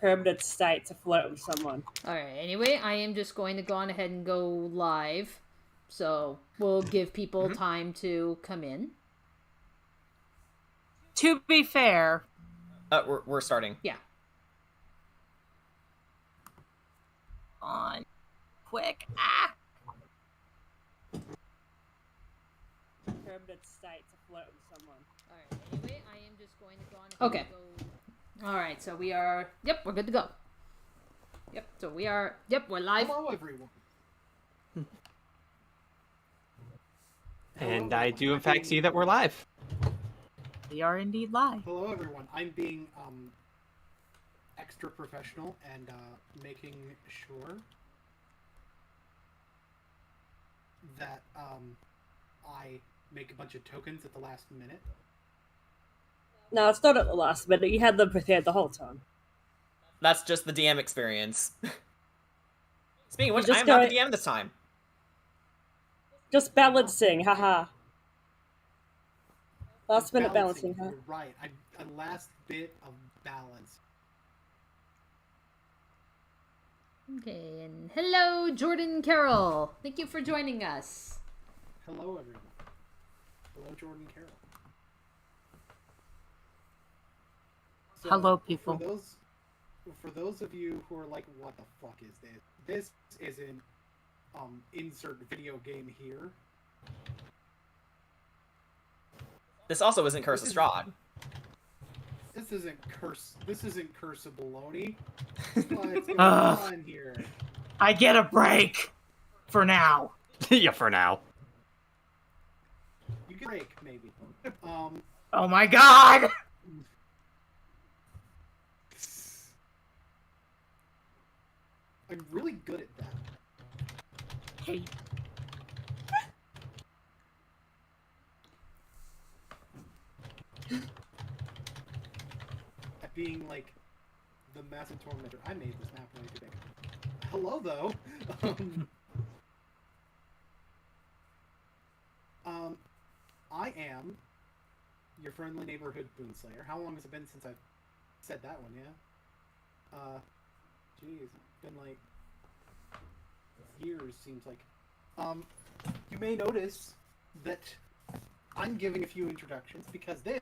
permanent state to flirt with someone. Alright, anyway, I am just going to go on ahead and go live. So we'll give people time to come in. To be fair... We're starting. Yeah. On. Quick. Permanent state to flirt with someone. Alright, anyway, I am just going to go on ahead and go... Alright, so we are... Yep, we're good to go. Yep, so we are... Yep, we're live. Hello, everyone. And I do, in fact, see that we're live. We are indeed live. Hello, everyone. I'm being extra professional and making sure that I make a bunch of tokens at the last minute. No, it's not at the last minute. You had them prepared the whole time. That's just the DM experience. Speaking of which, just I am not the DM this time. Just balancing, haha. Last minute balancing, huh? You're right. A last bit of balance. Okay, and hello, Jordan Carroll. Thank you for joining us. Hello, everyone. Hello, Jordan Carroll. So, Hello, people. For those of you who are like, what the fuck is this? This isn't insert video game here. This also isn't Curse of Strahd. This isn't Curse of Baloney. What's going on here? I get a break. For now. Yeah, for now. You get a break, maybe. Oh my god! I'm really good at that. Hey. At being like the massive tormentor. I made this map way too big. Hello, though. I am your friendly neighborhood Boonslayer. How long has it been since I've said that one? Yeah. Jeez, it's been like years. Seems like. You may notice that I'm giving a few introductions because this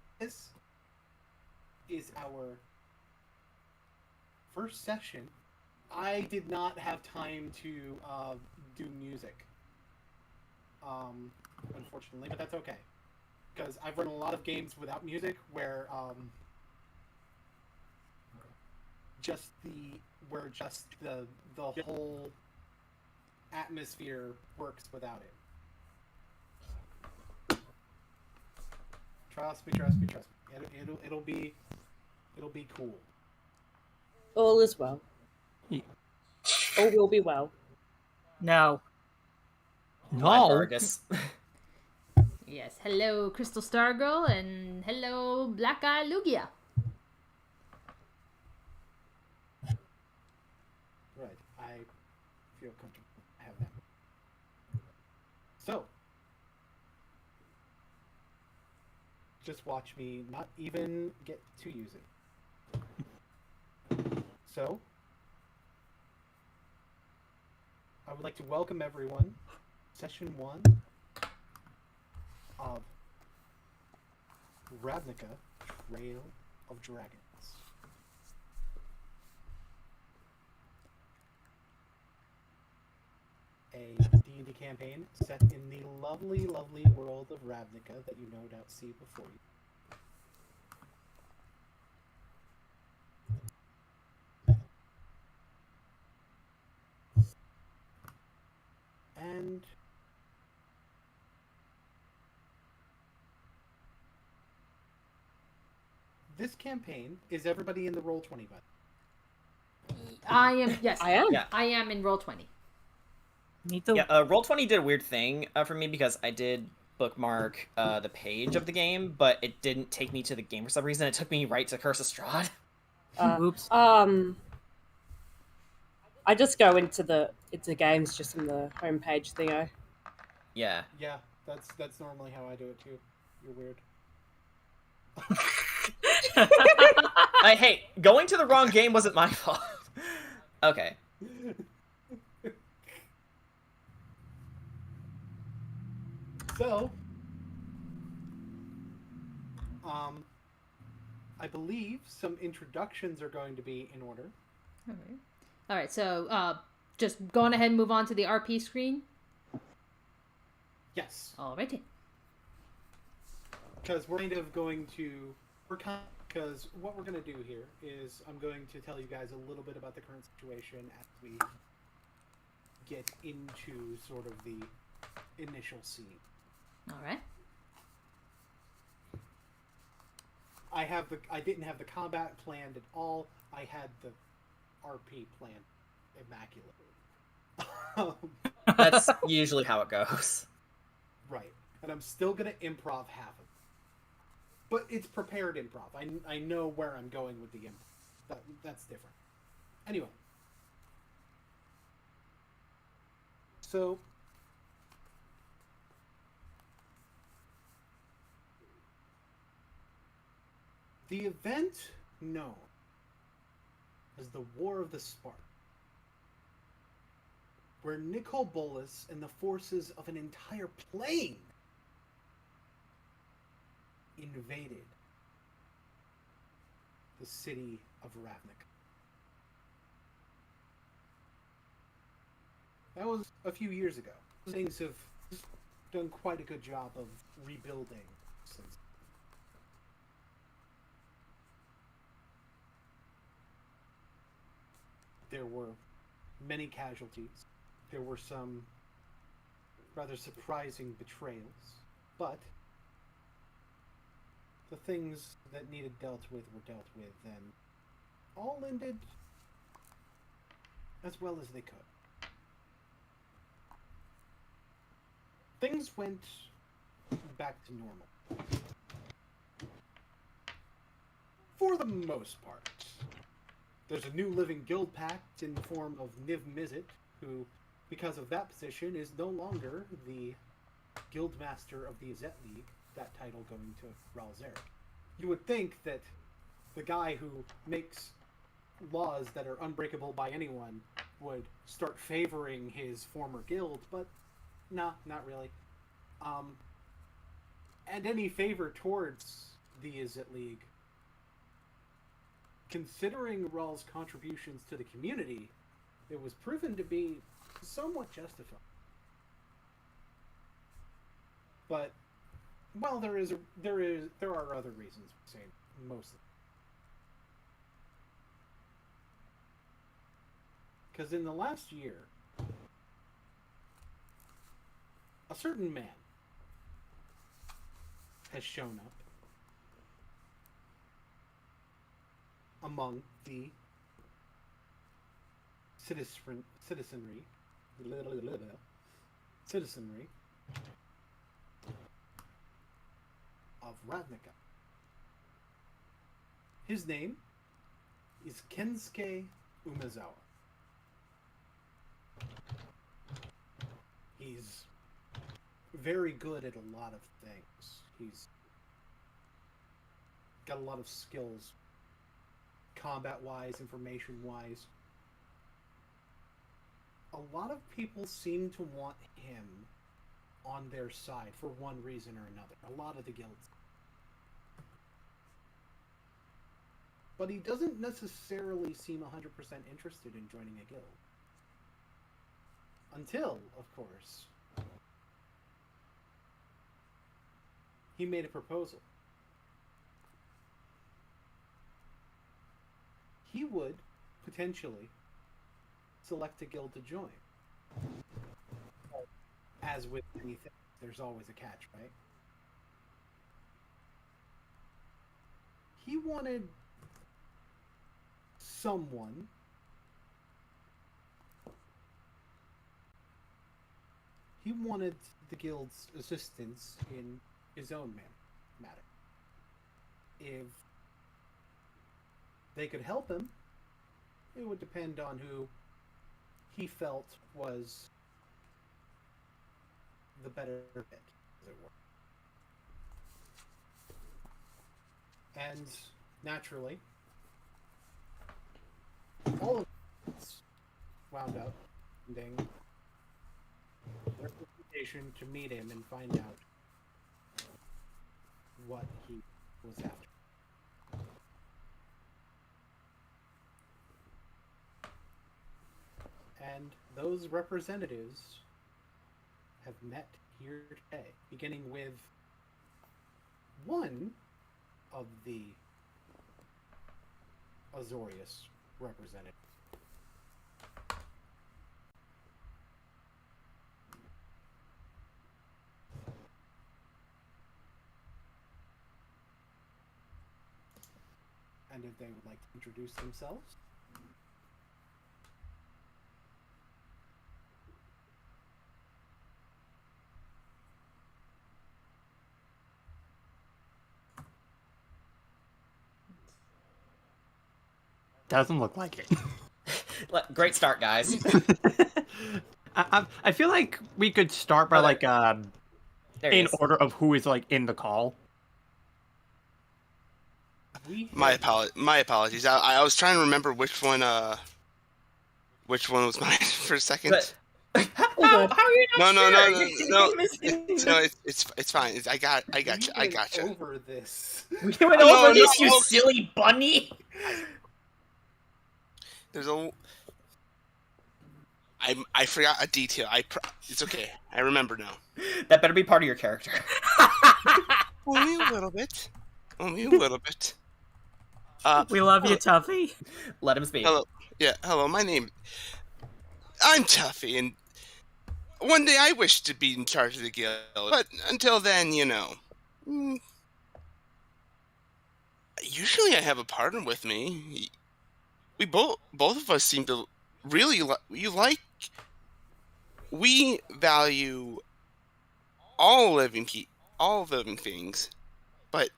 is our first session. I did not have time to do music, unfortunately, but that's okay. Because I've run a lot of games without music where just the whole atmosphere works without it. Trust me. It'll be cool. All is well. Yeah. All will be well. No. Hi, Vargas. Yes, hello, Crystal Stargirl, and hello, Black Eye Lugia. Right, I feel comfortable. I have that. So, just watch me not even get to use it. So, I would like to welcome everyone. Session 1 of Ravnica, Trail of Dragons. A D&D campaign set in the lovely, lovely world of Ravnica that you no doubt see before you. And this campaign, is everybody in the Roll20 button? I am, yes. I am. Yeah. I am in Roll20. Me too. Yeah, Roll20 did a weird thing for me because I did bookmark the page of the game, but it didn't take me to the game for some reason. It took me right to Curse of Strahd. Oops. I just go into games just in the homepage thingo. Yeah. Yeah, that's normally how I do it too. You're weird. Hey, going to the wrong game wasn't my fault. Okay. So, I believe some introductions are going to be in order. All right. So, just going ahead and move on to the RP screen. Yes. Alrighty. Because we're kind of going to... Because what we're going to do here is I'm going to tell you guys a little bit about the current situation as we get into sort of the initial scene. All right. I didn't have the combat planned at all. I had the RP planned immaculately. That's usually how it goes. Right. And I'm still going to improv half of it. But it's prepared improv. I know where I'm going with the improv. That's different. Anyway. So... the event known as the War of the Spark, where Nicol Bolas and the forces of an entire plane invaded the city of Ravnica. That was a few years ago. Things have done quite a good job of rebuilding since. There were many casualties. There were some rather surprising betrayals, but the things that needed dealt with were dealt with, and all ended as well as they could. Things went back to normal. For the most part. There's a new living guild pact in the form of Niv-Mizzet, who, because of that position, is no longer the guildmaster of the Izzet League, that title going to Ralzeric. You would think that the guy who makes laws that are unbreakable by anyone would start favoring his former guild, but nah, not really. And any favor towards the Izzet League, considering Ral's contributions to the community, it was proven to be somewhat justified. But, well, there are other reasons for saying mostly. Because in the last year, a certain man has shown up among the citizenry of Ravnica. His name is Kensuke Umezawa. He's very good at a lot of things. He's got a lot of skills, combat-wise, information-wise. A lot of people seem to want him on their side for one reason or another. A lot of the guilds. But he doesn't necessarily seem 100% interested in joining a guild. Until, of course, he made a proposal. He would potentially select a guild to join. As with anything, there's always a catch, right? He wanted someone he wanted the guild's assistance in his own matter. If they could help him, it would depend on who he felt was the better fit, as it were. And naturally, all of this wound up ending their invitation to meet him and find out what he was after. And those representatives have met here today, beginning with one of the Azorius representatives. And if they would like to introduce themselves. Doesn't look like it. Great start, guys. I feel like we could start by There he in is. order of who is in the call. My apologies. I was trying to remember which one was mine for a second. But, how are you not No. sure? It's fine. I got you. Over this. We went over this, you no. silly bunny! There's I forgot a detail. It's okay. I remember now. That better be part of your character. Only a little bit. We love you, Tuffy. Let him speak. Hello. I'm Tuffy, and one day I wish to be in charge of the guild, but until then, usually I have a partner with me. We both of us seem to really we value all living things, but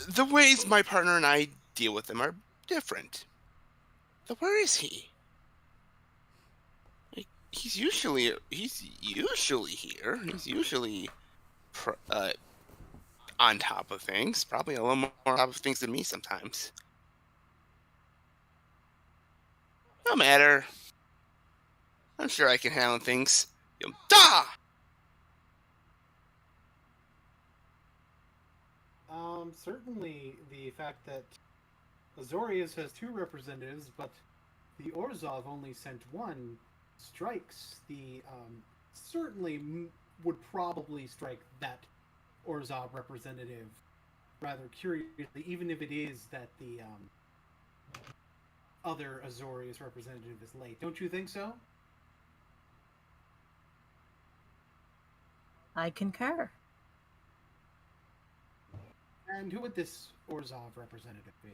the ways my partner and I deal with them are different. So where is he? He's usually here. He's usually on top of things. Probably a little more on top of things than me sometimes. No matter. I'm sure I can handle things. Certainly the fact that Azorius has 2 representatives, but the Orzhov only sent 1, strikes the, would probably strike that Orzhov representative rather curiously, even if it is that the, other Azorius representative is late. Don't you think so? I concur. And who would this Orzhov representative be?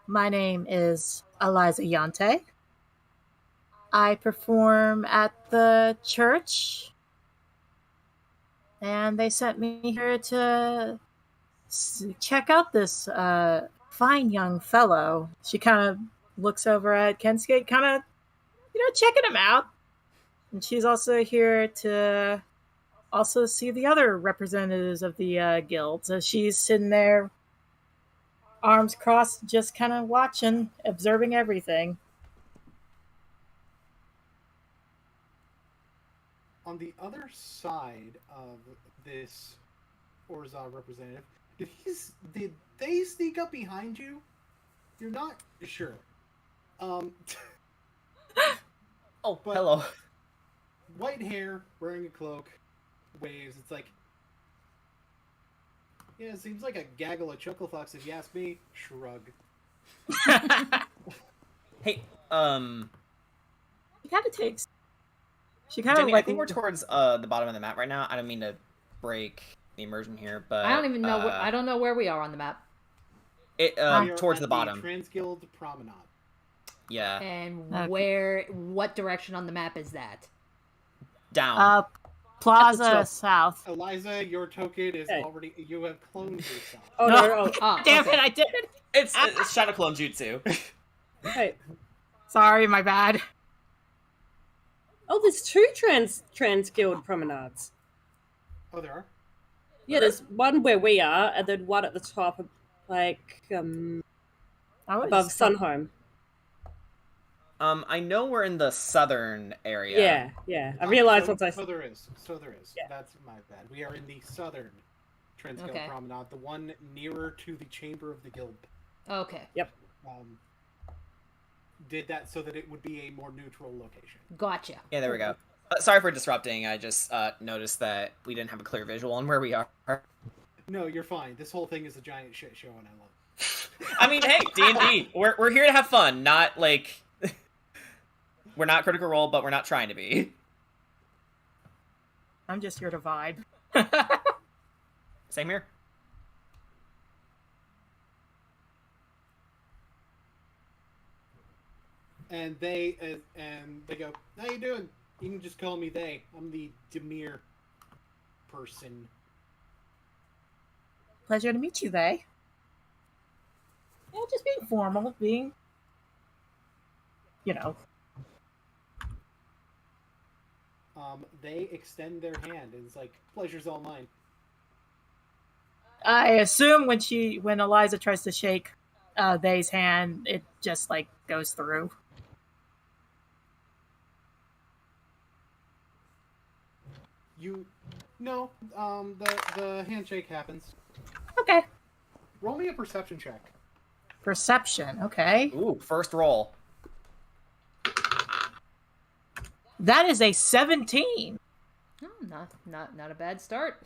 My name is Eliza Yante. I perform at the church, and they sent me here to check out this fine young fellow. She kind of looks over at Kensuke, kind of, checking him out. And she's also here to also see the other representatives of the guild. So she's sitting there, arms crossed, just kind of watching, observing everything. On the other side of this Orzhov representative, did they sneak up behind you? You're not sure. Oh, But- hello. White hair, wearing a cloak, waves. It's like, yeah, it seems like a gaggle of chucklefucks if you ask me. Shrug. Hey, She kind of takes. She kind of Jenny, like. I think we're towards the bottom of the map right now. I don't mean to break the immersion here, but I don't even know. I don't know where we are on the map. We are towards at the bottom. Transguild Promenade. Yeah, And Okay. what direction on the map is that? down. Plaza top. South. Eliza, your token is Hey. already. You have cloned yourself. Oh, no. Oh, Damn okay. it! I did. It's Shadow Clone Jutsu. Hey. Sorry, my bad. Oh, there's 2 trans guild promenades. Oh, there are. Yeah, there's one where we are, and then one at the top, like I was above Sunhome. I know we're in the southern area. Yeah. I realized once I. So there is. Yeah. That's my bad. We are in the southern Transguild Okay. Promenade, the one nearer to the Chamber of the Guild. Okay. Yep. Did that so that it would be a more neutral location. Gotcha. Yeah, there we go. Sorry for disrupting. I just noticed that we didn't have a clear visual on where we are. No, you're fine. This whole thing is a giant shit show, and I love it. I mean, hey, D&D. We're here to have fun, not like we're not Critical Role, but we're not trying to be. I'm just here to vibe. Same here. And they go, "How you doing?" You can just call me they. I'm the Demir person. Pleasure to meet you, they. Yeah, just being formal, being, you know. They extend their hand and it's like, "Pleasure's all mine." I assume when Eliza tries to shake they's hand, it just like goes through. The handshake happens. Okay. Roll me a perception check. Perception, okay. Ooh, first roll. That is a 17. Oh, not a bad start.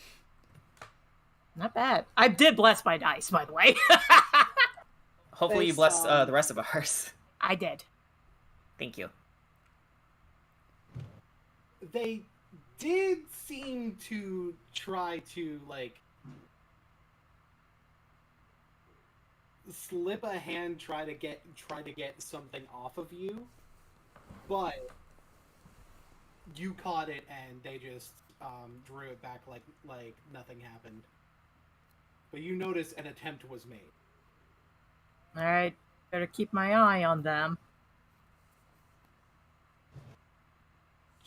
Not bad. I did bless my dice, by the way. Hopefully you Thanks, bless the rest of ours. I did. Thank you. They did seem to try to like slip a hand, try to get something off of you, but you caught it and they just drew it back like nothing happened. But you notice an attempt was made. All right. Better keep my eye on them.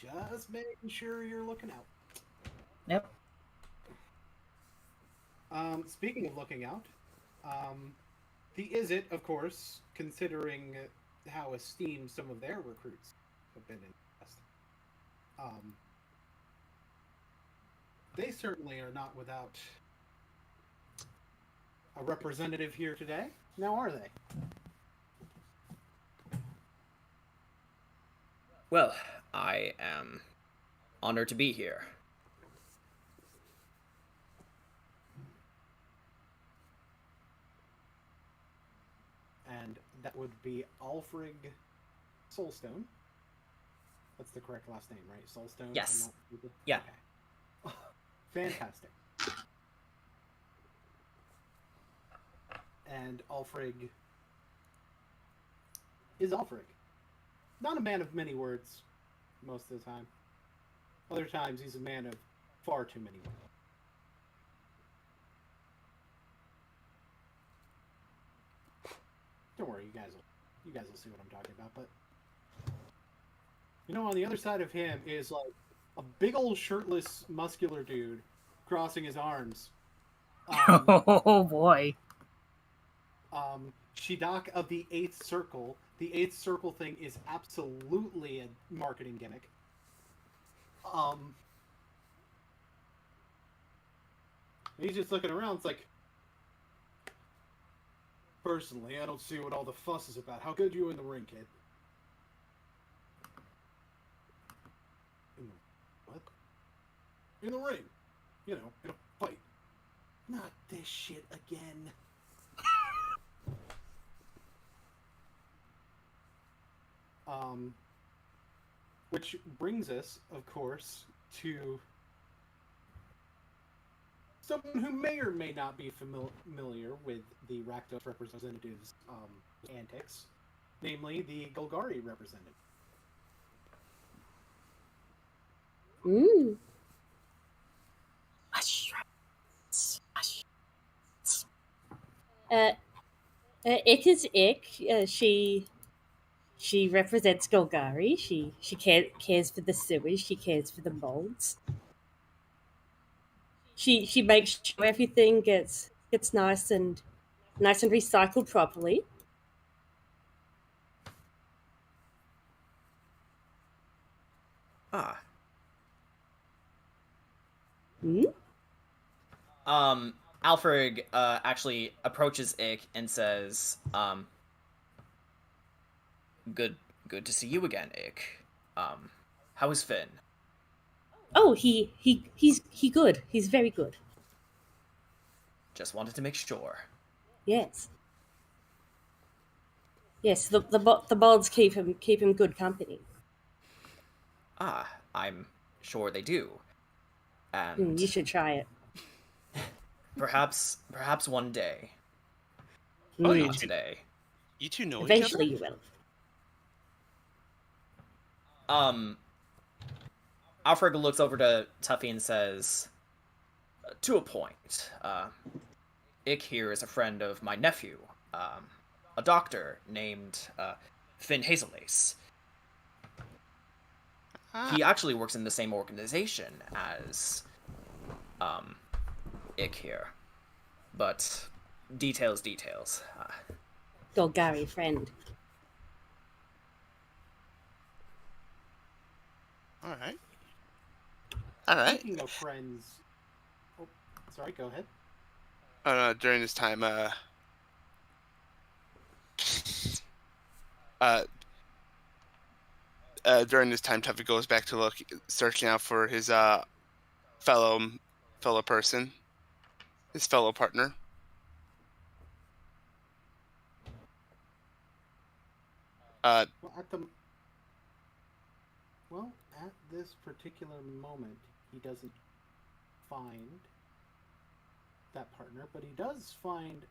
Just making sure you're looking out. Yep. Speaking of looking out, the Izzet, of course, considering how esteemed some of their recruits have been in the past, they certainly are not without a representative here today. Now, are they? Well, I am honored to be here. And that would be Alfrig Soulstone. That's the correct last name, right? Soulstone? Yes. I'm not... Yeah. Okay. Fantastic. And Alfrig is Alfrig. Not a man of many words most of the time. Other times he's a man of far too many words. Don't worry, you guys will see what I'm talking about, but you know, on the other side of him is like a big old shirtless muscular dude crossing his arms. Oh boy. Shidak of the Eighth Circle. The Eighth Circle thing is absolutely a marketing gimmick. He's just looking around. It's like, personally, I don't see what all the fuss is about. How good are you in the ring, kid? What? In the ring. You know, in a fight. Not this shit again. Which brings us, of course, to someone who may or may not be familiar with the Rakdos representative's antics, namely the Golgari representative. Ooh. It is Ick. She represents Golgari. She cares for the sewage. She cares for the molds. She makes sure everything gets nice and recycled properly. Ah. Hmm? Alfred actually approaches Ick and says, good to see you again, Ick. How is Finn? Oh, he's good. He's very good. Just wanted to make sure. Yes. Yes, the mods keep him good company. Ah, I'm sure they do. And You should try it. perhaps one day. Oh, But you not two- today. You two know Eventually each you will. Alfred looks over to Tuffy and says, to a point, Ick here is a friend of my nephew, a doctor named Finn Hazelace. other? He actually works in the same organization as Ick here. But details. Your Gary friend. All right. Speaking of friends, oh, sorry, go ahead. During this time, Tuffy goes back to searching out for his fellow person, his fellow partner. At this particular moment, he doesn't find that partner, but he does find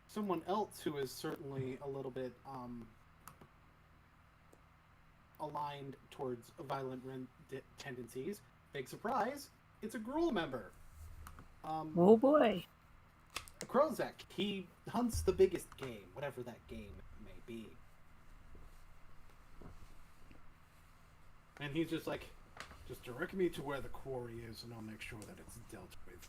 someone else who is certainly a little bit aligned towards violent tendencies. Big surprise! It's a Gruel member. Oh boy. Krozek. He hunts the biggest game, whatever that game may be. And he's just like, just direct me to where the quarry is and I'll make sure that it's dealt with.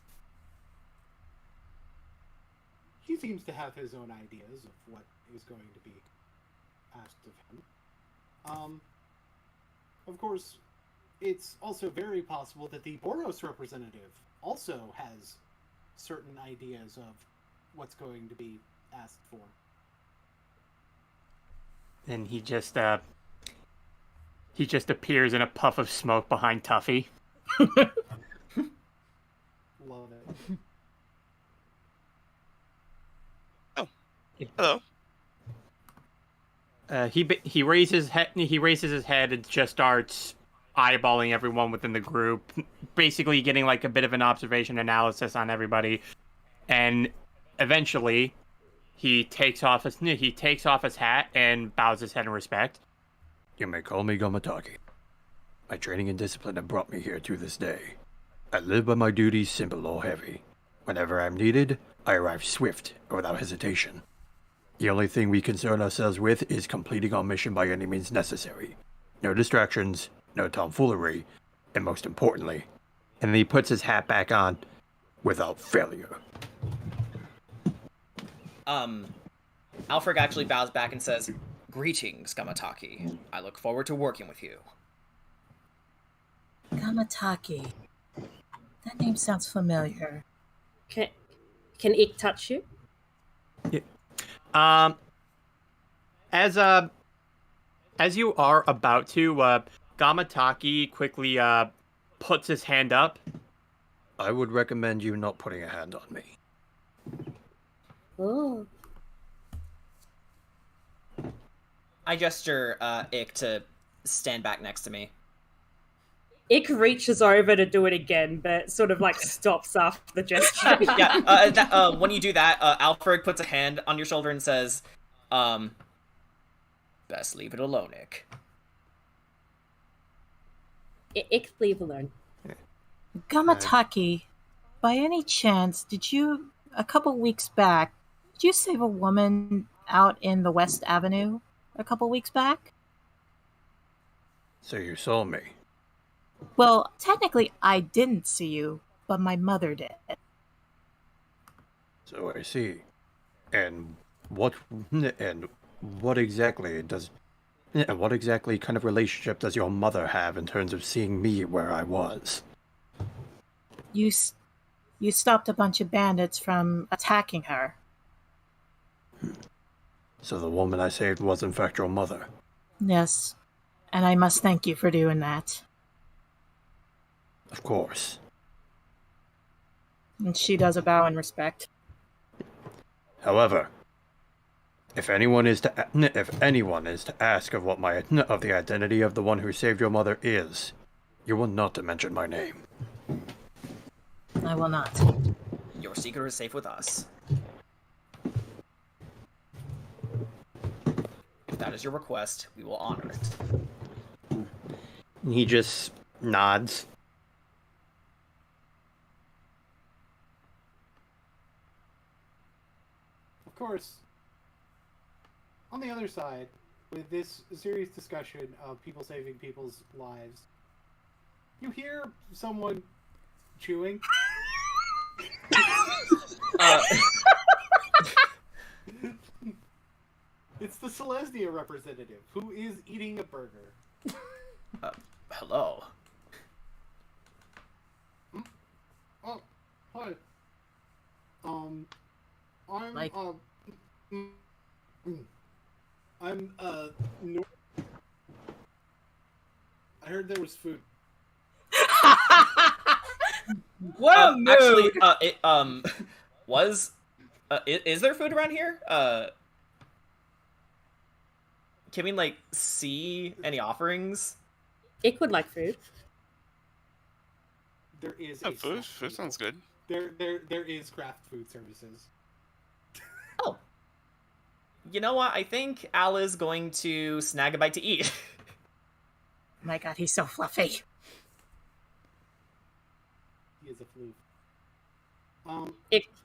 He seems to have his own ideas of what is going to be asked of him. Of course, it's also very possible that the Boros representative also has certain ideas of what's going to be asked for. And he just appears in a puff of smoke behind Tuffy. Love it. Oh, hello. He raises his head and just starts eyeballing everyone within the group, basically getting like a bit of an observation analysis on everybody, and eventually he takes off his hat and bows his head in respect. You may call me Gamataki. My training and discipline have brought me here to this day. I live by my duties, simple or heavy. Whenever I'm needed, I arrive swift or without hesitation. The only thing we concern ourselves with is completing our mission by any means necessary. No distractions, no tomfoolery, and most importantly, And then he puts his hat back on. without failure. Alfred actually bows back and says, greetings, Gamataki. I look forward to working with you. Gamataki. That name sounds familiar. Can Ick touch you? As you are about to, Gamataki quickly puts his hand up. I would recommend you not putting a hand on me. Oh. I gesture Ick to stand back next to me. Ick reaches over to do it again, but sort of like stops after the gesture. Yeah, when you do that, Alfred puts a hand on your shoulder and says, best leave it alone, Ick. Ick, leave alone. Gamataki, by any chance, did you, a couple weeks back, did you save a woman out in the West Avenue a couple weeks back? So you saw me. Well, technically I didn't see you, but my mother did. So I see. And what exactly kind of relationship does your mother have in terms of seeing me where I was? You stopped a bunch of bandits from attacking her. So the woman I saved was in fact your mother. Yes, and I must thank you for doing that. Of course. And she does a bow in respect. However, if anyone is to ask of the identity of the one who saved your mother is, you will not to mention my name. I will not. Your secret is safe with us. If that is your request, we will honor it. He just nods. Of course, on the other side, with this serious discussion of people saving people's lives, you hear someone chewing. It's the Celestia representative who is eating a burger. Hello. Oh, hi. I heard there was food. What a move! Actually, is there food around here? Can we, like, see any offerings? Ick would like food. There is food sounds good. There is craft food services. Oh. You know what? I think Al is going to snag a bite to eat. My god, he's so fluffy. He is a floof.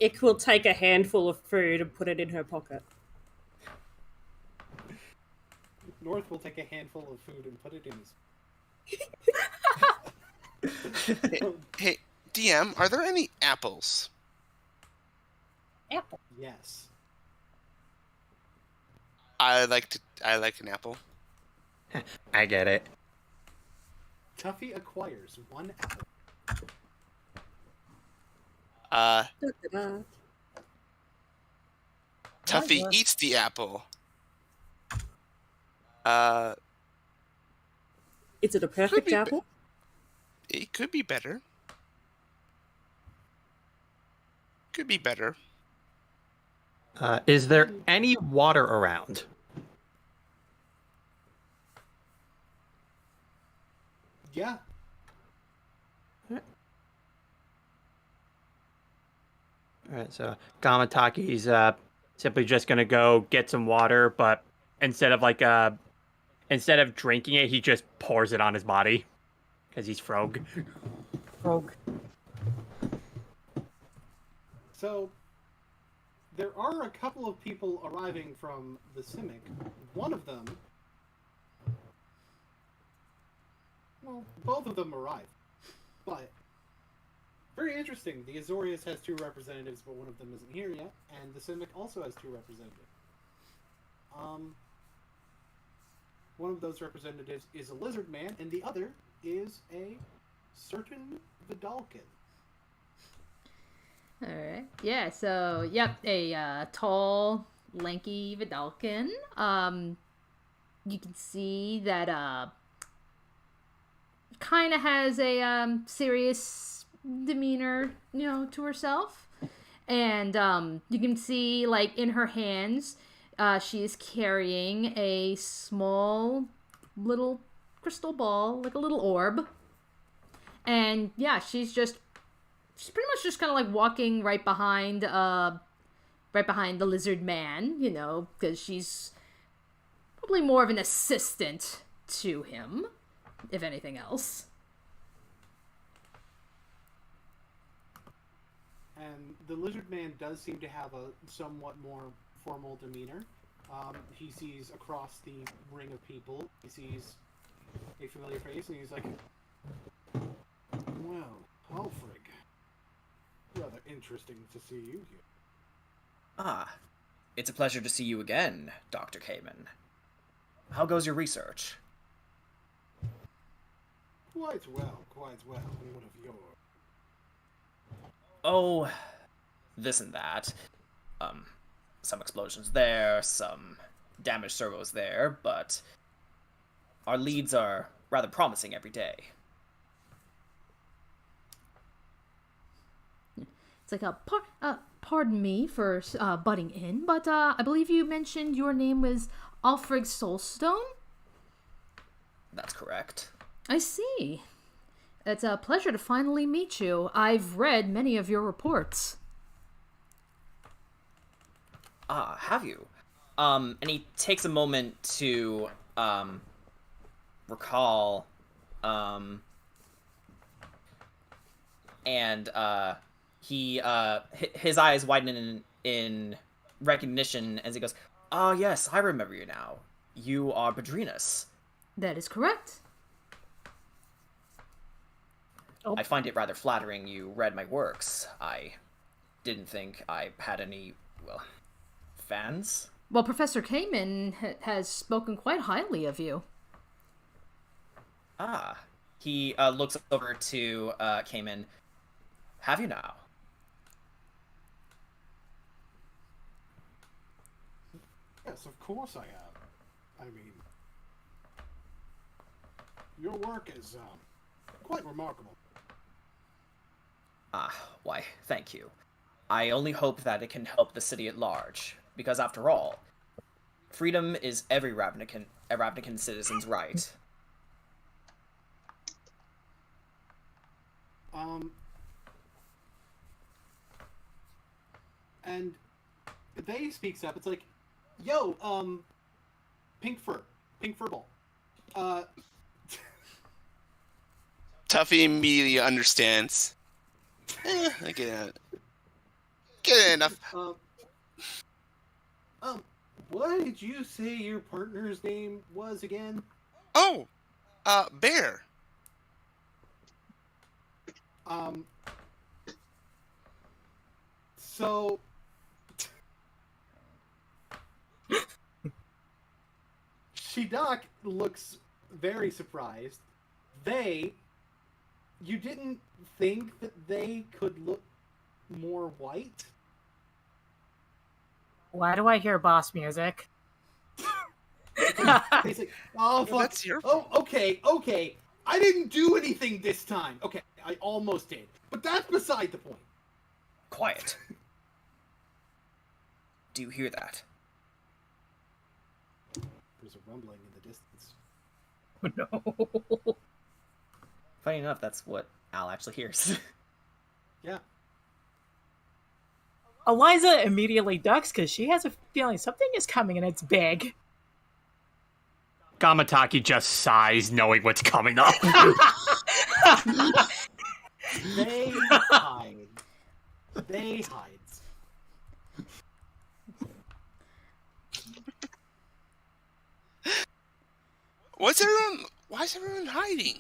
Ick will take a handful of food and put it in her pocket. North will take a handful of food and put it in his... Hey, DM, are there any apples? Apple. Yes. I like an apple. I get it. Tuffy acquires 1 apple. Da-da-da. Tuffy eats the apple. Is it a perfect apple? It could be better. Could be better. Is there any water around? Yeah. Alright, so Gamataki's simply just gonna go get some water, but instead of drinking it, he just pours it on his body. Because he's Frog. Rogue. So, there are a couple of people arriving from the Simic. One of them... Well, both of them arrived. But, very interesting. The Azorius has 2 representatives, but one of them isn't here yet. And the Simic also has 2 representatives. One of those representatives is a lizard man, and the other is a certain Vidalkin. Alright. Yeah, so, yep, a tall, lanky Vidalkin. You can see that, kind of has a, serious demeanor, to herself. And, you can see, like, in her hands, she is carrying a small little crystal ball, like a little orb. And, yeah, she's pretty much just kind of like walking right behind the lizard man, because she's probably more of an assistant to him, if anything else. And the lizard man does seem to have a somewhat more formal demeanor. He sees across the ring of people, he sees a familiar face, and he's like, well, Alfrig, Rather interesting to see you here. Ah, it's a pleasure to see you again, Dr. Kamen. How goes your research? Quite well, quite well. And what of yours? Oh, this and that. Some explosions there, some damaged servos there, but our leads are rather promising every day. It's like pardon me for butting in, but I believe you mentioned your name was Alfred Soulstone? That's correct. I see. It's a pleasure to finally meet you. I've read many of your reports. Ah, have you? And he takes a moment to, recall, and, his eyes widen in recognition as he goes, "Ah, yes, I remember you now. You are Badrinus." That is correct. Oh. I find it rather flattering you read my works. I didn't think I had any, well, fans? Well, Professor Kamen has spoken quite highly of you. Ah. He looks over to Kamen. Have you now? Yes, of course I have. I mean, your work is quite remarkable. Ah, why, thank you. I only hope that it can help the city at large, because after all, freedom is every Ravnican citizen's right. And they speaks up. It's like, yo, pink furball. Tuffy immediately understands. I get it. Get it enough. What did you say your partner's name was again? Oh, Bear. So Shidak looks very surprised. You didn't think that they could look more white? Why do I hear boss music? He's like, oh, fuck. That's your Oh, okay. I didn't do anything this time. Okay, I almost did. But that's beside the point. Quiet. Do you hear that? There's a rumbling in the distance. Oh, no. Funny enough, that's what Al actually hears. Yeah. Eliza immediately ducks because she has a feeling something is coming and it's big. Gamataki just sighs, knowing what's coming up. They hide. They hide. Why is everyone hiding?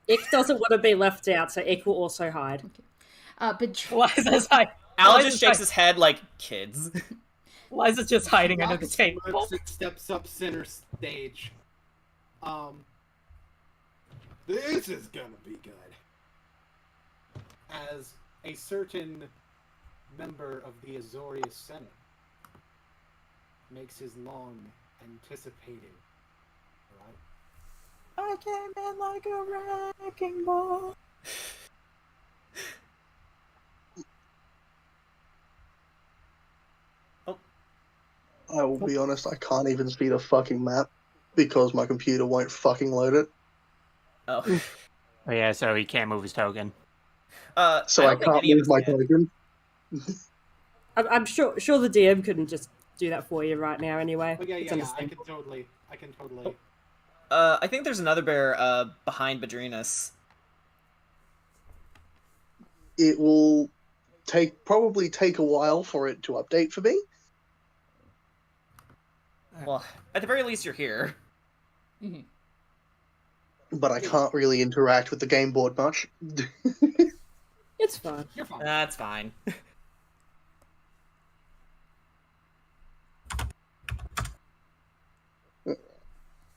Ick doesn't want to be left out, so Ick will also hide. Liza's hiding. Al just shakes his head like, kids. Liza's just hiding under the table. It steps up center stage. This is gonna be good. As a certain member of the Azorius Senate makes his long anticipated I came in like a wrecking ball. I will be honest, I can't even see the fucking map because my computer won't fucking load it. Oh. Oh, yeah, so he can't move his token. So I can't move my token. I'm sure the DM couldn't just do that for you right now anyway. Oh, yeah, It's I understandable. can totally. I think there's another bear behind Badrinus. It will probably take a while for it to update for me. Well, at the very least, you're here. But I can't really interact with the game board much. It's fine. You're fine. That's fine.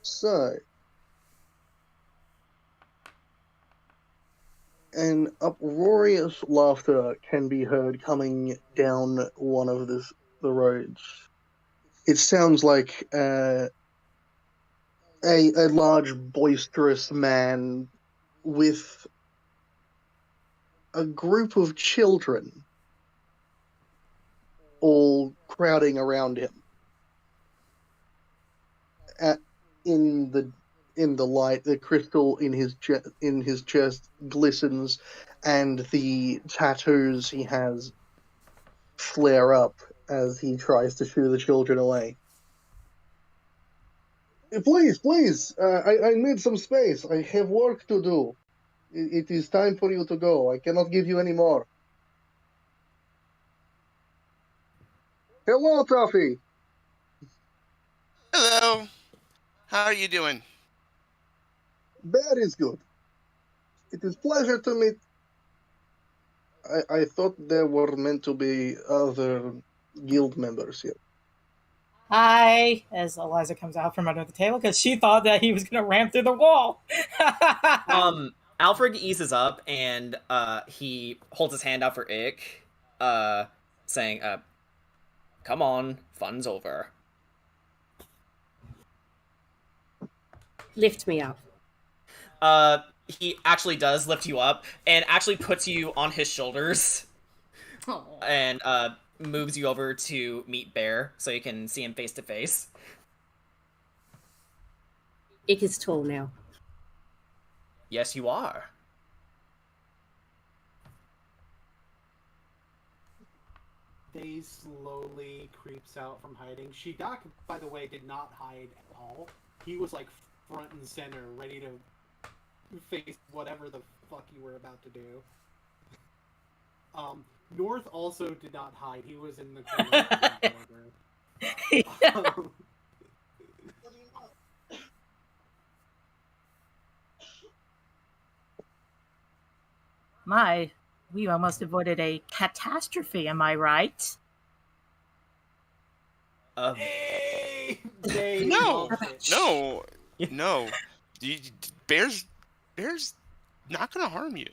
So, an uproarious laughter can be heard coming down one of the roads. It sounds like a large, boisterous man with a group of children all crowding around him. In the light, the crystal in his chest glistens, and the tattoos he has flare up as he tries to shoo the children away. Please, I need some space. I have work to do. It is time for you to go. I cannot give you any more. Hello, Tuffy. Hello. How are you doing? That is good. It is pleasure to meet. I thought there were meant to be other guild members here. Hi, as Eliza comes out from under the table because she thought that he was going to ram through the wall. Alfred eases up and he holds his hand out for Ick, saying, "Come on, fun's over." Lift me up. He actually does lift you up and actually puts you on his shoulders. Aww. And moves you over to meet Bear so you can see him face to face. Ick is tall now. Yes, you are. They slowly creeps out from hiding. Shigak, by the way, did not hide at all. He was like front and center, ready to face whatever the fuck you were about to do. North also did not hide. He was in the corner. My, we almost avoided a catastrophe, am I right? Hey! They No, loved it. no. Bear's not gonna harm you.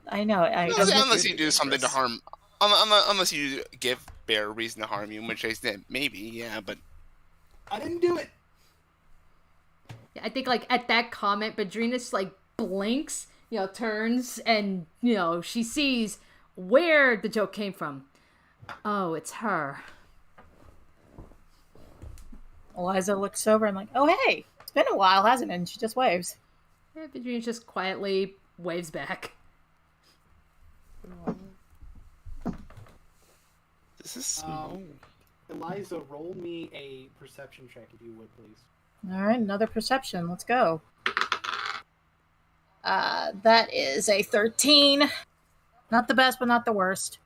I know. Unless you do something to harm. Unless you give Bear a reason to harm you, in which case then maybe, yeah, but I didn't do it. I think like at that comment, Badrinas like blinks, turns, and she sees where the joke came from. Oh, it's her. Eliza looks over and like, oh hey, it's been a while, hasn't it? And she just waves. Yeah, Badrinas just quietly waves back. this is small. Eliza, roll me a perception check if you would, please. All right, another perception. Let's go. That is a 13. Not the best, but not the worst.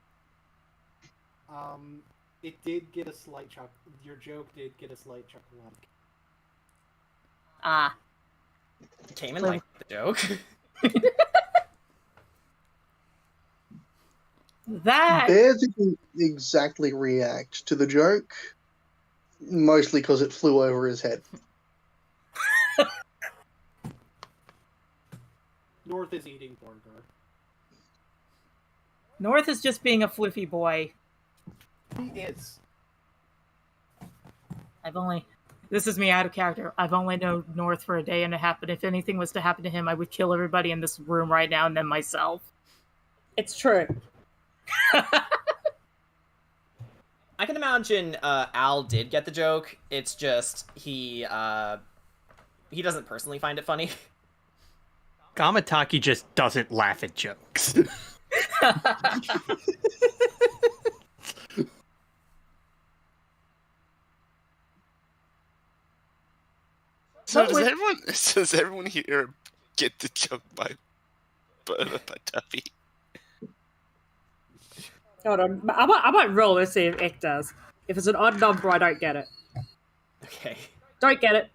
It did get a slight chuck. Your joke did get a slight chuckle. Ah. Came in like the joke. That Bear didn't exactly react to the joke, mostly because it flew over his head. North is eating burger. North is just being a floofy boy. He is. This is me out of character. I've only known North for a day and a half, but if anything was to happen to him, I would kill everybody in this room right now and then myself. It's true. I can imagine Al did get the joke. It's just he doesn't personally find it funny. Gamataki just doesn't laugh at jokes. So does everyone here get the joke by Tuffy? Hold on. I might roll and see if Ick does. If it's an odd number, I don't get it. Okay. Don't get it.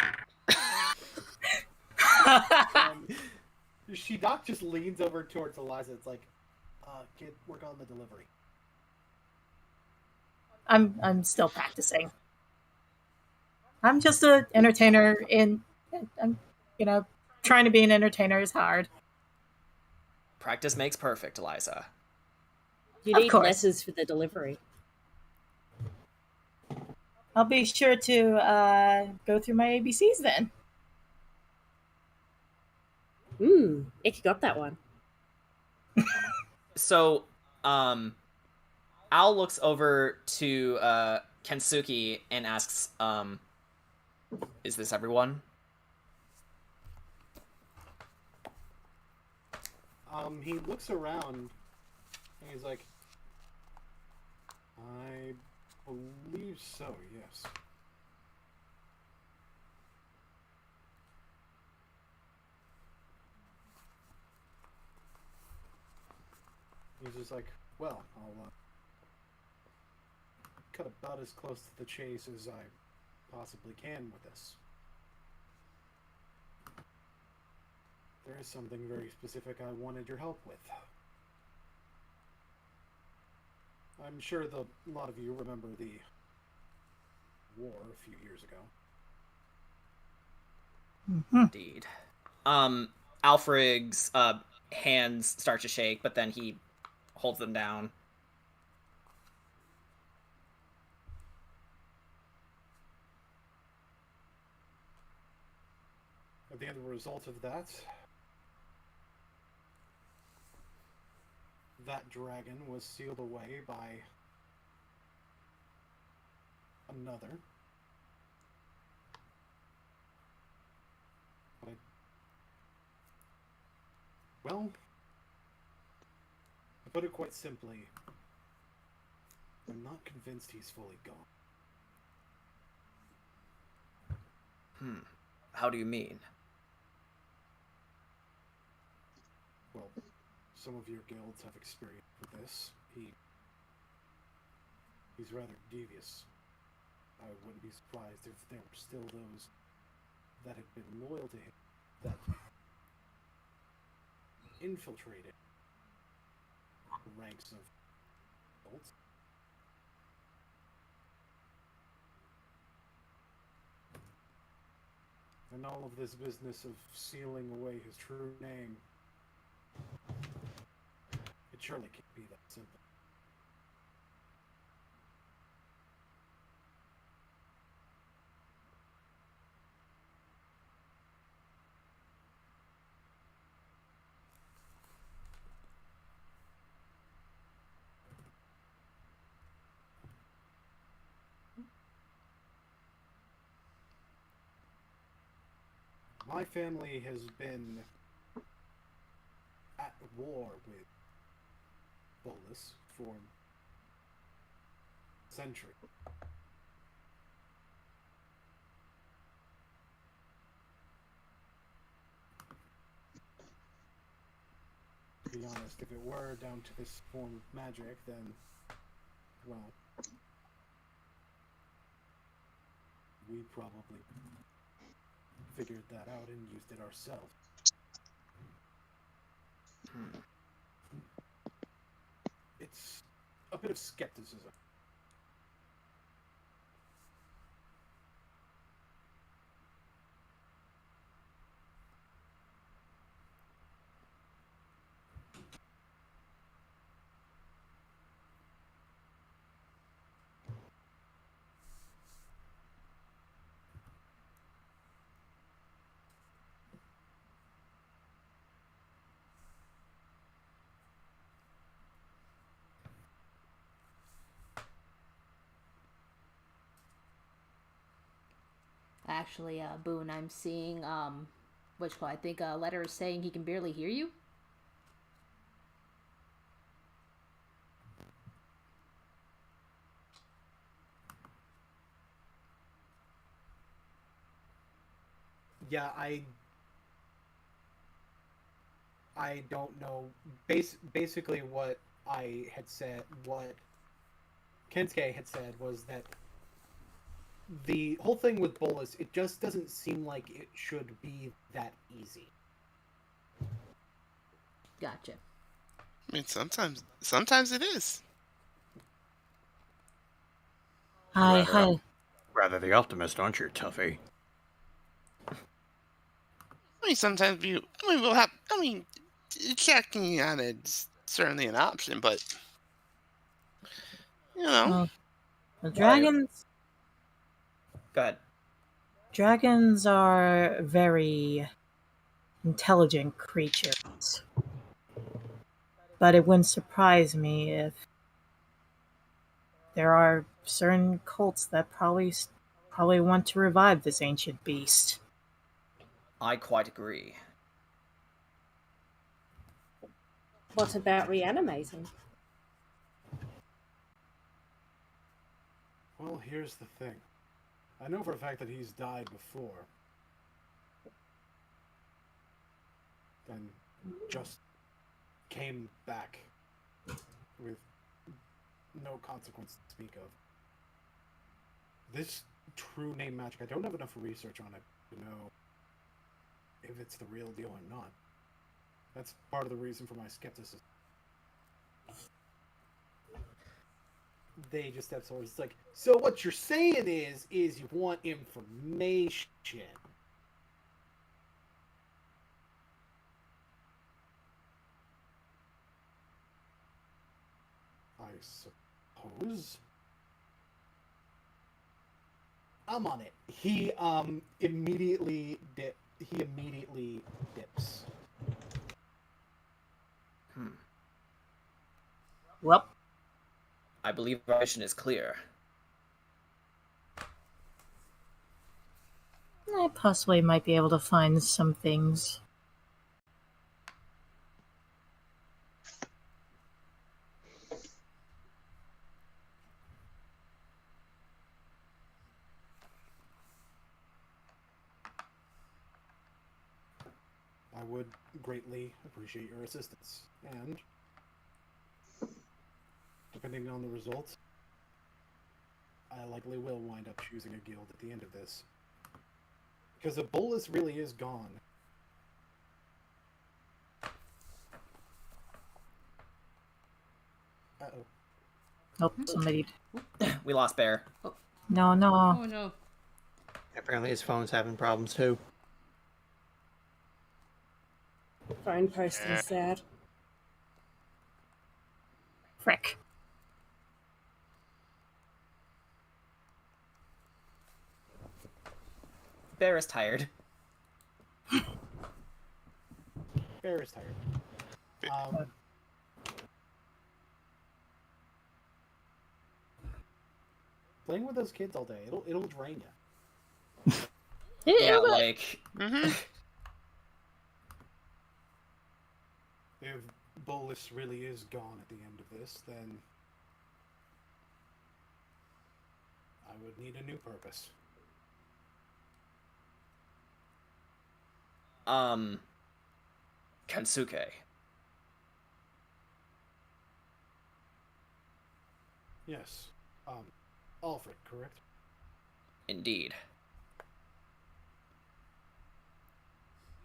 Shidok just leans over towards Eliza. It's like, kid, work on the delivery. I'm still practicing. I'm just an entertainer I'm, trying to be an entertainer is hard. Practice makes perfect, Eliza. You Of need course. letters for the delivery. I'll be sure to go through my ABCs then. Ick got that one. So, Al looks over to Kensuke and asks, is this everyone? He looks around and he's like, I believe so, yes. He's just like, well, I'll cut about as close to the chase as I possibly can with this. There is something very specific I wanted your help with. I'm sure a lot of you remember the war a few years ago. Indeed. Alfred's hands start to shake, but then he holds them down. At the end result of that dragon was sealed away by another. Well, to put it quite simply, I'm not convinced he's fully gone. How do you mean? Well, some of your guilds have experience with this. He's rather devious. I wouldn't be surprised if there were still those that had been loyal to him that infiltrated the ranks of guilds. And all of this business of sealing away his true name, it surely can't be that simple. My family has been at war with Bolas for a century. To be honest, if it were down to this form of magic, then, well, we probably figured that out and used it ourselves. It's a bit of skepticism. Actually, Boone, I'm seeing, I think a letter is saying he can barely hear you. Yeah, I don't know. Basically, what I had said, what Kensuke had said, was that the whole thing with Bolas, it just doesn't seem like it should be that easy. Gotcha. I mean, sometimes it is. Hi. Rather the optimist, aren't you, Tuffy? I mean, sometimes we'll have. I mean, checking on it's certainly an option, but you know, Well, the dragons. Go ahead. Dragons are very intelligent creatures, but it wouldn't surprise me if there are certain cults that probably want to revive this ancient beast. I quite agree. What about reanimating? Well, here's the thing. I know for a fact that he's died before. And just came back with no consequence to speak of. This true name magic, I don't have enough research on it to know if it's the real deal or not. That's part of the reason for my skepticism. They just steps forward. It's like, so what you're saying is you want information. I suppose. I'm on it. He immediately dips. Well, I believe our mission is clear. I possibly might be able to find some things. I would greatly appreciate your assistance. And depending on the results, I likely will wind up choosing a guild at the end of this. Because the Bolas really is gone. Uh-oh. Oh, somebody. We lost Bear. No. Oh no. Apparently his phone's having problems too. Phone posting sad. Frick. Bear is tired. Bear is tired. Playing with those kids all day, it'll drain you. Yeah, like... If Bolas really is gone at the end of this, then I would need a new purpose. Kensuke. Yes. Alfred, correct? Indeed.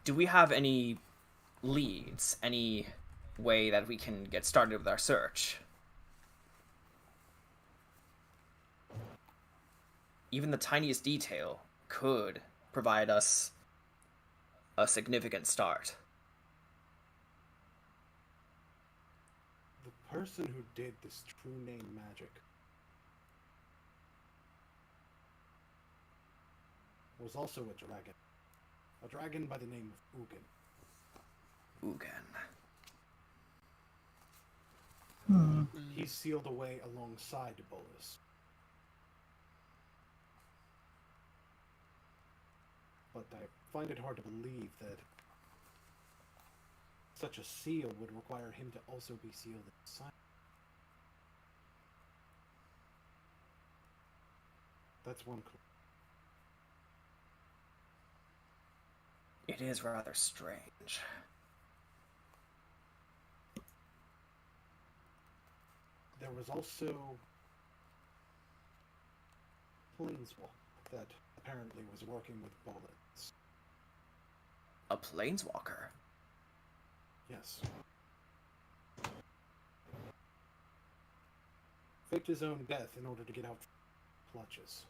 Do we have any leads? Any way that we can get started with our search? Even the tiniest detail could provide us a significant start. The person who did this true name magic was also a dragon. A dragon by the name of Ugin. He's sealed away alongside Bolas. But I find it hard to believe that such a seal would require him to also be sealed inside. That's one clue. It is rather strange. There was also Planeswalk that apparently was working with Bolas. A planeswalker? Yes. faked his own death in order to get out clutches.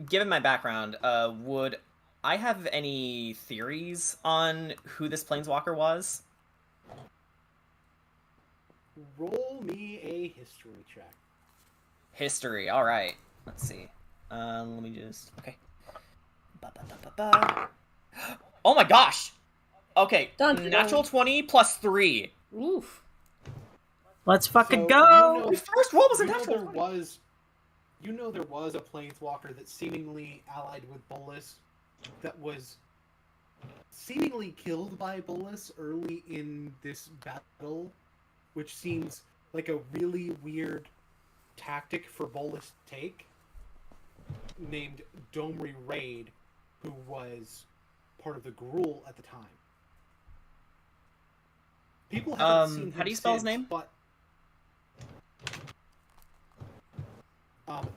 Given my background, would I have any theories on who this planeswalker was? Roll me a history check. History, alright. Let's see. Let me just... Okay. Ba-ba-ba-ba-ba. Oh my gosh! Okay, natural 20 plus 3. Oof. Let's fucking So, go! The first roll was a you know natural there 20. was, you know there was a planeswalker that seemingly allied with Bolas that was seemingly killed by Bolas early in this battle, which seems like a really weird tactic for Bolas to take, named Domri Raid, who was part of the Gruel at the time. People haven't seen him how do you spell his since, name? But Domri.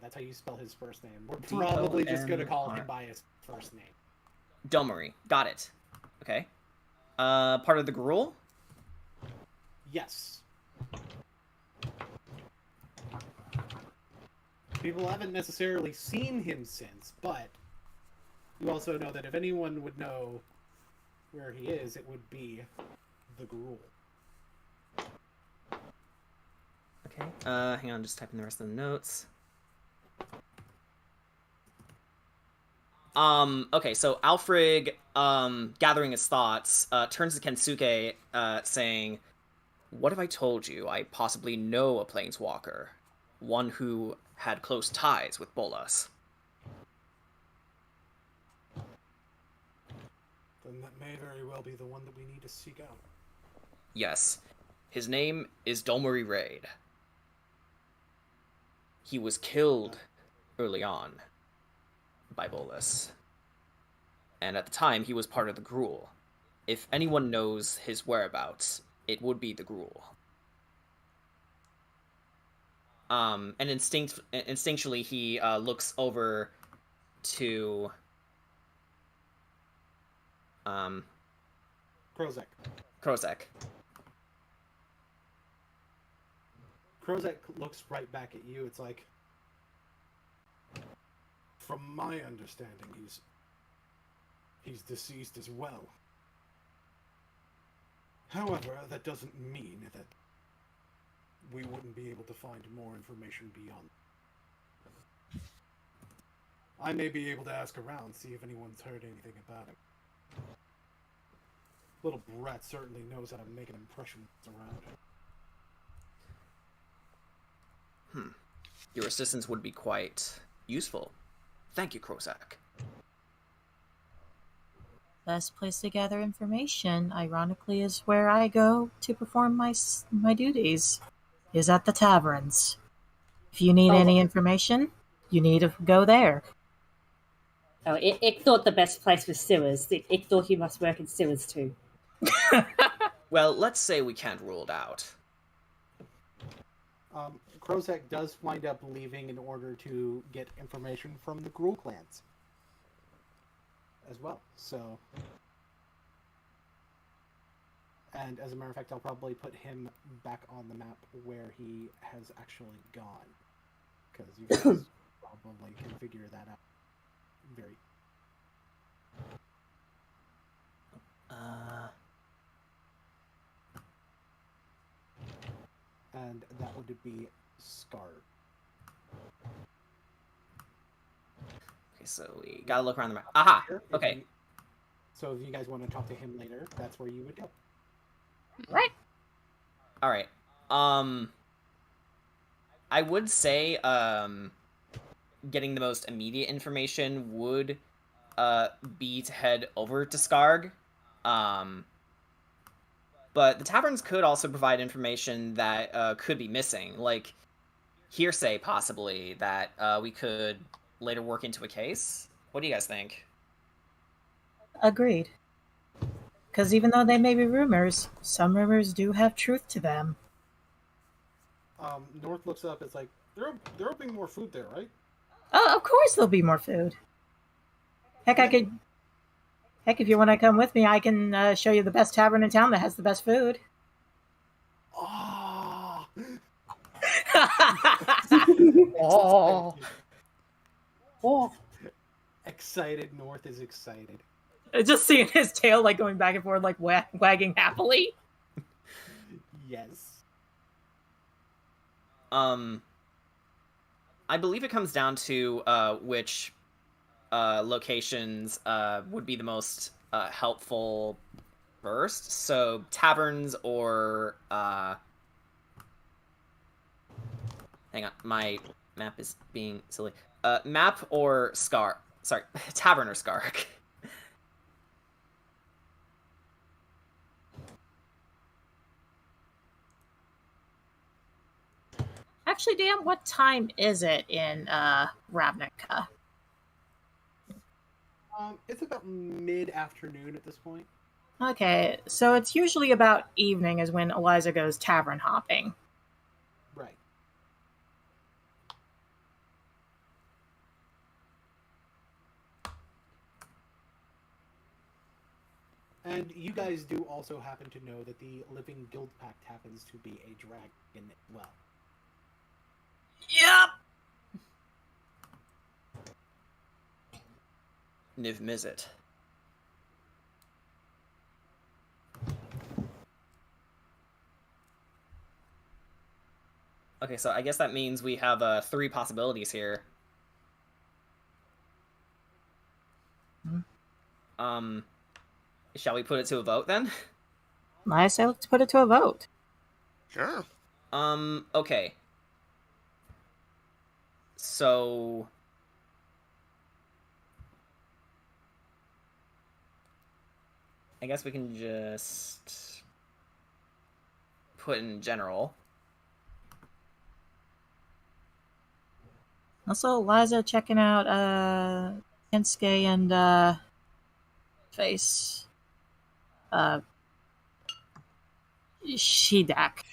That's how you spell his first name. We're probably just gonna call him by his first name. Domri. Got it. Okay. Part of the Gruel? Yes. People haven't necessarily seen him since, but you also know that if anyone would know where he is, it would be the Gruel. Okay. Hang on, just typing the rest of the notes. Okay, so Alfred, gathering his thoughts, turns to Kensuke, saying, "What have I told you? I possibly know a planeswalker. One who had close ties with Bolas." Then that may very well be the one that we need to seek out. Yes. His name is Domri Raid. He was killed early on by Bolas. And at the time, he was part of the Gruel. If anyone knows his whereabouts, it would be the Gruel. And instinctually, he looks over to Krozek. Krozek. Krozek looks right back at you. It's like, from my understanding, he's deceased as well. However, that doesn't mean that we wouldn't be able to find more information beyond. I may be able to ask around, see if anyone's heard anything about him. Little Brett certainly knows how to make an impression around. Your assistance would be quite useful. Thank you, Krozak. Best place to gather information, ironically, is where I go to perform my duties, is at the taverns. If you need any information, you need to go there. Oh, Ick thought the best place was sewers. Ick thought he must work in sewers too. Well, let's say we can't rule it out. Krozek does wind up leaving in order to get information from the Gruel clans as well. So, and as a matter of fact, I'll probably put him back on the map where he has actually gone, because you guys probably can figure that out very. And that would be Scar. Okay, so we gotta look around the map. Aha! Okay. So if you guys want to talk to him later, that's where you would go. Right. Alright. I would say, getting the most immediate information would, be to head over to Skarg. But the taverns could also provide information that, could be missing. Like, hearsay, possibly, that, we could later work into a case. What do you guys think? Agreed. Because even though they may be rumors, some rumors do have truth to them. North looks up. It's like they're opening more food there, right? Oh, of course there'll be more food. Heck, Heck, if you want to come with me, I can show you the best tavern in town that has the best food. Oh, Oh. Oh. excited. North is excited. Just seeing his tail like going back and forth, like wagging happily. Yes. I believe it comes down to which locations would be the most helpful first. So taverns or hang on, my map is being silly. Map or Scar. Sorry, tavern or Skark. Actually, Dan, what time is it in Ravnica? It's about mid-afternoon at this point. Okay, so it's usually about evening is when Eliza goes tavern hopping. Right. And you guys do also happen to know that the Living Guild Pact happens to be a dragon as well. Yep. Niv-Mizzet. Okay, so I guess that means we have 3 possibilities here. Shall we put it to a vote then? I say let's put it to a vote. Sure. Okay. So I guess we can just put in general. Also, Eliza checking out Kensuke and Face. Shidak.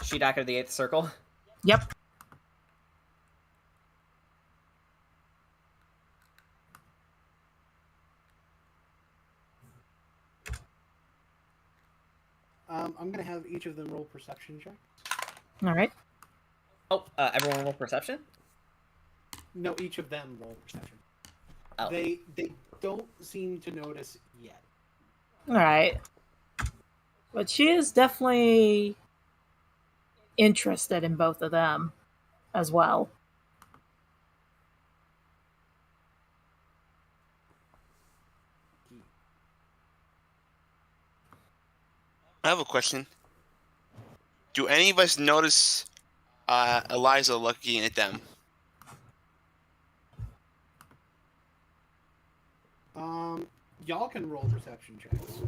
Shidak of the 8th circle. Yep. I'm going to have each of them roll perception check. All right. Oh, everyone roll perception? No, each of them roll perception. Oh. They don't seem to notice yet. All right. But she is definitely interested in both of them as well. I have a question. Do any of us notice Eliza looking at them? Y'all can roll perception checks.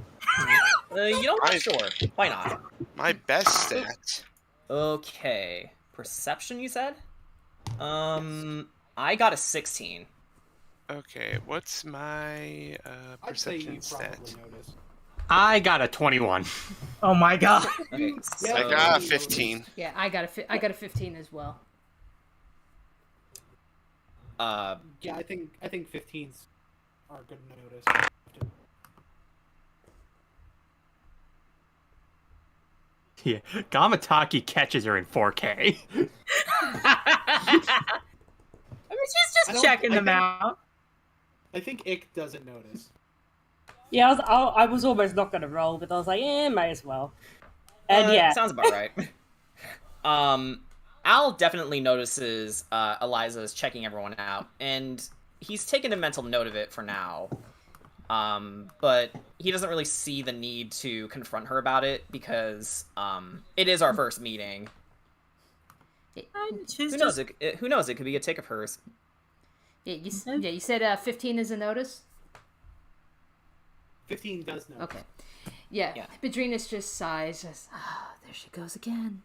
You know what? Sure. Why not? My best stat. Okay. Perception, you said? Yes. I got a 16. Okay, what's my I'd say you perception stat? probably notice. I got a 21. Oh my god. Okay, Yeah, I so- got a 15. Yeah, I got a 15 as well. Yeah, I think 15s are good to notice. Yeah, Gamataki catches her in 4K. I mean, she's just checking them out. I think Ick doesn't notice. Yeah, I was almost not going to roll, but I was like, may as well. And yeah. Sounds about right. Al definitely notices Eliza's checking everyone out, and he's taken a mental note of it for now. But he doesn't really see the need to confront her about it because it is our first meeting. Who knows? Who knows? It could be a tick of hers. Yeah, you said 15 is a notice? 15 does notice. Okay. Yeah. Bedrinas just sighs. Just, there she goes again.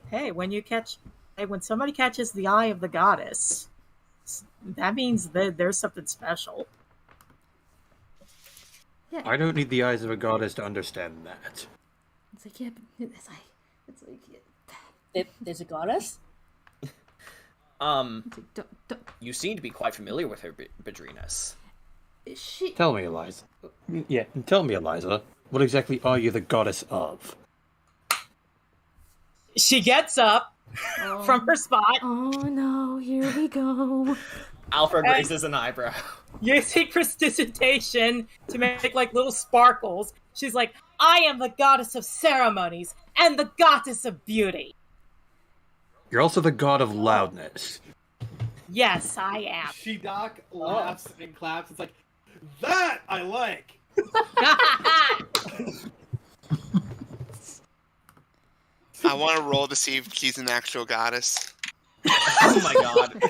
Hey, when somebody catches the eye of the goddess, that means that there's something special. Yeah. I don't need the eyes of a goddess to understand that. It's like, yeah, but it's like, It's like, There's a goddess? You seem to be quite familiar with her, Bedrinus. she. Tell me, Eliza. Yeah, tell me, Eliza. What exactly are you the goddess of? She gets up from her spot, Oh no, here we go. Alfred And- raises an eyebrow. using prestidigitation to make like little sparkles. She's like, I am the goddess of ceremonies and the goddess of beauty. You're also the god of loudness. Yes, I am. Shidok laughs and claps. It's like, that I like. I want to roll to see if she's an actual goddess. Oh my god.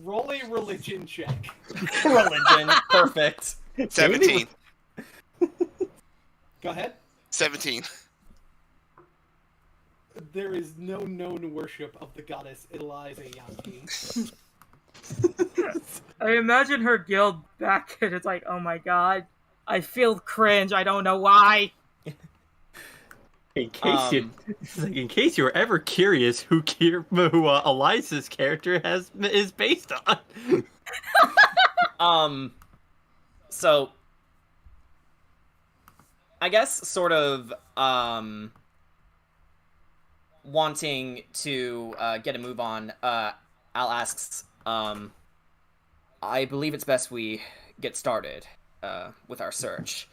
Roll a religion check. Religion. Perfect. 17. Go ahead. 17. There is no known worship of the goddess Eliza Yankee. I imagine her guild back and it's like, oh my god, I feel cringe, I don't know why. In case you were ever curious who Eliza's character is based on. So I guess sort of wanting to get a move on, Al asks, I believe it's best we get started with our search.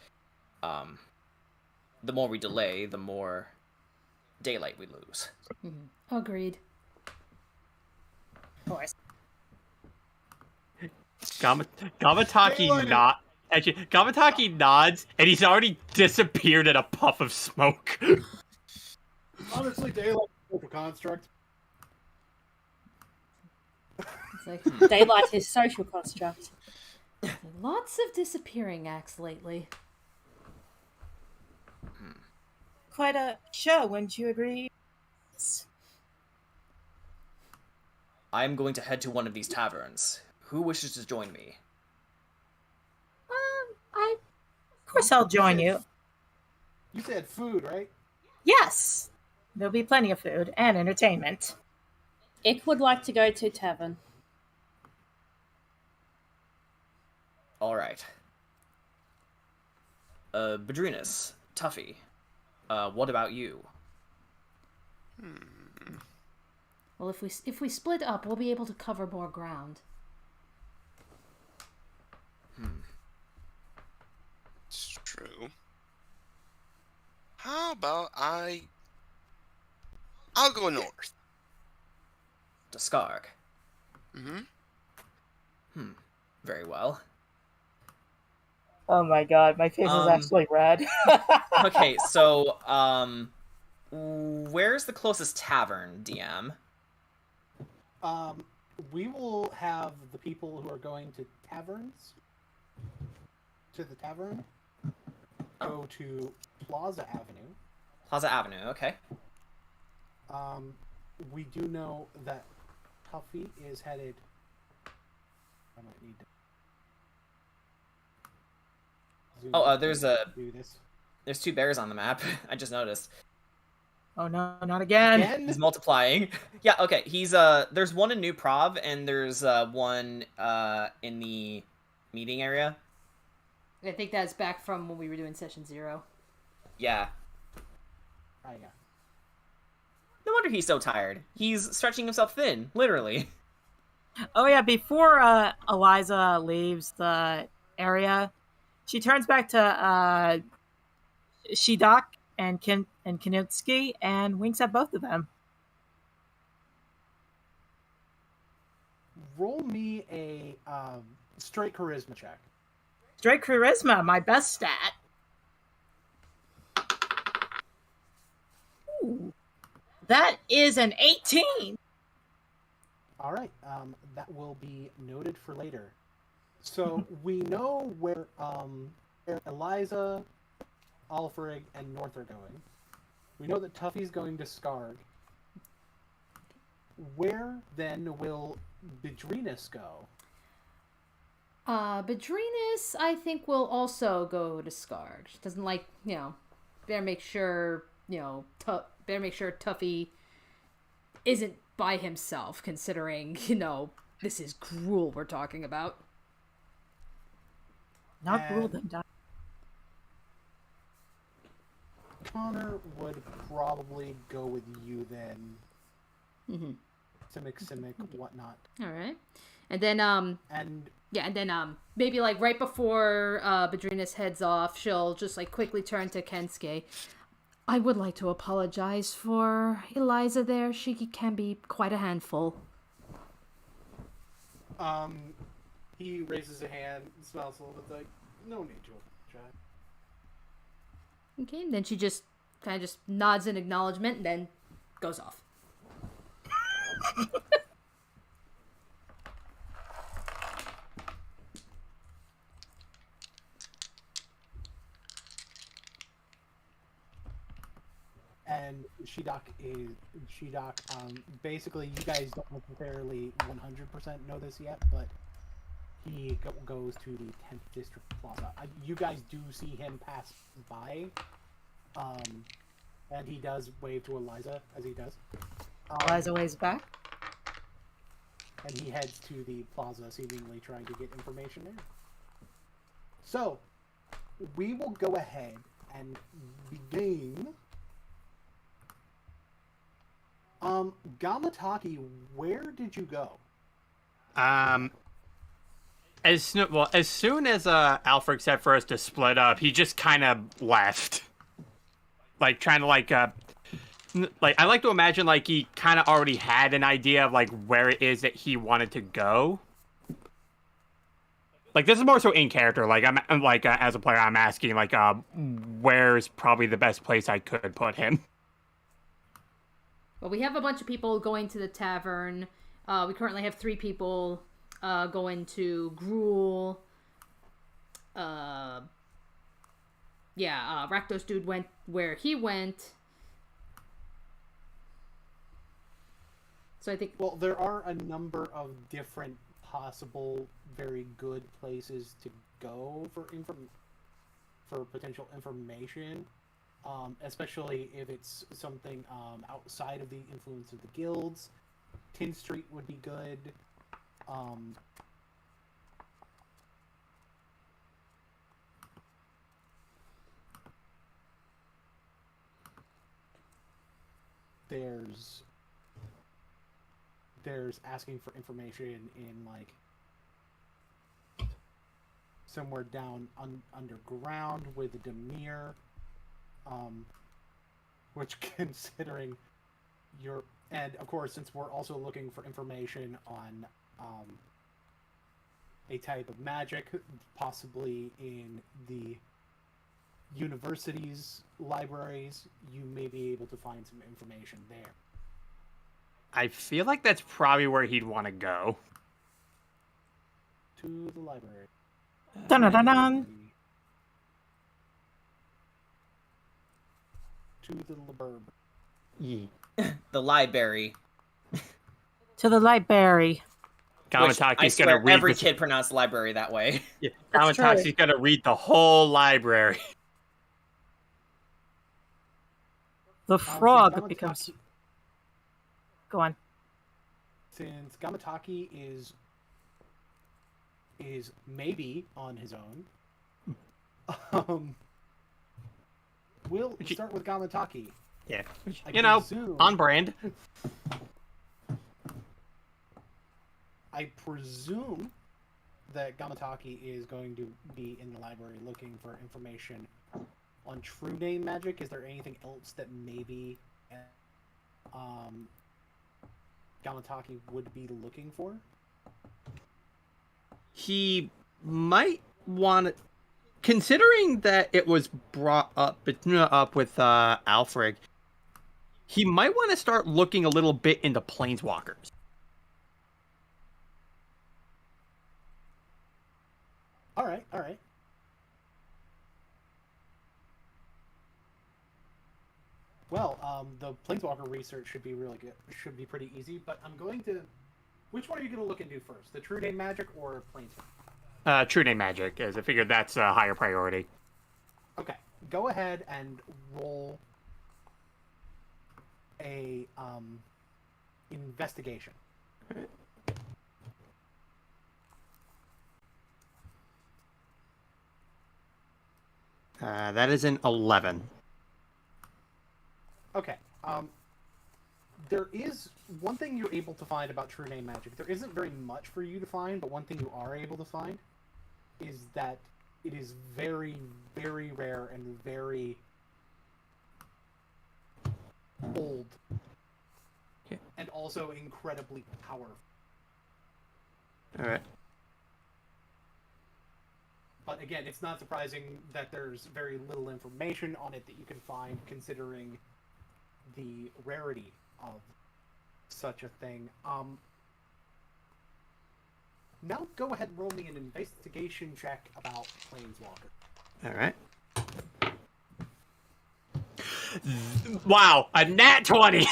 The more we delay, the more daylight we lose. Agreed. Of course. Gamataki nods, and he's already disappeared in a puff of smoke. Honestly, daylight is a construct. It's like, Daylight is social construct. lots of disappearing acts lately. Quite a show, wouldn't you agree? I'm going to head to one of these taverns. Who wishes to join me? Of course I'll join you. You said food, right? Yes, there'll be plenty of food and entertainment. Ik would like to go to Tavern. Alright. Bedrinus, Tuffy, what about you? Well, if we split up, we'll be able to cover more ground. It's true. How about I'll go north. To Skarg. Mm-hmm. Very well. Oh my god, my face is actually red. Okay, so, where's the closest tavern, DM? We will have the people who are going to taverns, to the tavern, go to Plaza Avenue. Plaza Avenue, okay. We do know that Tuffy is headed. I might need to. Oh, do this. there's 2 bears on the map. I just noticed. Oh no, not again. He's multiplying. Yeah, okay. He's there's one in New Prov and there's one in the meeting area. I think that's back from when we were doing session 0. Yeah. Oh, yeah. No wonder he's so tired. He's stretching himself thin, literally. Oh yeah, before Eliza leaves the area, she turns back to Shidok and Kinitsky and winks at both of them. Roll me a straight charisma check. Straight charisma, my best stat. Ooh, that is an 18. All right, that will be noted for later. So we know where Eliza, Alfred, and North are going. We know that Tuffy's going to Skarg. Where then will Bedrinus go? Bedrinus, I think, will also go to Skarg. She doesn't better make sure better make sure Tuffy isn't by himself, considering, this is Gruel we're talking about. Not Gruel that died. Connor would probably go with you then. Mm-hmm. Simic, whatnot. All right. And then, maybe, like, right before Badrinas heads off, she'll just, like, quickly turn to Kensuke. I would like to apologize for Eliza there. She can be quite a handful. He raises a hand, smells a little bit like, no need to apologize. Okay, and then she just kind of just nods in acknowledgement and then goes off. And Shidok, basically, you guys don't necessarily 100% know this yet, but he goes to the 10th District Plaza. You guys do see him pass by, and he does wave to Eliza as he does. Eliza waves back. And he heads to the plaza, seemingly trying to get information there. So, we will go ahead and begin. Gamataki, where did you go? As soon as Alfred said for us to split up, he just kind of left. Like, trying to, I like to imagine, like, he kind of already had an idea of, like, where it is that he wanted to go. Like, this is more so in character. Like, I'm like, as a player, I'm asking, like, where's probably the best place I could put him? Well, we have a bunch of people going to the tavern. We currently have 3 people going to Gruel. Rakdos dude went where he went. So I think... Well, there are a number of different possible very good places to go for potential information. Especially if it's something outside of the influence of the guilds. Tin Street would be good. There's asking for information in, like, somewhere down underground with a Demir. Which, considering and of course, since we're also looking for information on a type of magic, possibly in the university's libraries, you may be able to find some information there. I feel like that's probably where he'd want to go. To the library. Dun-dun-dun-dun. To the library. The library. To the library. Gamataki's gonna read. Every kid pronounced library that way. Yeah, Gamataki's gonna read the whole library. The frog becomes. Go on. Since Gamataki is maybe on his own, we'll start with Gamataki. Yeah, I on brand. I presume that Gamataki is going to be in the library looking for information on true name magic. Is there anything else that maybe Gamataki would be looking for? He might want to, considering that it was brought up with Alfred, he might want to start looking a little bit into planeswalkers. All right. Well, the planeswalker research should be really good. Should be pretty easy. But I'm going to. Which one are you going to look into first? The true name magic or planeswalker? True name magic, as I figured that's a higher priority. Okay, go ahead and roll a investigation. That is an 11. Okay. There is one thing you're able to find about true name magic. There isn't very much for you to find, but one thing you are able to find is that it is very, very rare and very old. Okay. And also incredibly powerful. Alright. But again, it's not surprising that there's very little information on it that you can find, considering the rarity of such a thing. Now go ahead and roll me an investigation check about Planeswalker. Alright. Wow, a nat 20!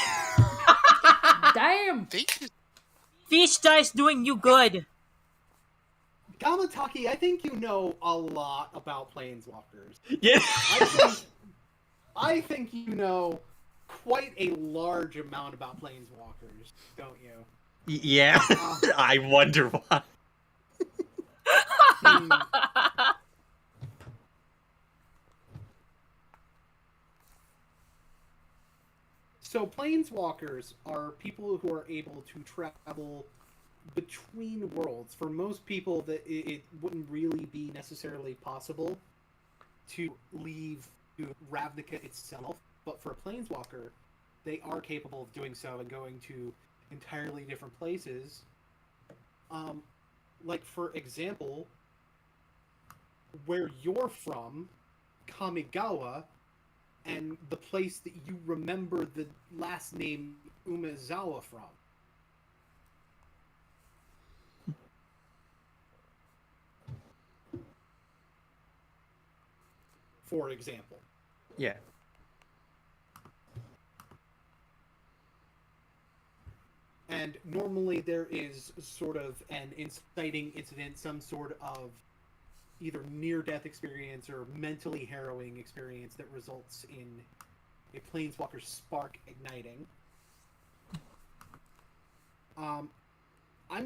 Damn! Fish dice doing you good. Gamataki, I think you know a lot about Planeswalkers. Yeah. I think you know quite a large amount about Planeswalkers, don't you? Yeah. I wonder why. So Planeswalkers are people who are able to travel between worlds. For most people, that it wouldn't really be necessarily possible to leave Ravnica itself, but for a Planeswalker, they are capable of doing so and going to entirely different places. Like, for example, where you're from, Kamigawa, and the place that you remember the last name Umezawa from. For example. Yeah. And normally there is sort of an inciting incident, some sort of either near-death experience or mentally harrowing experience that results in a Planeswalker's spark igniting. I'm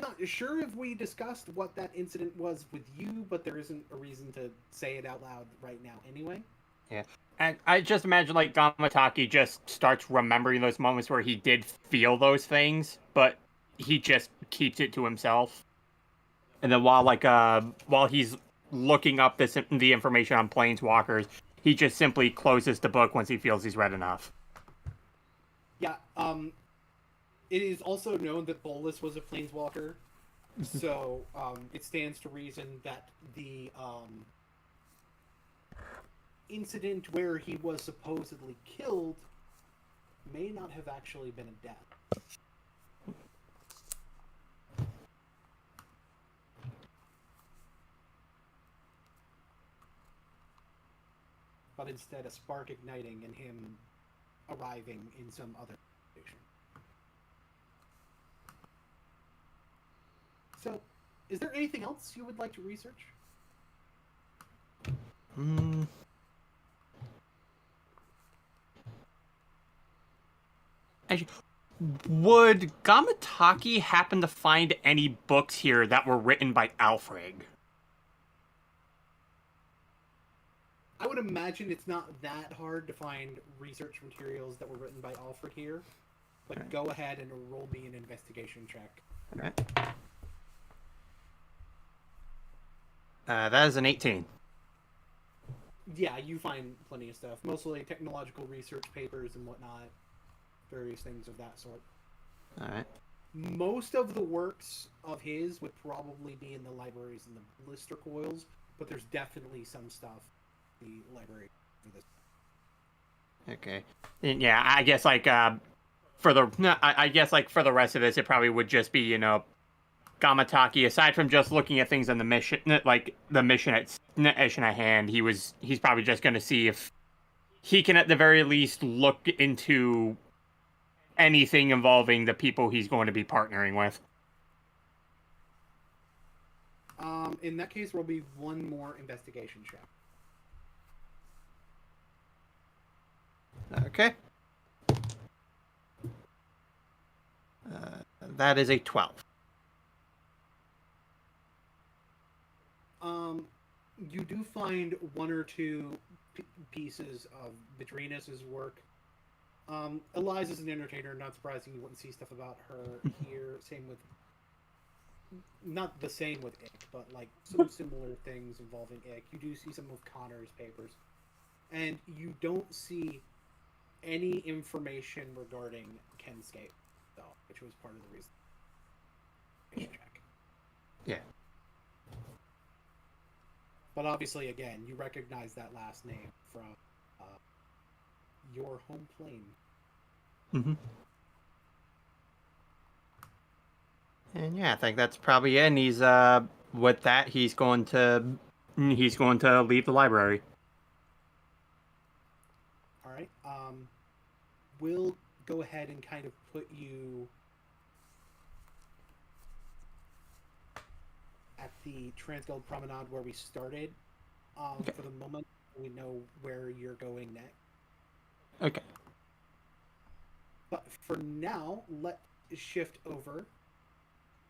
not sure if we discussed what that incident was with you, but there isn't a reason to say it out loud right now anyway. Yeah. And I just imagine, like, Gamataki just starts remembering those moments where he did feel those things, but he just keeps it to himself. And then while he's looking up the information on Planeswalkers, he just simply closes the book once he feels he's read enough. Yeah, it is also known that Bolas was a Planeswalker, so it stands to reason that the incident where he was supposedly killed may not have actually been a death. But instead a spark igniting and him arriving in some other location. So, is there anything else you would like to research? Would Gamataki happen to find any books here that were written by Alfred? I would imagine it's not that hard to find research materials that were written by Alfred here. But Right. Go ahead and roll me an investigation check. Alright. That is an 18. Yeah, you find plenty of stuff. Mostly technological research papers and whatnot. Various things of that sort. Alright. Most of the works of his would probably be in the libraries and the blister coils, but there's definitely some stuff in the library for this. Okay. And yeah, I guess for the rest of this, it probably would just be, Gamataki, aside from just looking at things on the mission, like the mission at hand, he's probably just going to see if he can at the very least look into anything involving the people he's going to be partnering with. In that case, there will be one more investigation check. Okay. That is a 12. You do find one or two pieces of Vidrinus' work. Eliza's an entertainer, not surprising you wouldn't see stuff about her here. Same with, not the same with Ick, but like some similar things involving Ick. You do see some of Connor's papers. And you don't see any information regarding Kenscape, though, which was part of the reason. Check. Yeah. But obviously, again, you recognize that last name from your home plane. Mm-hmm. And yeah, I think that's probably it. And he's with that, he's going to leave the library. All right. We'll go ahead and kind of put you at the Transguild Promenade where we started. Okay. For the moment, we know where you're going next. Okay. But for now, let's shift over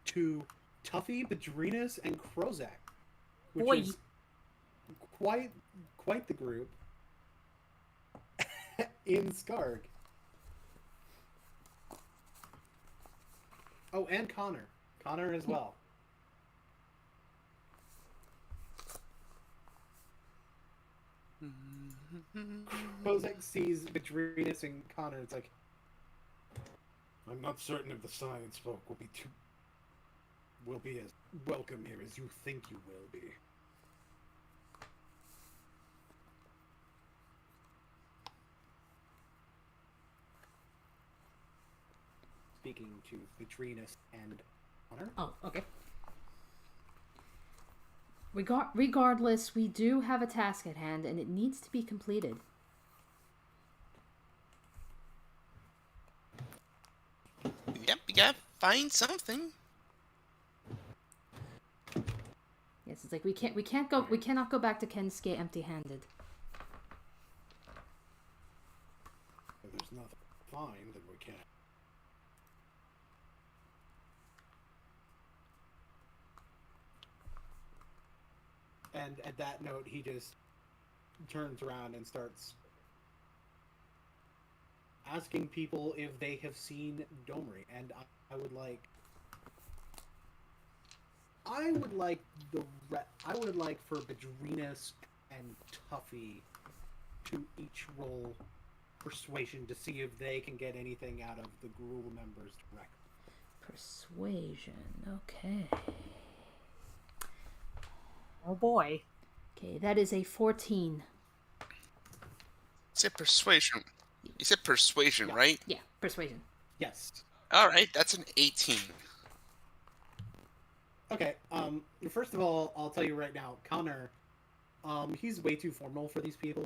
to Tuffy, Bedrinus, and Krozak, which is quite the group in Skarg. Oh, and Connor. Connor as well. Krozak sees Bedrinus and Connor. It's like, I'm not certain if the science folk will be as welcome here as you think you will be. Speaking to Bedrinus and Connor. Oh, okay. Regardless, we do have a task at hand, and it needs to be completed. Yep, you gotta find something. Yes, it's like we cannot go back to Kensuke empty-handed. If there's nothing to find, then we can't. And at that note, he just turns around and starts asking people if they have seen Domri. And I would like for Bedrinus and Tuffy to each roll persuasion to see if they can get anything out of the Gruel members directly. Persuasion, okay. Oh boy. Okay, that is a 14. You said persuasion. You said persuasion, Yeah. right? Yeah, persuasion. Yes. Alright, that's an 18. Okay, first of all, I'll tell you right now, Connor, he's way too formal for these people.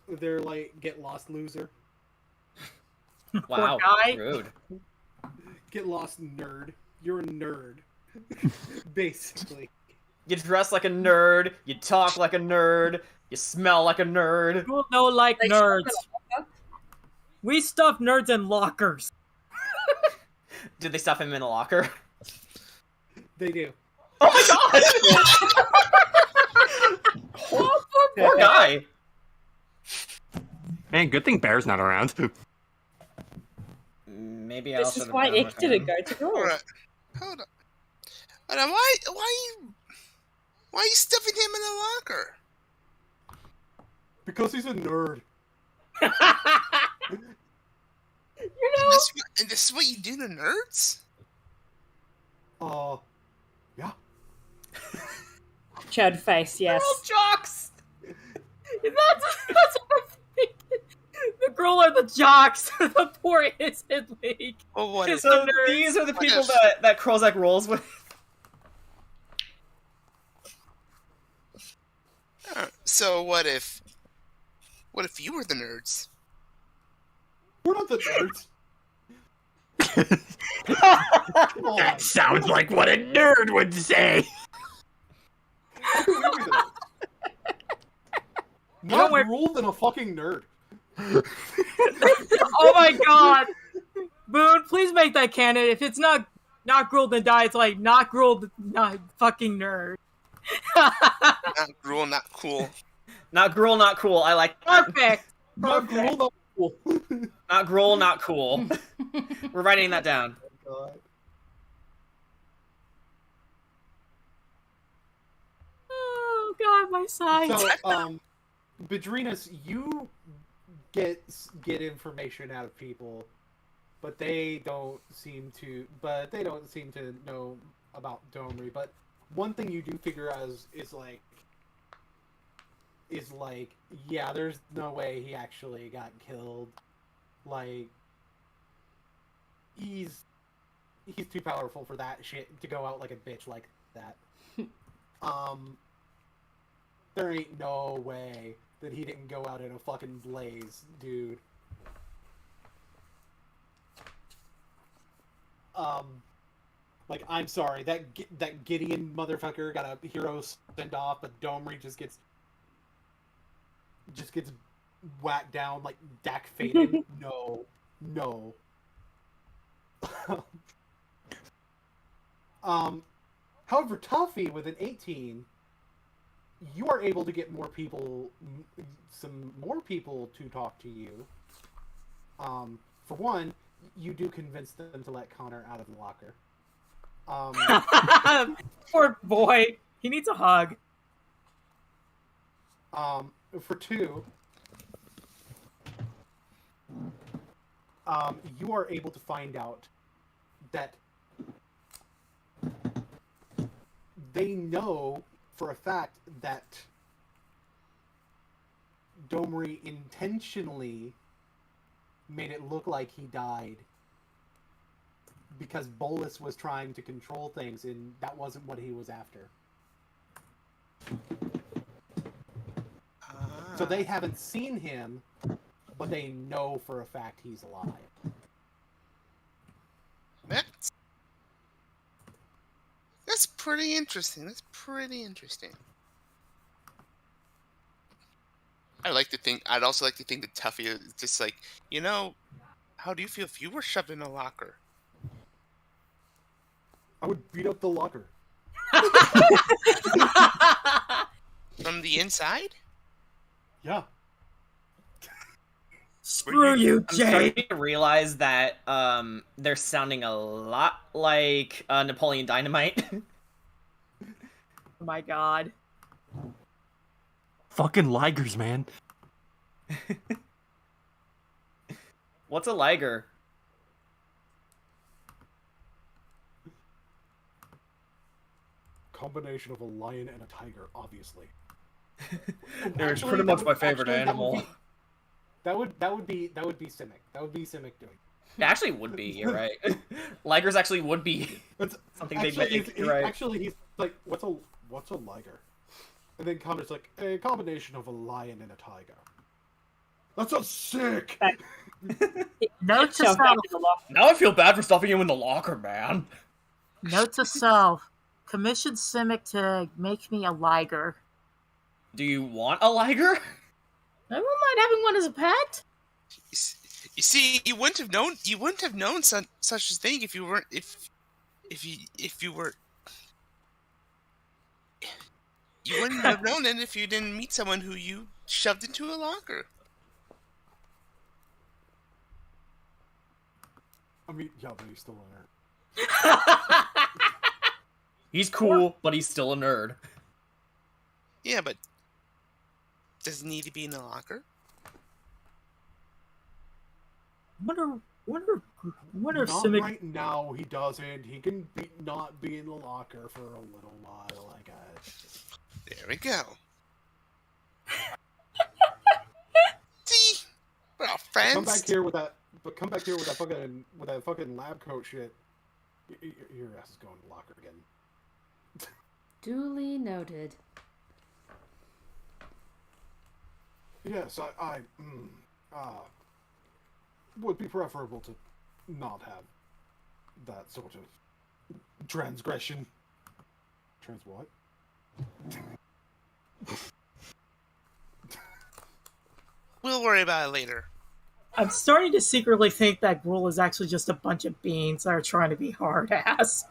They're like, get lost, loser. Wow, guy. rude. Get lost, nerd. You're a nerd. Basically. You dress like a nerd, you talk like a nerd, you smell like a nerd. People know like nerds. We stuff nerds in lockers. Did they stuff him in a locker? They do. Oh my god! Poor guy. Man, good thing Bear's not around. Maybe I This also is why Ick didn't go to Gruel. Alright, hold on. Hold on, why are you stuffing him in a locker? Because he's a nerd. And this is what you do to nerds? Yeah. Chud face, yes. Girl jocks. That's what I'm thinking. The girl are the jocks. The poor innocent league. Well, what if, So these are the people that Krozak rolls with. so what if you were the nerds? We're not the nerds. That sounds like what a nerd would say. Not Gruel than a fucking nerd. Oh my god! Boone, please make that canon. If it's not Gruel, then die. It's like not Gruel, not fucking nerd. Not Gruel, not cool. Not Gruel, not cool. I like Perfect. Not Gruel, not cool. not Gruel, not cool. We're writing that down. God. Oh god, my sides. So, Bedrinas, you get information out of people, but they don't seem to know about Domri. But one thing you do figure out is like, yeah, there's no way he actually got killed. Like, he's too powerful for that shit to go out like a bitch like that. There ain't no way that he didn't go out in a fucking blaze, dude. Like, I'm sorry, that Gideon motherfucker got a hero send off, but Domri just gets whacked down like Dak Faden. No. However, Tuffy with an 18, you are able to get some more people to talk to you. For one, you do convince them to let Connor out of the locker. Poor boy. He needs a hug. For two, you are able to find out that they know for a fact that Domri intentionally made it look like he died because Bolas was trying to control things, and that wasn't what he was after. So they haven't seen him, but they know for a fact he's alive. That's pretty interesting. I'd also like to think that Tuffy is just like, how do you feel if you were shoved in a locker? I would beat up the locker. From the inside? Yeah. Screw you, I'm Jay. starting to realize that they're sounding a lot like Napoleon Dynamite. Oh my god. Fucking ligers, man. What's a liger? Combination of a lion and a tiger, obviously. They're Actually, pretty much that my would- favorite actually, animal. That would be Simic. That would be Simic doing. It actually would be, you're right. Ligers actually would be something they'd make, you're right. Actually, he's like, what's a liger? And then Connor's like, a combination of a lion and a tiger. That sounds sick! Note to Shove back self. in the locker. Now I feel bad for stuffing him in the locker, man. Note to self. Commission Simic to make me a liger. Do you want a liger? I don't mind having one as a pet. You see, you wouldn't have known such a thing if you weren't you wouldn't have known it if you didn't meet someone who you shoved into a locker. I mean, yeah, but he's still in there. He's cool, but he's still a nerd. Yeah, but does he need to be in a locker? Wonder if Not Simic. right now, he doesn't. He can not be in the locker for a little while, I guess. There we go. See, we're all friends. Come back here with that fucking lab coat shit. Your ass is going to the locker again. Duly noted. Yes, I would be preferable to not have that sort of transgression. Trans what? We'll worry about it later. I'm starting to secretly think that Gruel is actually just a bunch of beans that are trying to be hard ass.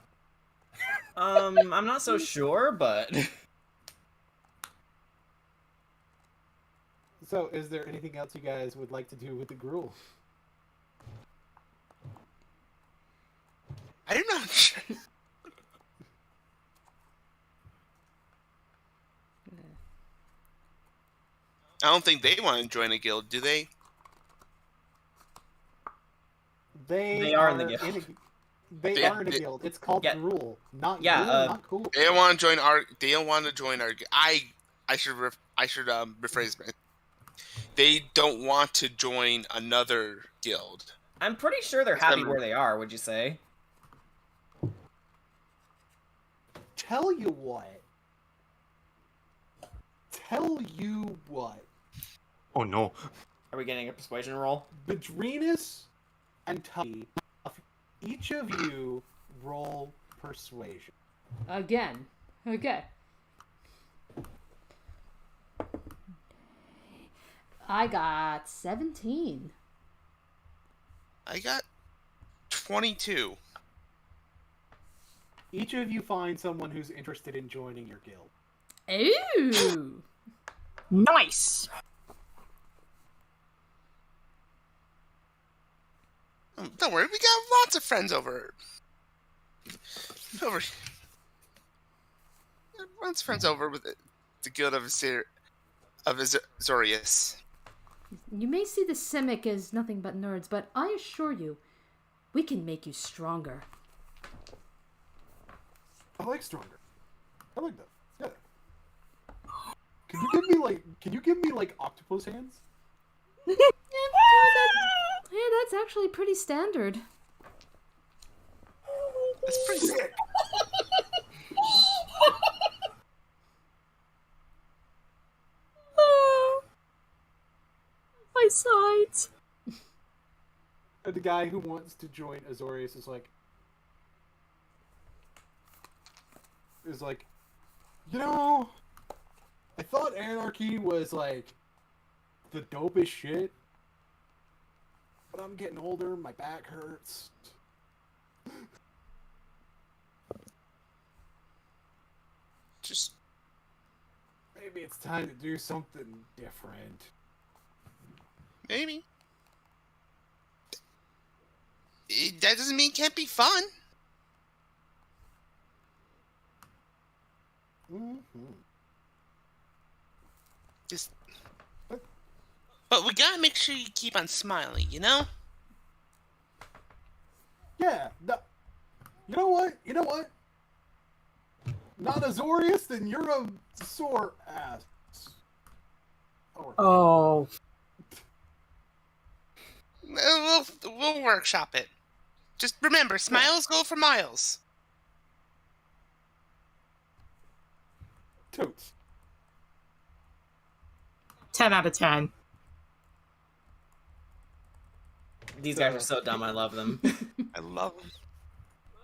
I'm not so sure, but So, is there anything else you guys would like to do with the Gruel? I don't know. I don't think they want to join a guild, do they? They are in the guild. They are in a guild. It's called Gruel, not Gruel, not cool. They don't want to join our. They don't want to join our. I should rephrase it. They don't want to join another guild. I'm pretty sure they're happy where they are. Would you say? Tell you what. Oh no. Are we getting a persuasion roll? Bedrenus and Tuffy, each of you roll persuasion. Again. Okay. I got 17. I got 22. Each of you find someone who's interested in joining your guild. Ooh. Nice. Don't worry, we got lots of friends over. Lots of friends over with the guild of Azorius. You may see the Simic as nothing but nerds, but I assure you, we can make you stronger. I like stronger. I like that. Yeah. Can you give me like octopus hands? Yeah, that's actually pretty standard. That's pretty sick. My sides. And the guy who wants to join Azorius is like, you know, I thought anarchy was like the dopest shit, but I'm getting older, my back hurts. Just maybe it's time to do something different. Maybe. That doesn't mean it can't be fun. Mm-hmm. But we gotta make sure you keep on smiling, you know? Yeah. No, you know what? Not Azorius, then you're a sore ass. Oh. We'll workshop it. Just remember, smiles go for miles. Totes. 10 out of 10. These guys are so dumb. I love them. I love them.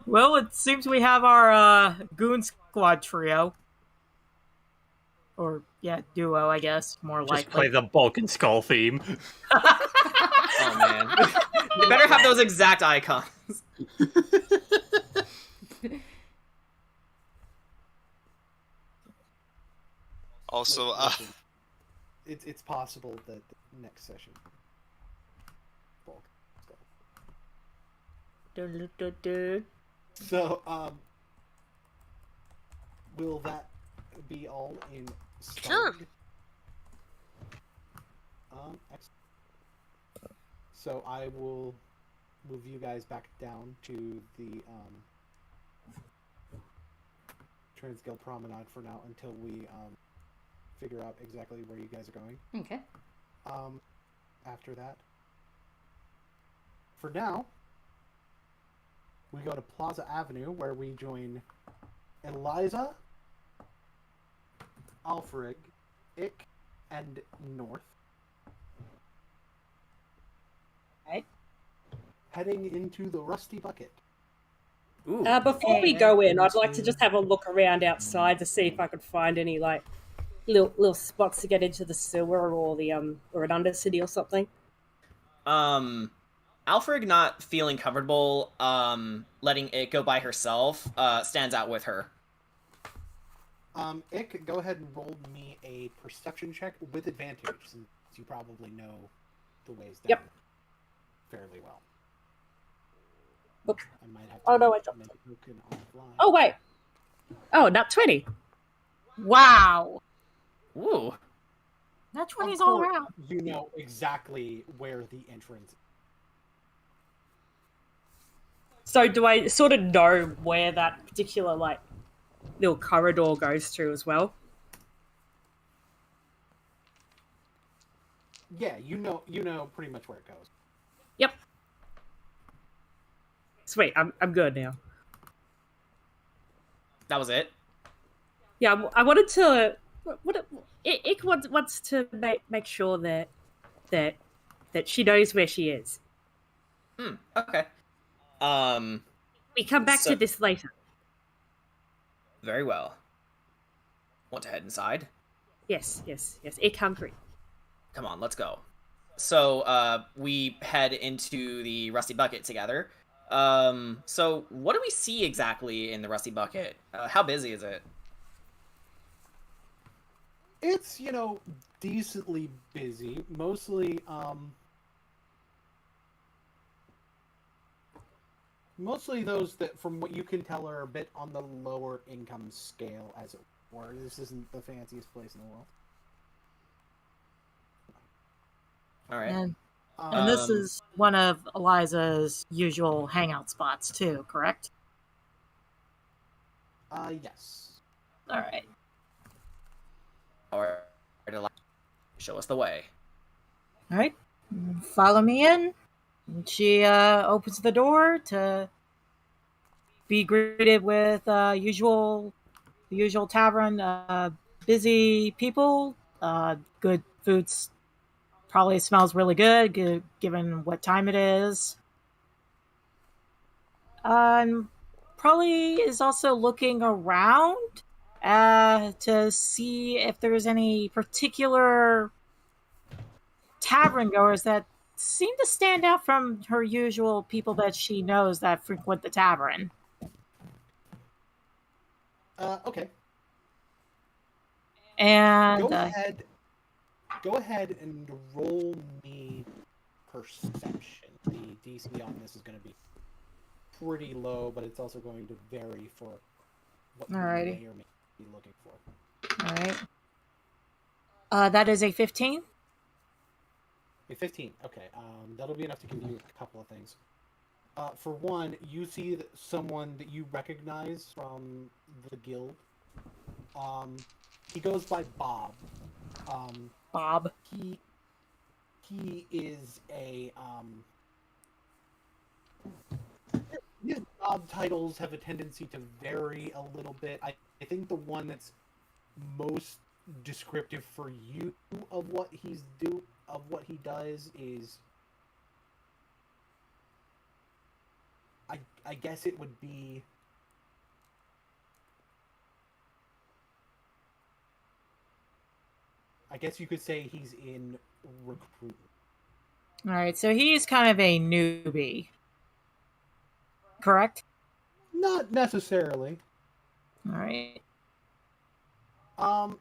Well, it seems we have our goon squad trio. Or, yeah, duo, I guess, more Just likely. play the Balkan Skull theme. Oh, man. You better have those exact icons. Also, it's possible that the next session. So, will that be all in Starg? Sure. Excellent. So I will move you guys back down to the Transguild Promenade for now until we figure out exactly where you guys are going. Okay. After that, for now, we go to Plaza Avenue where we join Eliza, Alfred, Ick, and North. Right. Heading into the Rusty Bucket. Before we go in, I'd like to just have a look around outside to see if I could find any, like, little spots to get into the sewer or the or an undercity or something? Alfred, not feeling comfortable letting it go by herself, stands out with her. Ick, go ahead and roll me a perception check with advantage, since you probably know the ways down fairly well. Oops. I might have to Oh, no, I dropped make a token offline. Oh, wait. Oh, not 20. Wow. Ooh. That Of 20's all course, around. you know exactly where the entrance is. So do I sort of know where that particular, like, little corridor goes through as well? Yeah, you know pretty much where it goes. Yep. Sweet, I'm good now. That was it? Yeah, I wanted to... Ick wants to make sure that she knows where she is. Okay. We come back to this later. Very well. Want to head inside? Yes. Ick hungry. Come on, let's go. So, we head into the Rusty Bucket together. So what do we see exactly in the Rusty Bucket? How busy is it? It's, decently busy. Mostly those that, from what you can tell, are a bit on the lower income scale, as it were. This isn't the fanciest place in the world. All right. And this is one of Eliza's usual hangout spots too, correct? Yes. All right. All right. Show us the way. All right. Follow me in. And she opens the door to be greeted with the usual tavern, busy people, good foods. Probably smells really good, given what time it is. Probably is also looking around to see if there's any particular tavern goers that seem to stand out from her usual people that she knows that frequent the tavern. Okay. And Go ahead and roll me perception. The DC on this is going to be pretty low, but it's also going to vary for what you Alrighty. may or may be looking for. All right. That is a 15. A 15. Okay. That'll be enough to give you a couple of things. For one, you see someone that you recognize from the guild. He goes by Bob. Bob. He is a his job titles have a tendency to vary a little bit. I think the one that's most descriptive for you of what he does is, I guess it would be, I guess you could say he's in recruitment. All right, so he's kind of a newbie, correct? Not necessarily. All right. Um,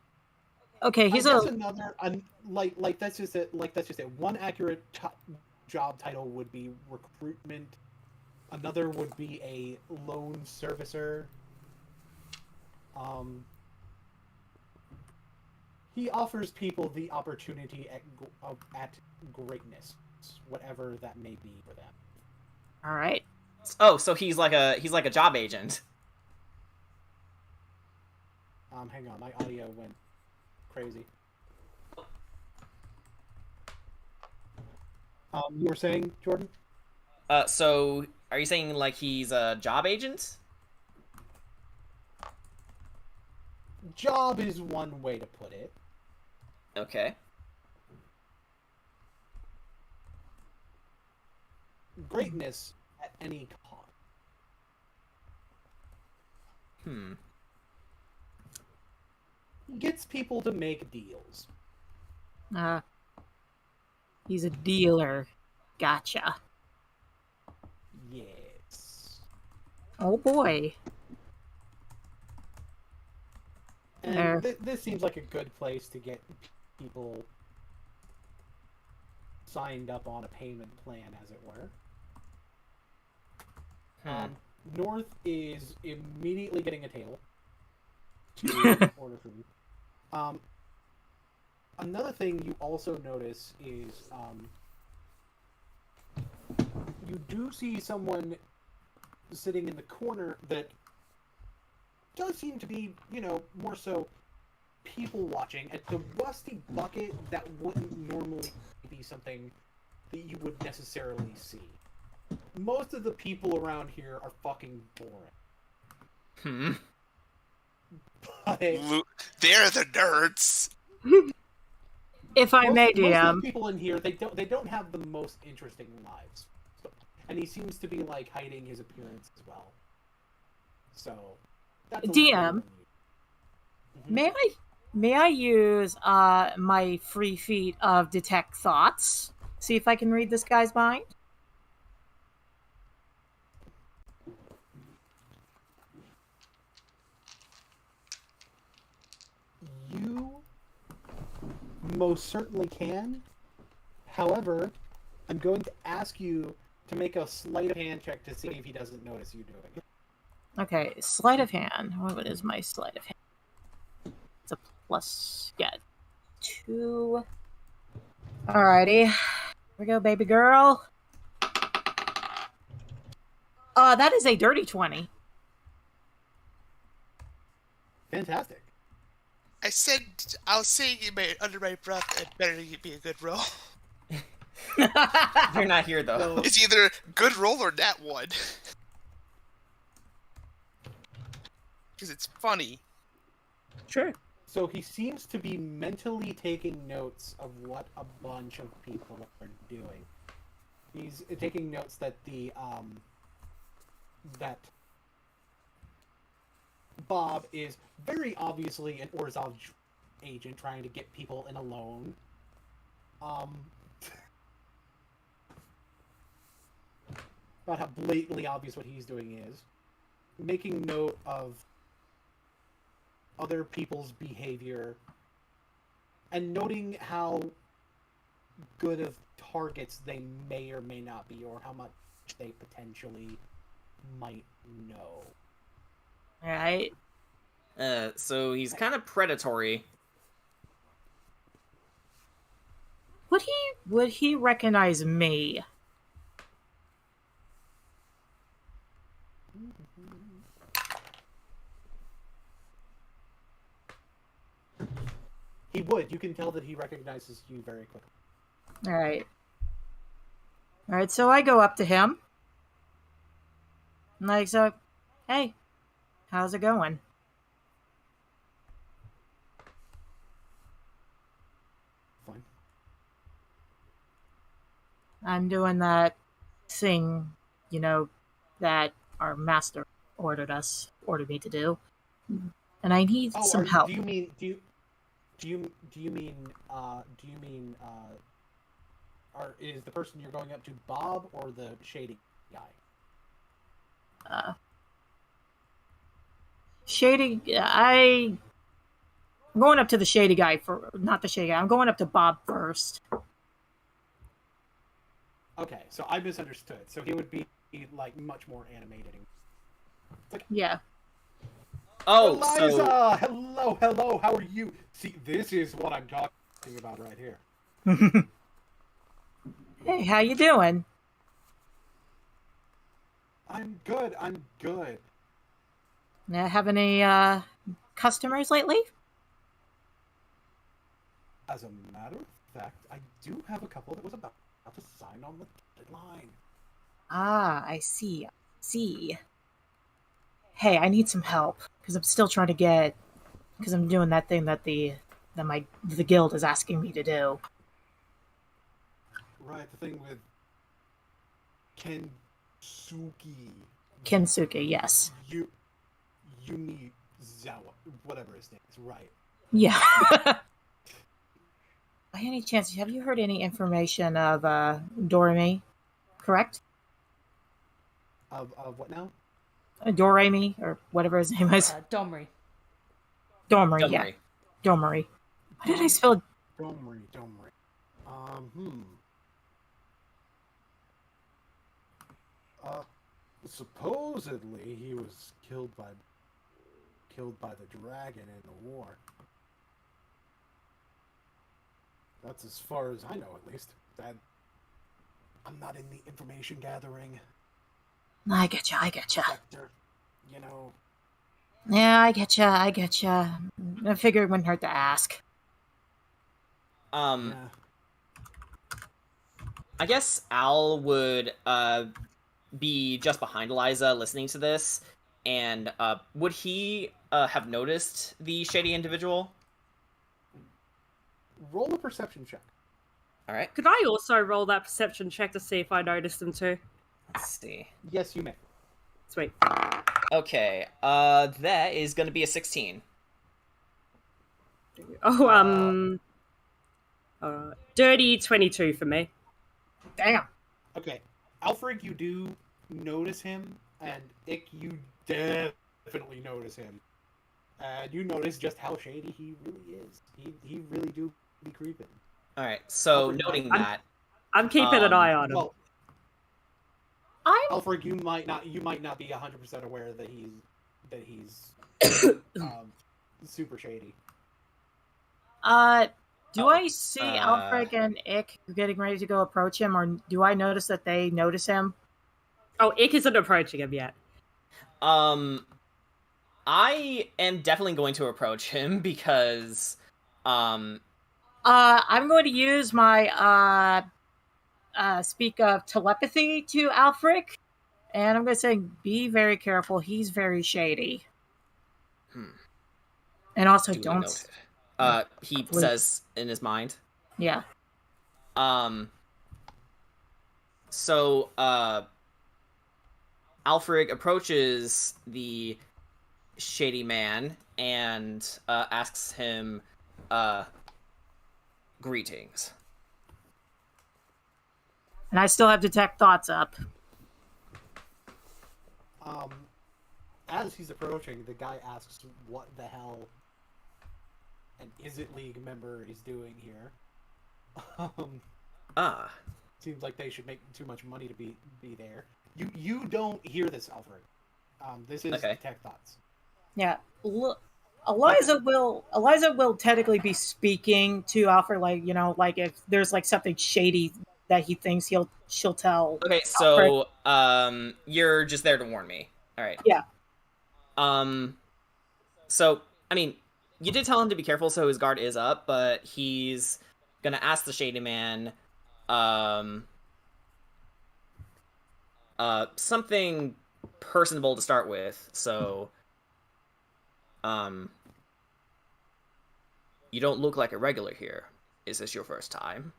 Okay, he's I guess another like that's just it. Like that's just it. One accurate job title would be recruitment. Another would be a loan servicer. He offers people the opportunity at greatness, whatever that may be for them. all right. Oh, so he's like a job agent. Hang on, my audio went crazy. You were saying, Jordan? So are you saying like he's a job agent? Job is one way to put it. Okay. Greatness at any cost. gets people to make deals. He's a dealer. Gotcha. Yes. Oh boy. And this seems like a good place to get people signed up on a payment plan, as it were. North is immediately getting a table to order food. Another thing you also notice is you do see someone sitting in the corner that does seem to be, more so people watching. At the rusty bucket, that wouldn't normally be something that you would necessarily see. Most of the people around here are fucking boring. But they're the nerds. If I may, most of DM. the people in here, they don't have the most interesting lives, and he seems to be like hiding his appearance as well. So, that's DM. May I use my free feat of detect thoughts? See if I can read this guy's mind. You most certainly can. However, I'm going to ask you to make a sleight of hand check to see if he doesn't notice you doing it. Okay, sleight of hand. What is my sleight of hand? It's a plus. Yeah, 2. Alrighty. Here we go, baby girl. That is a dirty 20. Fantastic. I said I'll say under my breath, it better be a good roll. You're not here, though. It's either good roll or nat 1. Because it's funny. Sure. So he seems to be mentally taking notes of what a bunch of people are doing. He's taking notes that that Bob is very obviously an Orzhov agent trying to get people in a loan. About how blatantly obvious what he's doing is. Making note of other people's behavior and noting how good of targets they may or may not be, or how much they potentially might know. Right. So he's kind of predatory. Would he recognize me? He would. You can tell that he recognizes you very quickly. Alright, so I go up to him. I'm like, so, hey, how's it going? Fine. I'm doing that thing, that our master ordered me to do. And I need some help. Do you mean is the person you're going up to Bob or the shady guy? I'm going up to the shady guy not the shady guy. I'm going up to Bob first. Okay, so I misunderstood. So he would be like much more animated. Like, yeah. Oh, Eliza! so Hello, how are you? See, this is what I'm talking about right here. Hey, how you doing? I'm good. Have any customers lately? As a matter of fact, I do have a couple that was about to sign on the line. Ah, I see. Hey, I need some help because I'm still trying to because I'm doing that thing that the guild is asking me to do. Right, the thing with Kensuke, yes. Yumi Zawa, whatever his name is, right. Yeah. By any chance, have you heard any information of Doremi? Correct? Of what now? Doremi, or whatever his name is. Domri. Dormery, yeah. Dumry. Dormery. Why did I spell? Don't worry. Supposedly he was killed by the dragon in the war. That's as far as I know, at least. That I'm not in the information gathering I get you. sector, you know. Yeah, I get you. I figured it wouldn't hurt to ask. Yeah. I guess Al would be just behind Eliza listening to this, and would he have noticed the shady individual? Roll a perception check. All right, Could I also roll that perception check to see if I noticed them too? let's see. Yes, you may. Sweet. Okay, that is going to be a 16. Oh, dirty 22 for me. Damn. Okay, Alfred, you do notice him, and Ick, you definitely notice him. And you notice just how shady he really is. He really do be creeping. All right, so Alfred, noting I'm- that, I'm keeping an eye on him. Well, I'm Alfred, you might not be 100% aware that he's super shady. do I see Alfred and Ick getting ready to go approach him, or do I notice that they notice him? Oh, Ick isn't approaching him yet. I am definitely going to approach him because, I'm going to use my speak of telepathy to Alfred, and I'm going to say, be very careful. He's very shady. And also, duly don't. noted. He Please. says in his mind. Yeah. So, Alfred approaches the shady man and asks him, greetings. And I still have detect thoughts up. As he's approaching, the guy asks what the hell an Is-It League member is doing here. Seems like they should make too much money to be there. You don't hear this, Alfred. This is Okay. detect thoughts. Yeah. Eliza will technically be speaking to Alfred, like, like if there's like something shady that he thinks she'll tell. Okay, so you're just there to warn me. All right. Yeah. So I mean, you did tell him to be careful, so his guard is up, but he's gonna ask the shady man, something personable to start with. So, you don't look like a regular here. Is this your first time?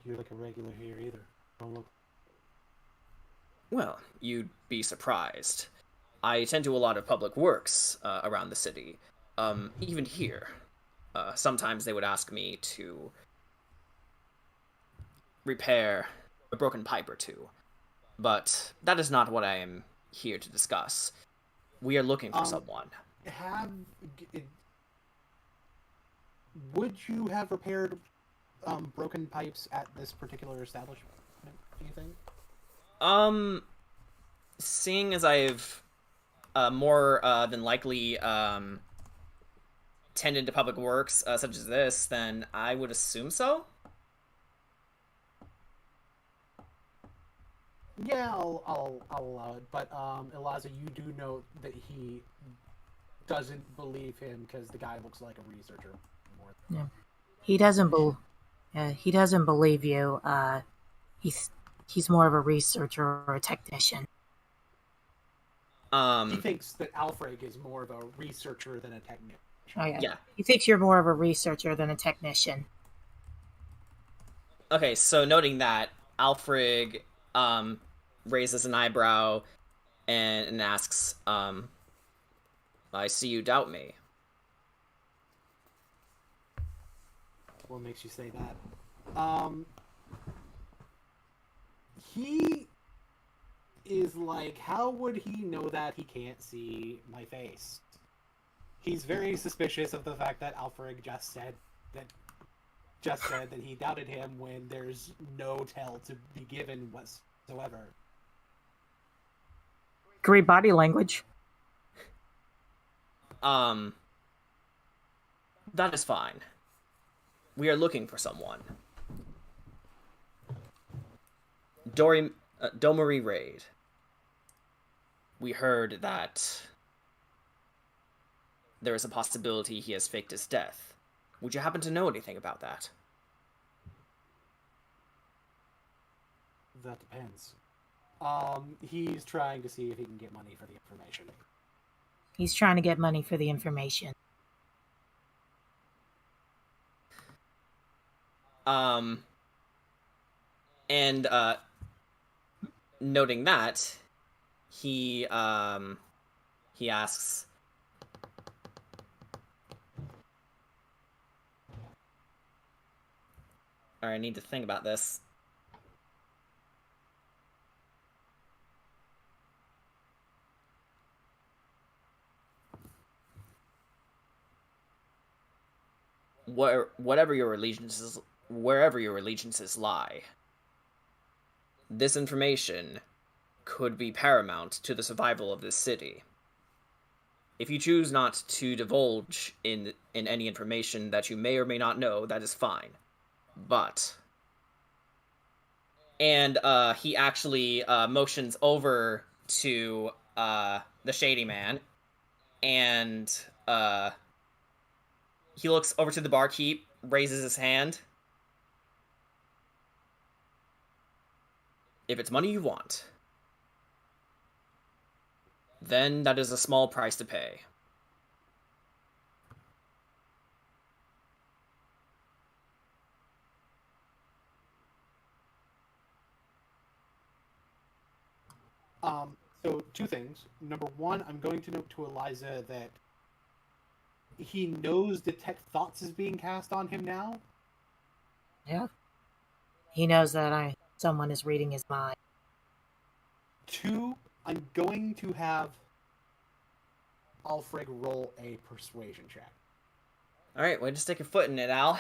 You're like a regular here either. Don't look. Well, you'd be surprised. I attend to a lot of public works around the city. Even here. Sometimes they would ask me to repair a broken pipe or two. But that is not what I am here to discuss. We are looking for someone. Would you have repaired broken pipes at this particular establishment, do you think? Seeing as I've more than likely tended to public works such as this, then I would assume so. Yeah, I'll allow it. But Eliza, you do note that he doesn't believe him because the guy looks like a researcher. Yeah. He doesn't believe you. He's more of a researcher or a technician. He thinks that Alfred is more of a researcher than a technician. Oh yeah. Yeah. He thinks you're more of a researcher than a technician. Okay, so noting that, Alfred raises an eyebrow and asks, I see you doubt me. What makes you say that? He is like, how would he know that he can't see my face? He's very suspicious of the fact that Alfred just said that he doubted him when there's no tell to be given whatsoever. Great body language. That is fine. We are looking for someone. Domari Raid. We heard that there is a possibility he has faked his death. Would you happen to know anything about that? That depends. He's trying to see if he can get money for the information. He's trying to get money for the information. And noting that, he asks, I need to think about this. Wherever your allegiances lie, this information could be paramount to the survival of this city. If you choose not to divulge in any information that you may or may not know, that is fine. But... And he actually motions over to the Shady Man, and he looks over to the barkeep, raises his hand. If it's money you want, then that is a small price to pay. So two things. Number one, I'm going to note to Eliza that he knows Detect Thoughts is being cast on him now. Yeah. He knows that someone is reading his mind. Two, I'm going to have Alfred roll a persuasion check. Alright, way to stick your foot in it, Al.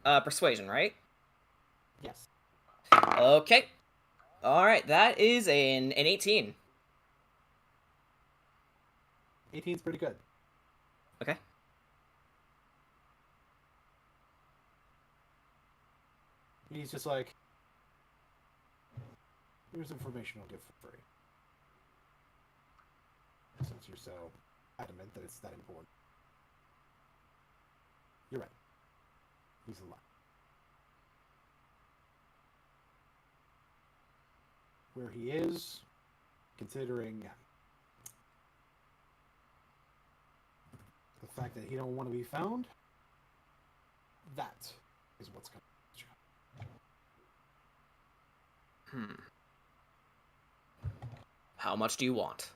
Persuasion, right? Yes. Okay. Alright, that is an 18. 18's pretty good. Okay. He's just like, here's information I'll give for free. Since you're so adamant that it's that important. You're right. He's alive. Where he is, considering the fact that he don't want to be found, that is what's coming. How much do you want?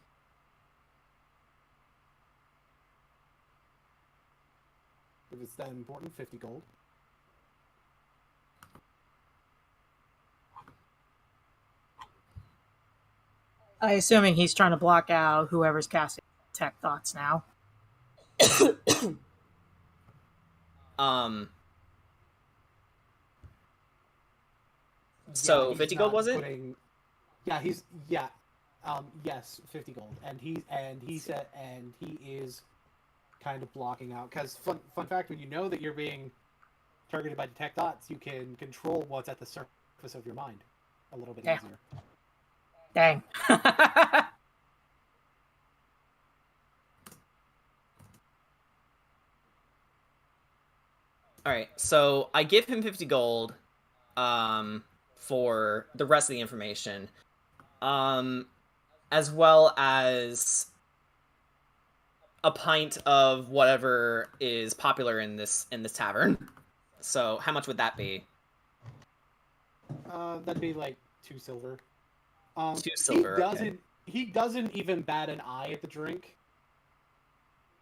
If it's that important, 50 gold. I assuming he's trying to block out whoever's casting Tech Thoughts now. So 50 gold was it? Yes, 50 gold. And he is kind of blocking out, because fun fact, when you know that you're being targeted by Detect Thoughts, you can control what's at the surface of your mind a little bit easier. Dang. Alright, so I give him 50 gold for the rest of the information, as well as a pint of whatever is popular in this tavern. So how much would that be? That'd be like 2 silver. 2 silver. He doesn't even bat an eye at the drink.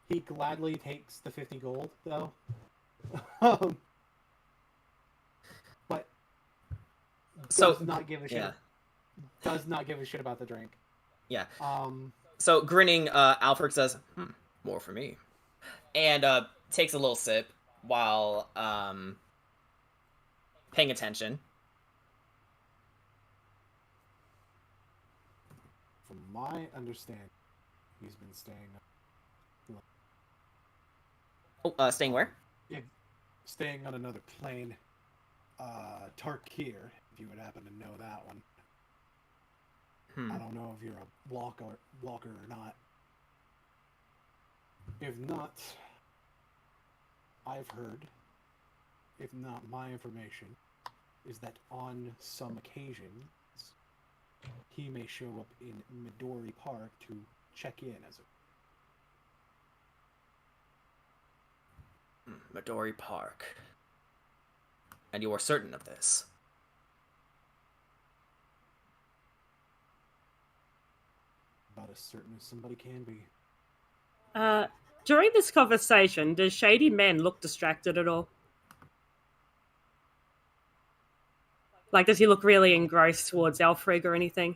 He gladly takes the 50 gold, though. But does not give a shit. Yeah. Does not give a shit about the drink. Yeah. So grinning, Alfred says, "More for me," and takes a little sip while paying attention. From my understanding, he's been staying. Staying where? Yeah, staying on another plane. Tarkir, if you would happen to know that one. I don't know if you're a walker or not. If not, I've heard, if not my information, is that on some occasions, he may show up in Midori Park to check in as a... Midori Park. And you are certain of this? About as certain as somebody can be. During this conversation, does Shady Man look distracted at all? Like, does he look really engrossed towards Alfred or anything?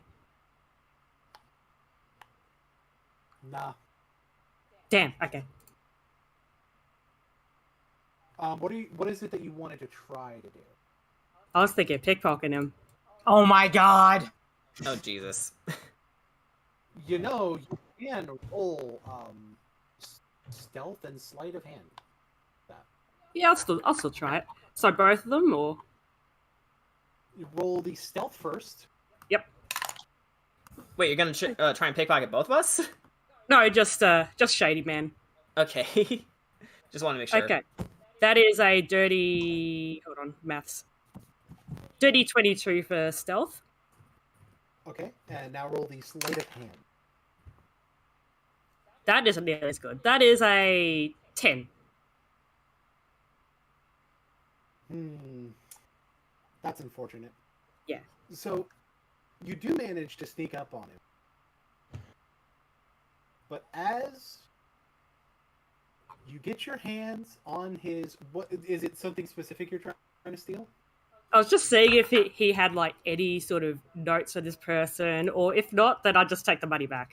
Nah. Damn, okay. What is it that you wanted to try to do? I was thinking pickpocketing him. Oh my god! Oh, Jesus. You know, you can roll stealth and sleight of hand. Yeah, I'll still try it. So both of them, or? You roll the stealth first. Yep. Wait, you're gonna try and pickpocket both of us? No, just Shady Man. Okay. Just want to make sure. Okay. That is a dirty... Hold on, maths. Dirty 22 for stealth. Okay, and now roll the sleight of hand. That isn't nearly as good. That is a 10. That's unfortunate. Yeah. So, you do manage to sneak up on him. But as you get your hands on his... What is it something specific you're trying to steal? I was just seeing if he had, like, any sort of notes on this person, or if not, then I'd just take the money back.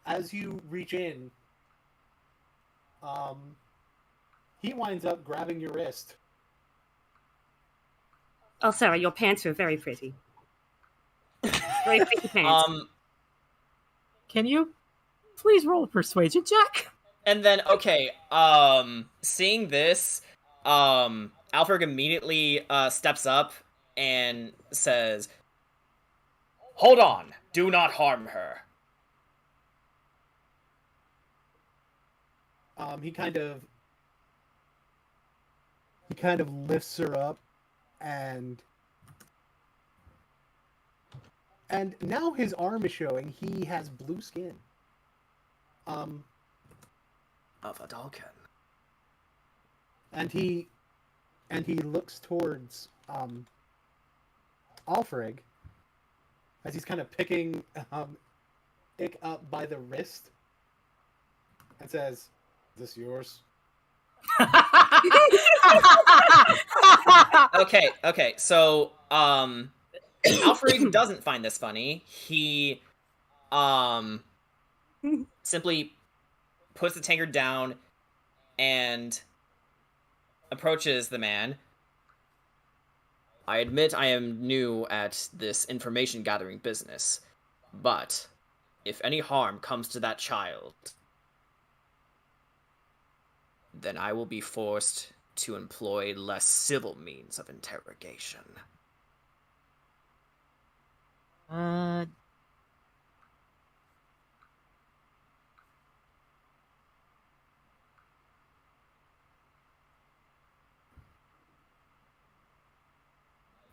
As you reach in, he winds up grabbing your wrist. Oh, Sarah, your pants were very pretty. Very pretty pants. Can you please roll a persuasion check? And then, okay, seeing this, Alfred immediately steps up and says, "Hold on, do not harm her." He kind of lifts her up, and now his arm is showing. He has blue skin. Of a Dalkin. And he looks towards Alfred as he's kind of picking Ick up by the wrist and says, "Is this yours?" Okay, so, Alfred doesn't find this funny. He, simply puts the tankard down and approaches the man. "I admit I am new at this information gathering business, but if any harm comes to that child, then I will be forced to employ less civil means of interrogation."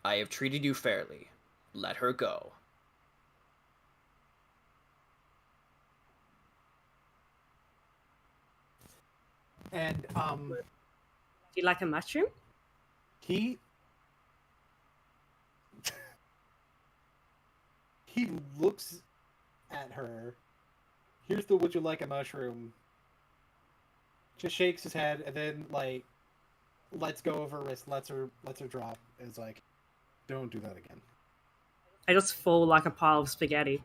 "I have treated you fairly. Let her go." And Do you like a mushroom? he he looks at her. Here's the would you like a mushroom? Just shakes his head and then like lets go of her wrist, lets her drop, and is like, don't do that again. I just fall like a pile of spaghetti.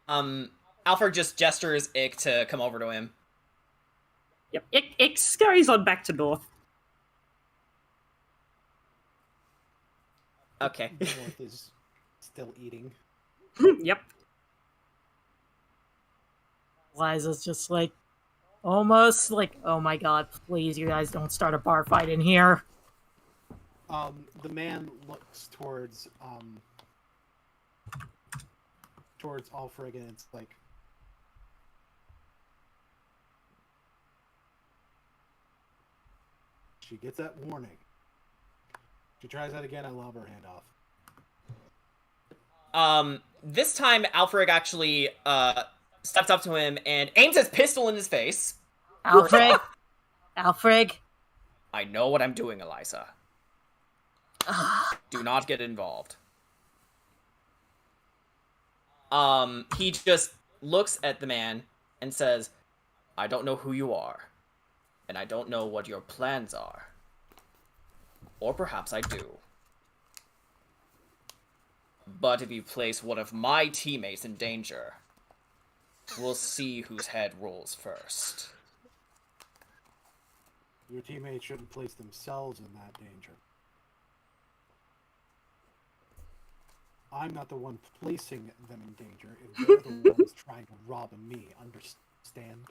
Alfred just gestures Ick to come over to him. Yep, it scurries on back to north. Okay. North is still eating. Yep. Liza's just like, almost like, oh my god, please, you guys don't start a bar fight in here. The man looks towards Alfred and it's like, she gets that warning. She tries that again, I lob her hand off. This time Alfred actually steps up to him and aims his pistol in his face. Alfred? Alfred? I know what I'm doing, Eliza. Do not get involved. He just looks at the man and says, I don't know who you are, and I don't know what your plans are. Or perhaps I do. But if you place one of my teammates in danger, we'll see whose head rolls first. Your teammates shouldn't place themselves in that danger. I'm not the one placing them in danger if they're the ones trying to rob me. Understand?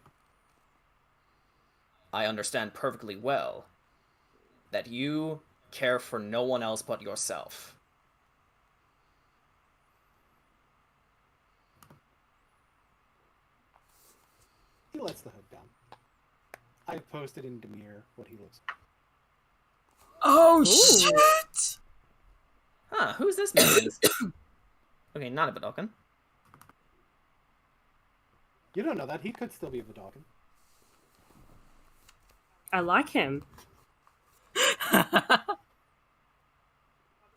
I understand perfectly well that you care for no one else but yourself. He lets the hood down. I've posted in Demir what he looks like. Oh, shit! Huh, who's this man? Okay, not a Vidalcan. You don't know that. He could still be a Vidalcan. I like him.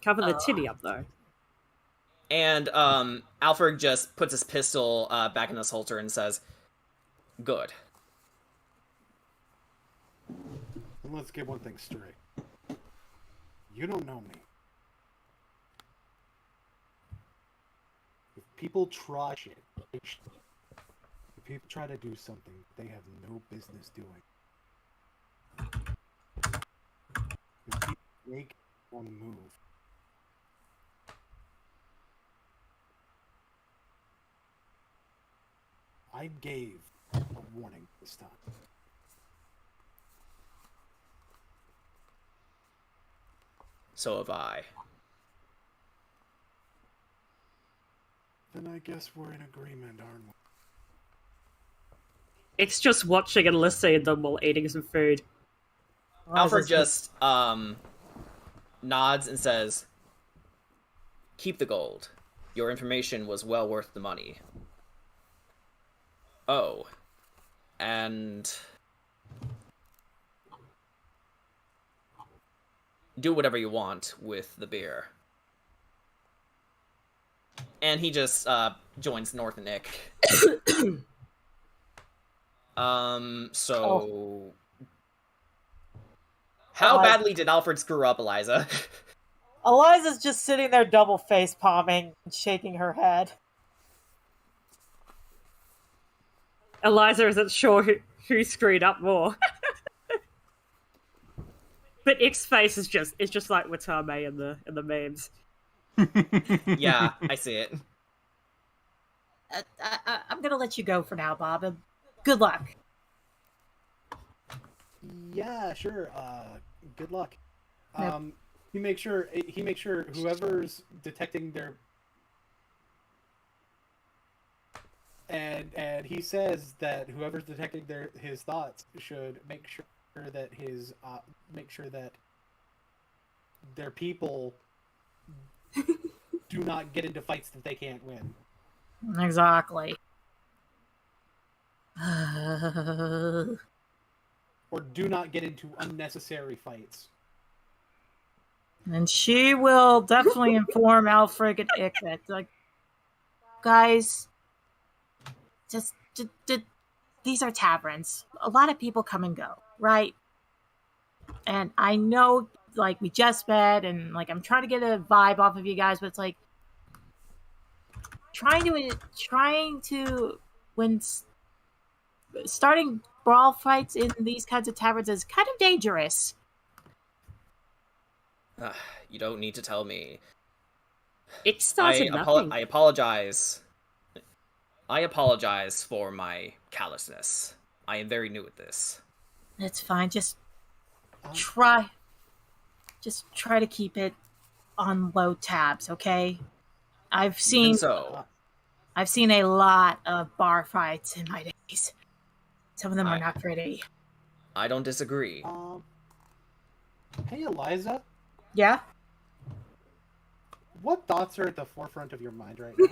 Cover the titty up, though. And Alfred just puts his pistol back in his holster and says, good. And let's get one thing straight. You don't know me. If people try shit, if people try to do something they have no business doing, if people make one move, I gave a warning this time. So have I. Then I guess we're in agreement, aren't we? It's just watching and listening to them while eating some food. Alfred just nods and says, keep the gold. Your information was well worth the money. Oh. And do whatever you want with the beer. And he just joins North and Nick. How badly did Alfred screw up, Eliza? Eliza's just sitting there double face palming and shaking her head. Eliza isn't sure who screwed up more. But Ick's face is just like Watame in the memes. Yeah, I see it. I'm gonna let you go for now, Bob, and good luck. Yeah, sure. Good luck. Yep. He makes sure whoever's detecting their and he says that whoever's detecting his thoughts should make sure that their people do not get into fights that they can't win. Exactly. Or do not get into unnecessary fights. And she will definitely inform Alfred and Ick that, like, guys, just these are taverns. A lot of people come and go, right? And I know, like, we just met, and, like, I'm trying to get a vibe off of you guys, but it's like, trying to when starting brawl fights in these kinds of taverns is kind of dangerous. You don't need to tell me. It started nothing. I apologize. I apologize for my callousness. I am very new at this. It's fine. Just try to keep it on low tabs, okay? I've seen a lot of bar fights in my days. Some of them are not pretty. I don't disagree. Hey, Eliza. Yeah? What thoughts are at the forefront of your mind right now?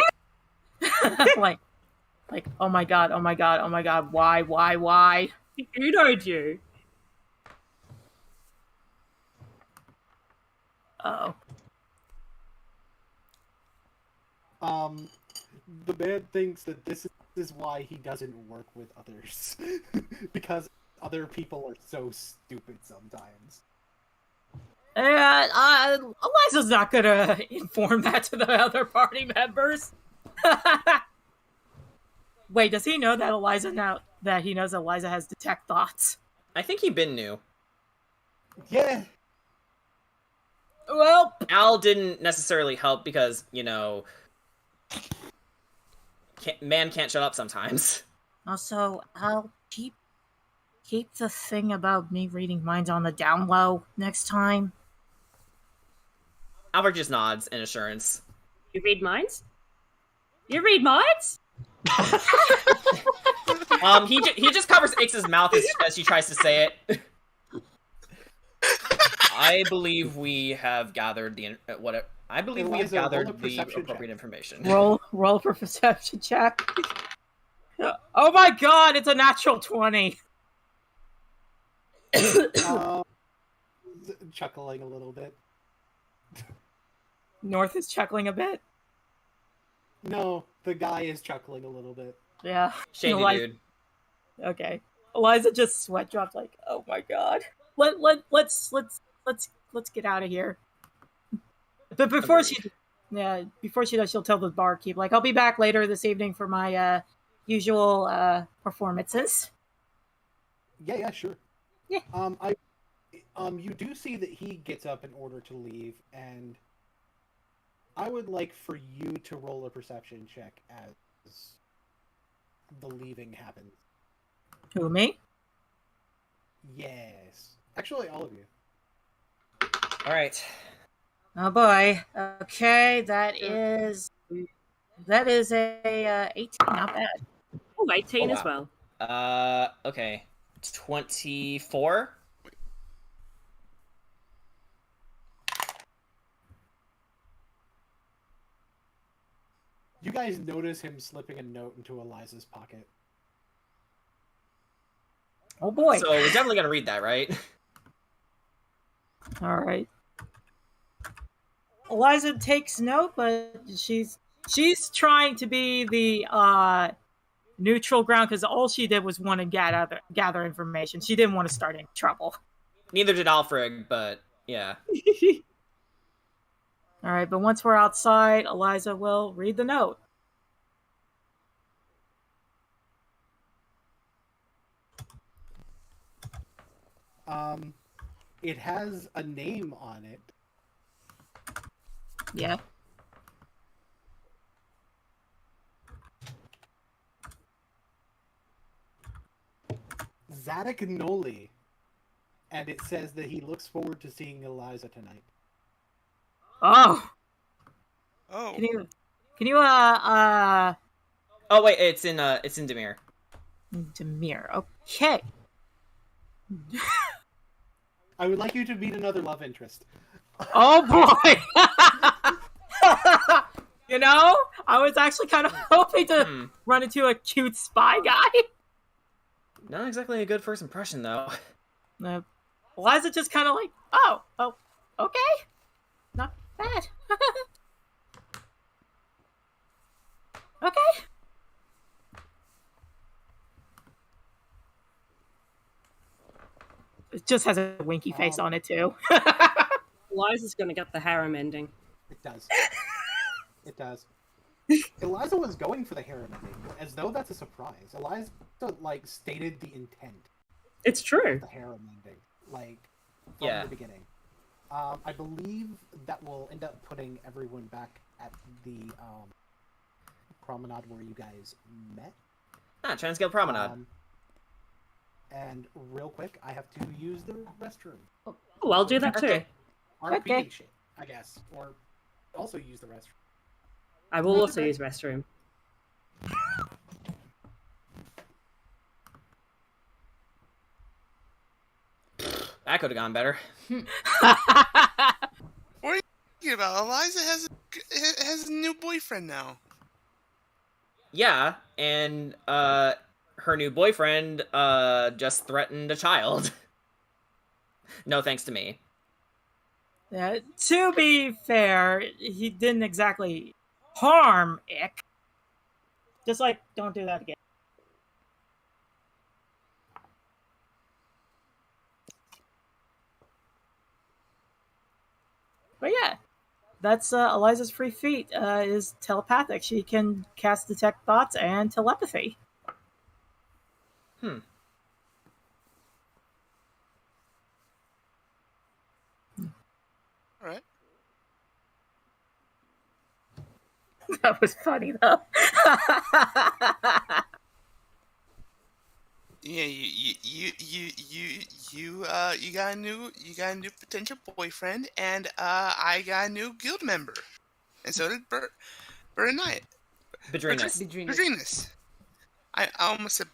like, oh my god, why? Who knows you? Uh-oh. The man thinks that this is why he doesn't work with others. Because other people are so stupid sometimes. Eliza's not gonna inform that to the other party members. Wait, does he know that he knows Eliza has detect thoughts? I think he been new. Yeah. Well, Al didn't necessarily help because, man can't shut up sometimes. Also, I'll keep the thing about me reading minds on the down low next time. Albert just nods in assurance. You read minds? You read minds? He just covers Ix's mouth as she tries to say it. I believe we have gathered the appropriate information. Roll for perception check. Oh my god, it's a natural 20. Chuckling a little bit. North is chuckling a bit. No, the guy is chuckling a little bit. Yeah. Shady dude. Okay. Eliza just sweat dropped like, oh my god. Let's get out of here. But before she does, she'll tell the barkeep, like, I'll be back later this evening for my usual performances. Yeah, sure. Yeah. You do see that he gets up in order to leave, and I would like for you to roll a perception check as the leaving happens. Who, me? Yes. Actually, all of you. All right. Oh boy. Okay, that is a 18. Not bad. Oh, 18 as well. Okay. 24. You guys notice him slipping a note into Eliza's pocket. Oh boy. So we're definitely gonna read that, right? All right. Eliza takes note, but she's trying to be the neutral ground because all she did was want to gather information. She didn't want to start any trouble. Neither did Alfred, but yeah. All right, but once we're outside, Eliza will read the note. It has a name on it. Yeah. Zadok Noli. And it says that he looks forward to seeing Eliza tonight. Oh. Oh. Can you Oh wait, it's in Demir. Demir. Okay. I would like you to meet another love interest. Oh boy. I was actually kind of hoping to run into a cute spy guy. Not exactly a good first impression, though. Eliza just kind of like, oh, okay. just has a winky face on it too. Eliza's gonna get the harem ending. It does. It does. Eliza was going for the harem ending, as though that's a surprise. Eliza, like, stated the intent It's true. of the harem ending, like, from the beginning. I believe that will end up putting everyone back at the promenade where you guys met. Transguild Promenade. And real quick, I have to use the restroom. Oh, I'll do that too. Okay. RP shit, I guess. Or also use the restroom. I will also use restroom. That could have gone better. What are you talking about? Eliza has a new boyfriend now. Yeah, and her new boyfriend just threatened a child. No thanks to me. To be fair, he didn't exactly harm Ick. Just like, don't do that again. But yeah, that's Eliza's free feat is telepathic. She can cast detect thoughts and telepathy. Hmm. All right. That was funny though. Yeah, you got a new potential boyfriend, and I got a new guild member, and so did Bedrinus. I almost said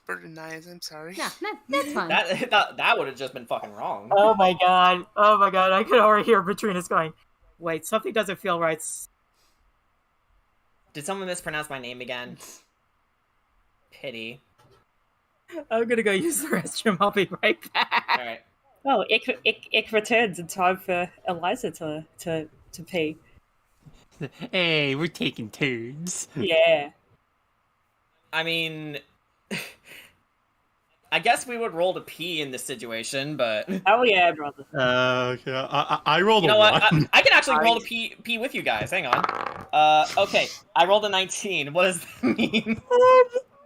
Berdenias. I'm sorry. Yeah, that's fine. That would have just been fucking wrong. Oh my god! I could already hear Petrinus going, "Wait, something doesn't feel right." Did someone mispronounce my name again? Pity. I'm gonna go use the restroom. I'll be right back. All right. Oh, Ick returns in time for Eliza to pee. Hey, we're taking turns. Yeah. I mean, I guess we would roll to pee in this situation, but Oh yeah, brother. Okay. I rolled you know a what? 1. I can actually roll to pee with you guys. Hang on. Okay. I rolled a 19. What does that mean?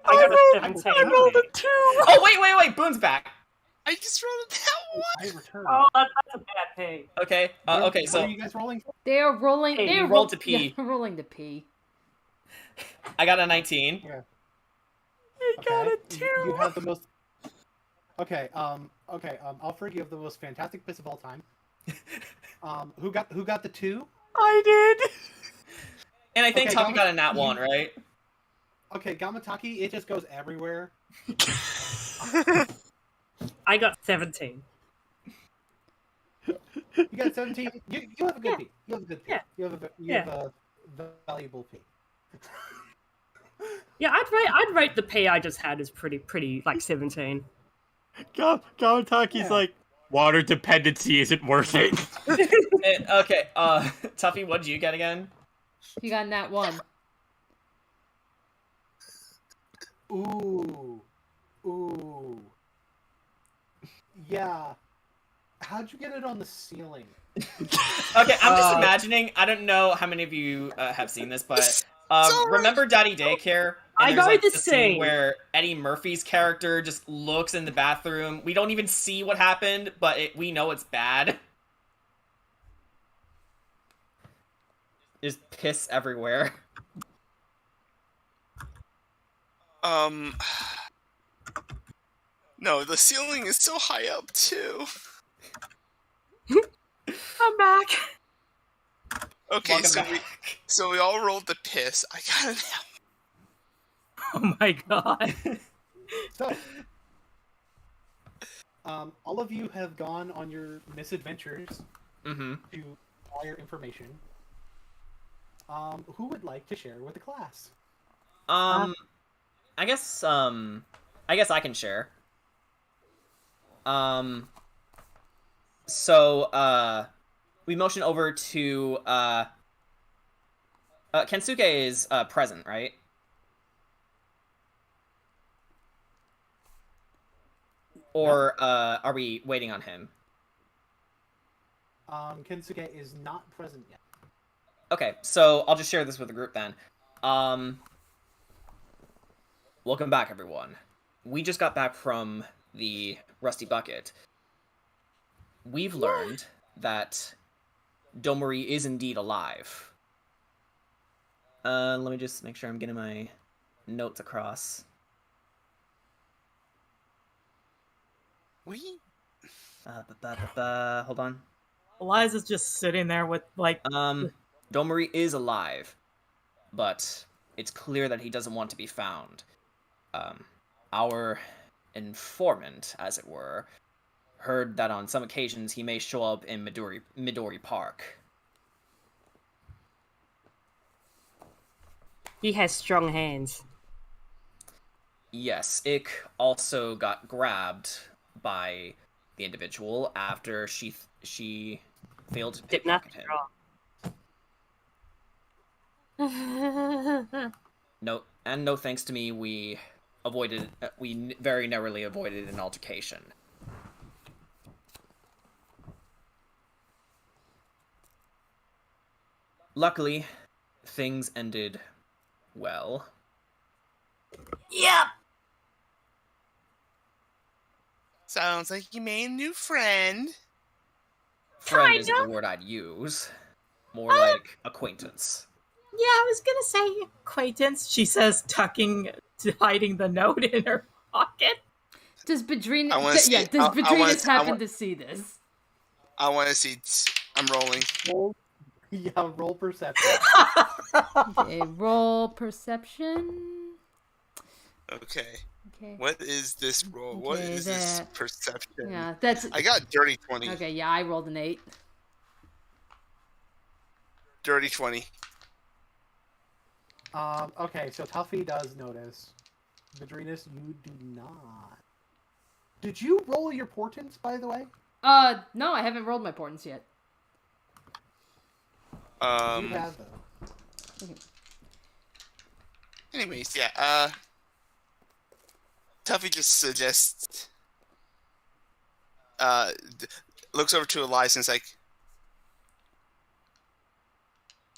I got a 17. I rolled a 2. Oh wait! Boone's back. I just rolled that one. I returned. Oh, that's a bad thing. Okay. Okay. What So are you guys rolling for? They're rolling. Hey, They're you rolled to pee. Yeah, rolling to pee. I got a 19. Yeah. I got a 2. You have the most. Okay. I'll forgive the most fantastic piss of all time. Who got the 2? I did. And I think Okay, Tommy got a Gamataki, nat 1, right? Okay, Gamataki, it just goes everywhere. I got 17. You got 17. You have a good pee. You have a good pee. Yeah. You have a valuable pee. Yeah, I'd rate the pee I just had as pretty like 17. Gamataki's like, water dependency isn't worth it. Okay. Tuffy, what'd you get again? You got that one. Ooh. Yeah. How'd you get it on the ceiling? Okay, I'm just imagining. I don't know how many of you have seen this, but remember Daddy Daycare? I know like, the scene scene. where Eddie Murphy's character just looks in the bathroom. We don't even see what happened, but we know it's bad. There's piss everywhere. No, the ceiling is so high up too. I'm back. Okay, Welcome so we all rolled the piss. I got it Oh my god. So, all of you have gone on your misadventures Mm-hmm. to acquire information. Who would like to share with the class? I guess I can share. So we motion over to Kensuke is present, right? Or are we waiting on him? Kensuke is not present yet. Okay, so I'll just share this with the group then. Welcome back, everyone. We just got back from the Rusty Bucket. We've learned that Domari is indeed alive. Let me just make sure I'm getting my notes across. Hold on. Eliza's just sitting there with, like... Domari is alive, but it's clear that he doesn't want to be found. Our informant, as it were, heard that on some occasions he may show up in Midori Park. He has strong hands. Yes, Ik also got grabbed by the individual after she failed to Did pickpocket nothing him. wrong. No thanks to me, we very narrowly avoided an altercation. Luckily, things ended well. Yeah! Sounds like you made a new friend. Friend Kinda. isn't the word I'd use. More like acquaintance. Yeah, I was gonna say acquaintance, she says, hiding the note in her pocket. Does Badrina? I wanna see- Yeah, does I wanna- Badrinas I happen wa- to see this? I want to see. I'm rolling. Roll perception. Okay, roll perception. Okay. Okay. What is this roll? What Okay, is this perception? Yeah, that's I got dirty 20. okay. Yeah, I rolled an 8. Dirty 20. Okay, so Tuffy does notice. Vadrinus, you do not. Did you roll your portents, by the way? No, I haven't rolled my portents yet. You have though. Anyways, yeah. Tuffy just suggests. Looks over to Elias and is like,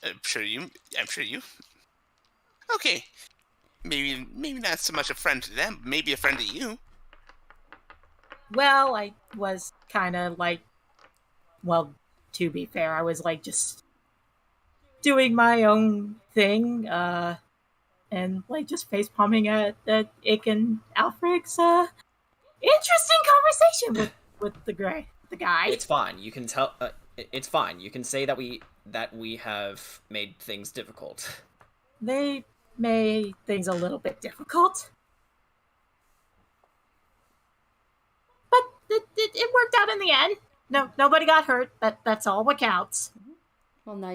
I'm sure you. Okay. Maybe not so much a friend to them, maybe a friend to you. Well, I was kind of like, well, to be fair, I was like just doing my own thing, and like just face palming at Ik and Alfred's interesting conversation with the guy. It's fine. You can tell. It's fine. You can say that we have made things difficult. They made things a little bit difficult, but it worked out in the end. No, nobody got hurt. That's all what counts. Well, now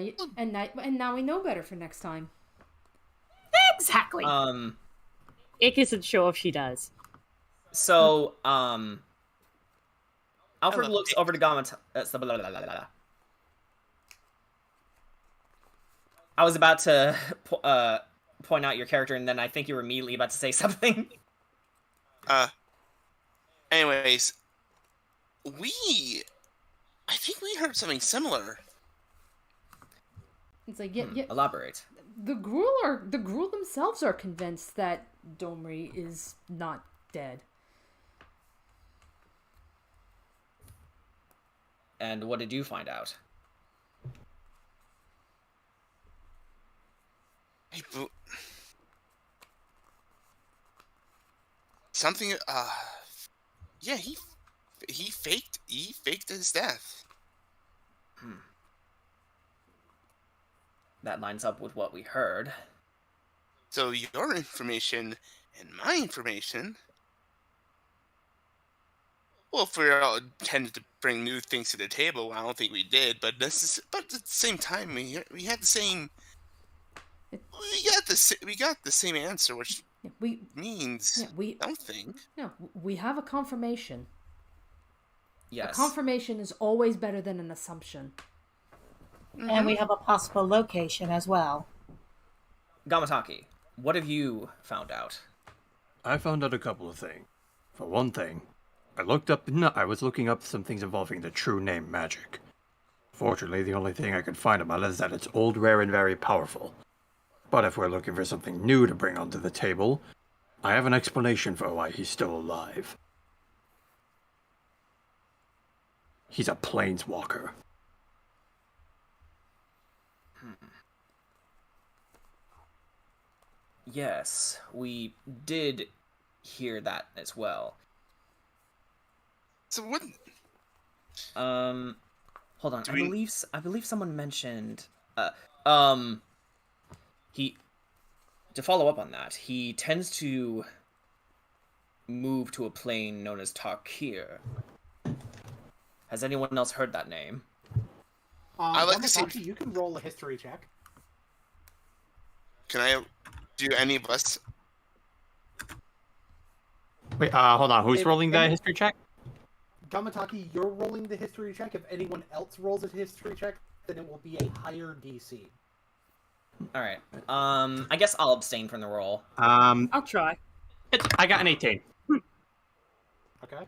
we know better for next time. Exactly. Ick isn't sure if she does. So, Alfred looks over to Gamataki. I was about to point out your character, and then I think you were immediately about to say something. Anyways, I think we heard something similar. It's like, yeah. Elaborate. The Gruel themselves are convinced that Domri is not dead. And what did you find out? Something. Yeah, he faked his death. That lines up with what we heard. So your information and my information. Well, if we all tended to bring new things to the table, I don't think we did. But at the same time, we had the same. We got the same answer, which means something. Yeah, we have a confirmation. Yes. A confirmation is always better than an assumption. Mm-hmm. And we have a possible location as well. Gamataki, what have you found out? I found out a couple of things. For one thing, I was looking up some things involving the true name magic. Fortunately, the only thing I could find about it is that it's old, rare, and very powerful. But if we're looking for something new to bring onto the table, I have an explanation for why he's still alive. He's a planeswalker. Yes, we did hear that as well. So what? Hold on. I believe someone mentioned. He. To follow up on that, he tends to move to a plane known as Tarkir. Has anyone else heard that name? I like to see. Gamataki, you can roll a history check. Can I? Do any of us? Wait, hold on. Who's rolling the history check? Gamataki, you're rolling the history check. If anyone else rolls a history check, then it will be a higher DC. All right. I guess I'll abstain from the roll. I'll try. I got an 18. Okay.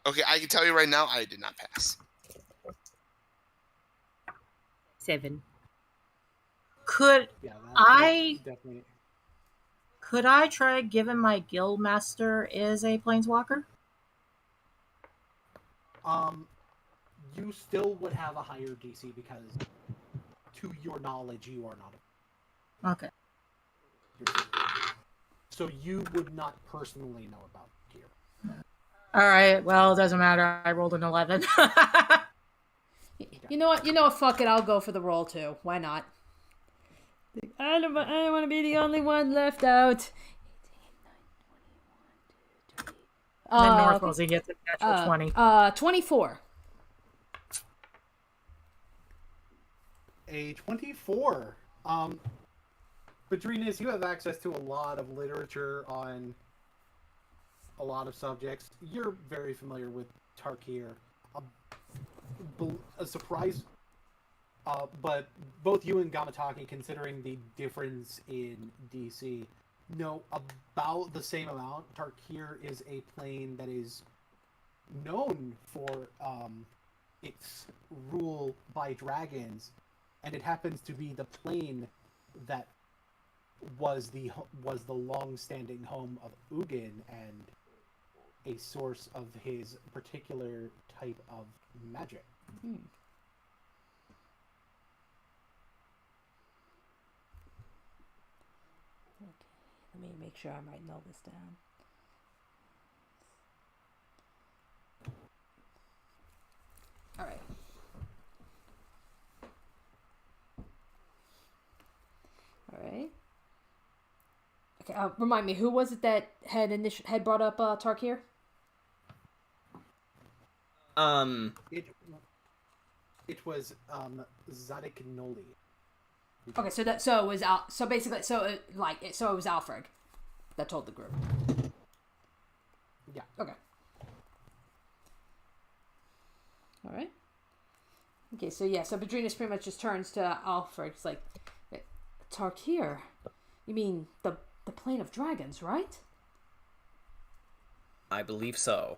Okay, I can tell you right now, I did not pass. 7. Could Yeah, that I definitely. could I try given my guild master is a planeswalker? You still would have a higher DC because, to your knowledge, you are not. Okay. So you would not personally know about here. All right. Well, it doesn't matter. I rolled an 11. You know what? Fuck it. I'll go for the roll too. Why not? I don't want to be the only one left out. Then North rolls, he gets a natural 20. 24. A 24. Badrinas, you have access to a lot of literature on a lot of subjects. You're very familiar with Tarkir. A surprise, but both you and Gamataki, considering the difference in DC, know about the same amount. Tarkir is a plane that is known for its rule by dragons, and it happens to be the plane that was the long-standing home of Ugin and a source of his particular type of magic. Hmm. Okay, let me make sure I'm writing all this down. All right. All right. Okay, remind me, who was it that had brought up Tarkir? It was Zadok Noli. Okay, so it was it was Alfred that told the group. Yeah. Okay. All right. Okay, so Badrinas pretty much just turns to Alfred. It's like, Tarkir, you mean the plane of dragons, right? I believe so.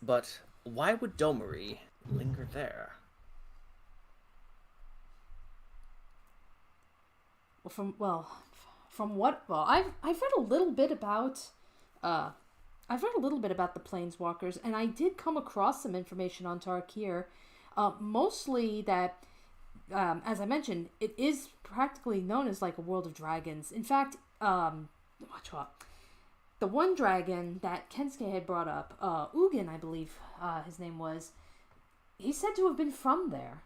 But why would Domari linger there? From what? Well, I've read a little bit about the planeswalkers, and I did come across some information on Tarkir. Mostly that, as I mentioned, it is practically known as like a world of dragons. In fact, watch what. The one dragon that Kensuke had brought up, Ugin, I believe his name was, he's said to have been from there.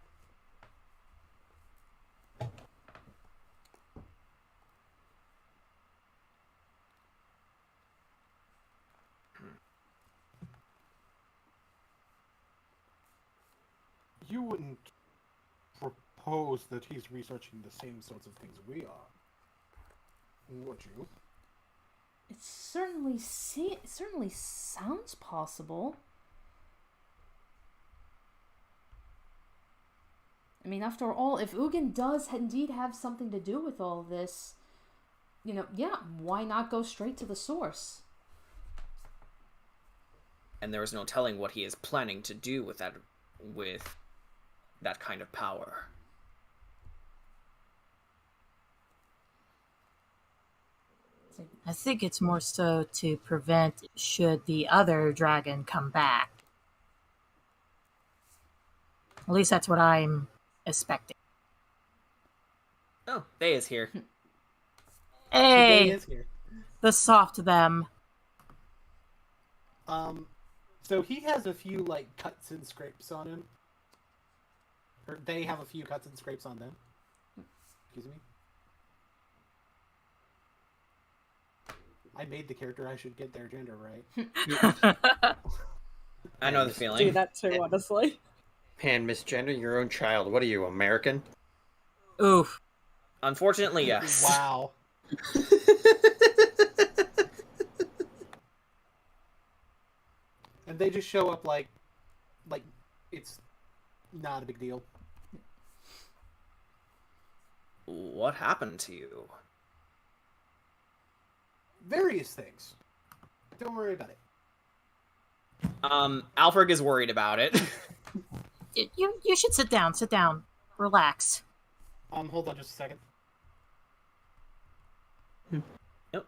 You wouldn't propose that he's researching the same sorts of things we are, would you? It certainly sounds possible. I mean, after all, if Ugin does indeed have something to do with all this, why not go straight to the source? and there is no telling what he is planning to do with that kind of power. I think it's more so to prevent should the other dragon come back. At least that's what I'm expecting. Oh, They is here. Hey, He is here. the soft them. So he has a few like cuts and scrapes on him. Or they have a few cuts and scrapes on them. Excuse me. I made the character. I should get their gender right. I know the Do feeling. that too, honestly. Man, misgender your own child. What are you, American? Oof. Unfortunately, yes. Wow. And they just show up like it's not a big deal. What happened to you? Various things. Don't worry about it. Alfred is worried about it. You should sit down. Sit down. Relax. Hold on just a second. Yep.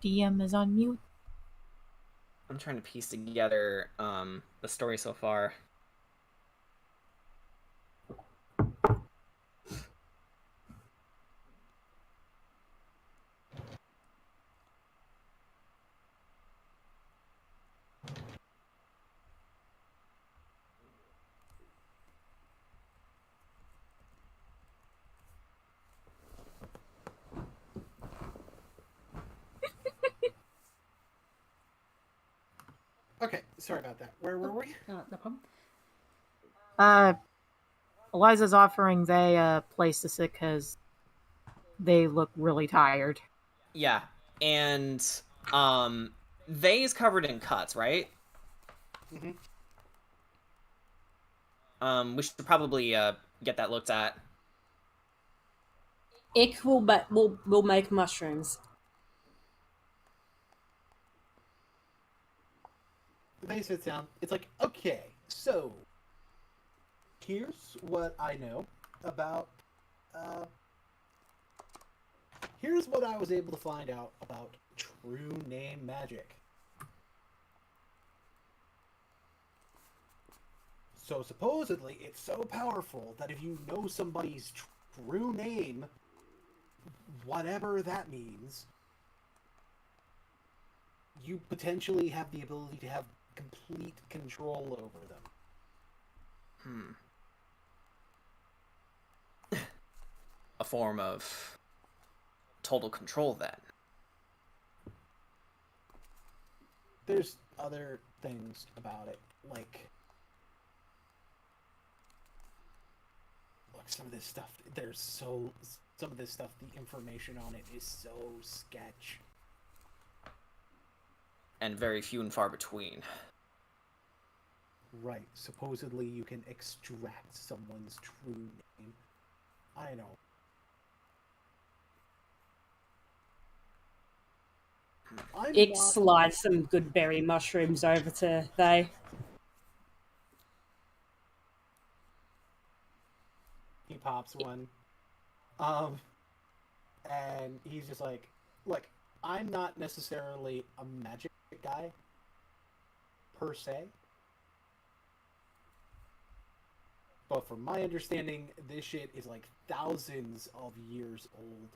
DM is on mute. I'm trying to piece together the story so far. Okay, sorry about that. Where were we? No problem. Eliza's offering they a place to sit because they look really tired. Yeah, and They is covered in cuts, right? Mm-hmm. We should probably get that looked at. Ick will make mushrooms. They sit down. It's like, okay, so here's what I know about. Here's what I was able to find out about true name magic. So supposedly, it's so powerful that if you know somebody's true name, whatever that means, you potentially have the ability to have complete control over them. A form of total control, then. There's other things about it, like, look, some of this stuff, some of this stuff, the information on it is so sketch. And very few and far between. Right, supposedly you can extract someone's true name. I know. Ick slides some good berry mushrooms over to they. He pops one. And he's just like, look, I'm not necessarily a magic guy, per se. But from my understanding, this shit is like thousands of years old.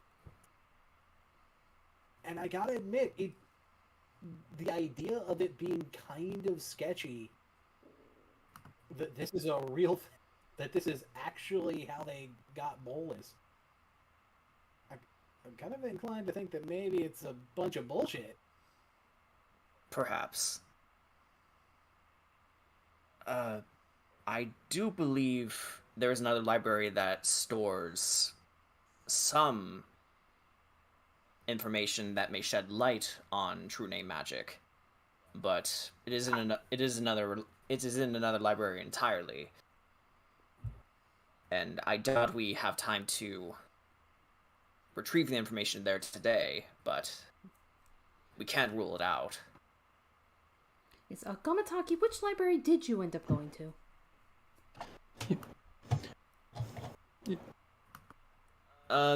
And I gotta admit, the idea of it being kind of sketchy, that this is a real, that this is actually how they got Bolas. I'm kind of inclined to think that maybe it's a bunch of bullshit. Perhaps. I do believe there is another library that stores some information that may shed light on true name magic, but it is in another library entirely, and I doubt we have time to retrieve the information there today, but we can't rule it out. Yes, Gamataki, which library did you end up going to?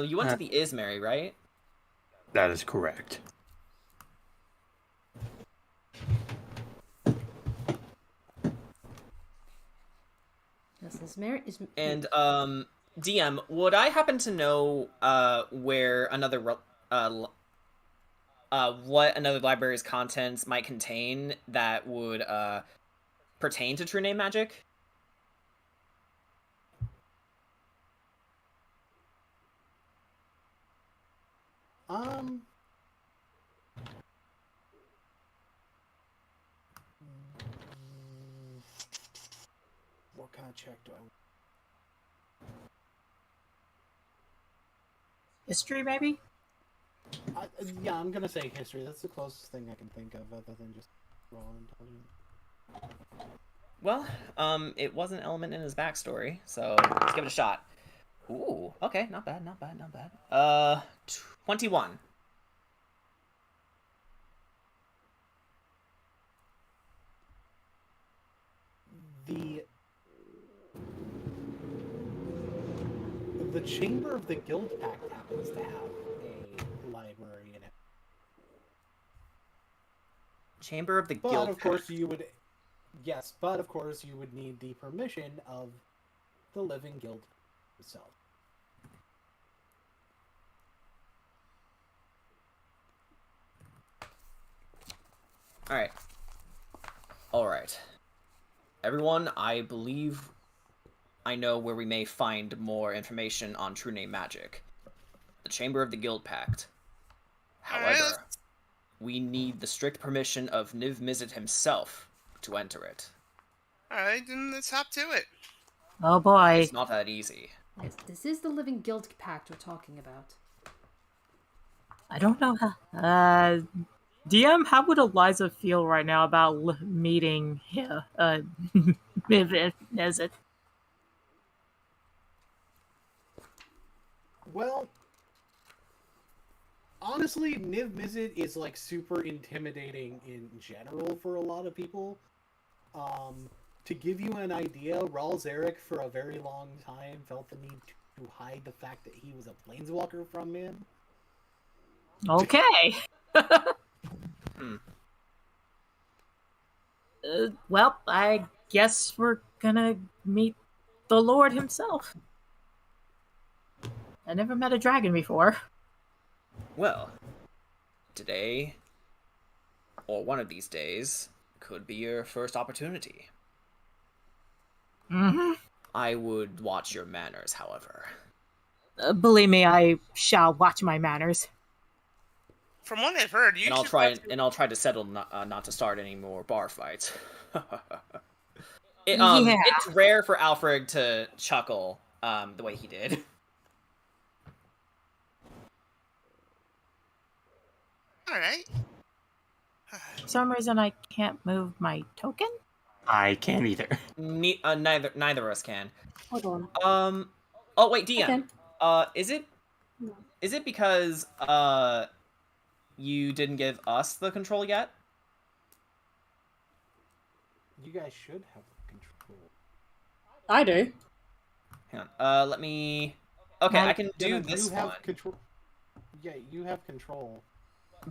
You went to the Ismary, right? That is correct. Yes, Ismary is. And DM, would I happen to know where what another library's contents might contain that would pertain to true name magic? What kind of check do I? History, maybe? Yeah, I'm gonna say history. That's the closest thing I can think of, other than just raw intelligence. Well, it was an element in his backstory, so let's give it a shot. Ooh, okay, not bad. 21. The Chamber of the Guild Pact happens to have a library in it. Chamber of the But Guild of course you would... Yes, but of course you would need the permission of the Living Guild itself. Alright. Everyone, I believe I know where we may find more information on true name magic. The Chamber of the Guild Pact. However, we need the strict permission of Niv-Mizzet himself to enter it. Alright, then let's hop to it. Oh boy. It's not that easy. Yes, this is the Living Guild Pact we're talking about. I don't know how. DM, how would Eliza feel right now about meeting Niv-Mizzet? Well, honestly, Niv-Mizzet is like super intimidating in general for a lot of people. To give you an idea, Ralzeric for a very long time felt the need to hide the fact that he was a planeswalker from him. Okay. Well, I guess we're gonna meet the Lord himself. I never met a dragon before. Well, today, or one of these days, could be your first opportunity. Mm-hmm. I would watch your manners, however. Believe me, I shall watch my manners. From what I've heard, I'll try to settle not to start any more bar fights. It's rare for Alfred to chuckle the way he did. All right. For some reason, I can't move my token. I can't either. Neither of us can. Hold on. Oh wait, DM. Okay. Is it because you didn't give us the control yet? You guys should have control. I do. Hang on. Let me. Okay, I can do this one. Control. Yeah, you have control.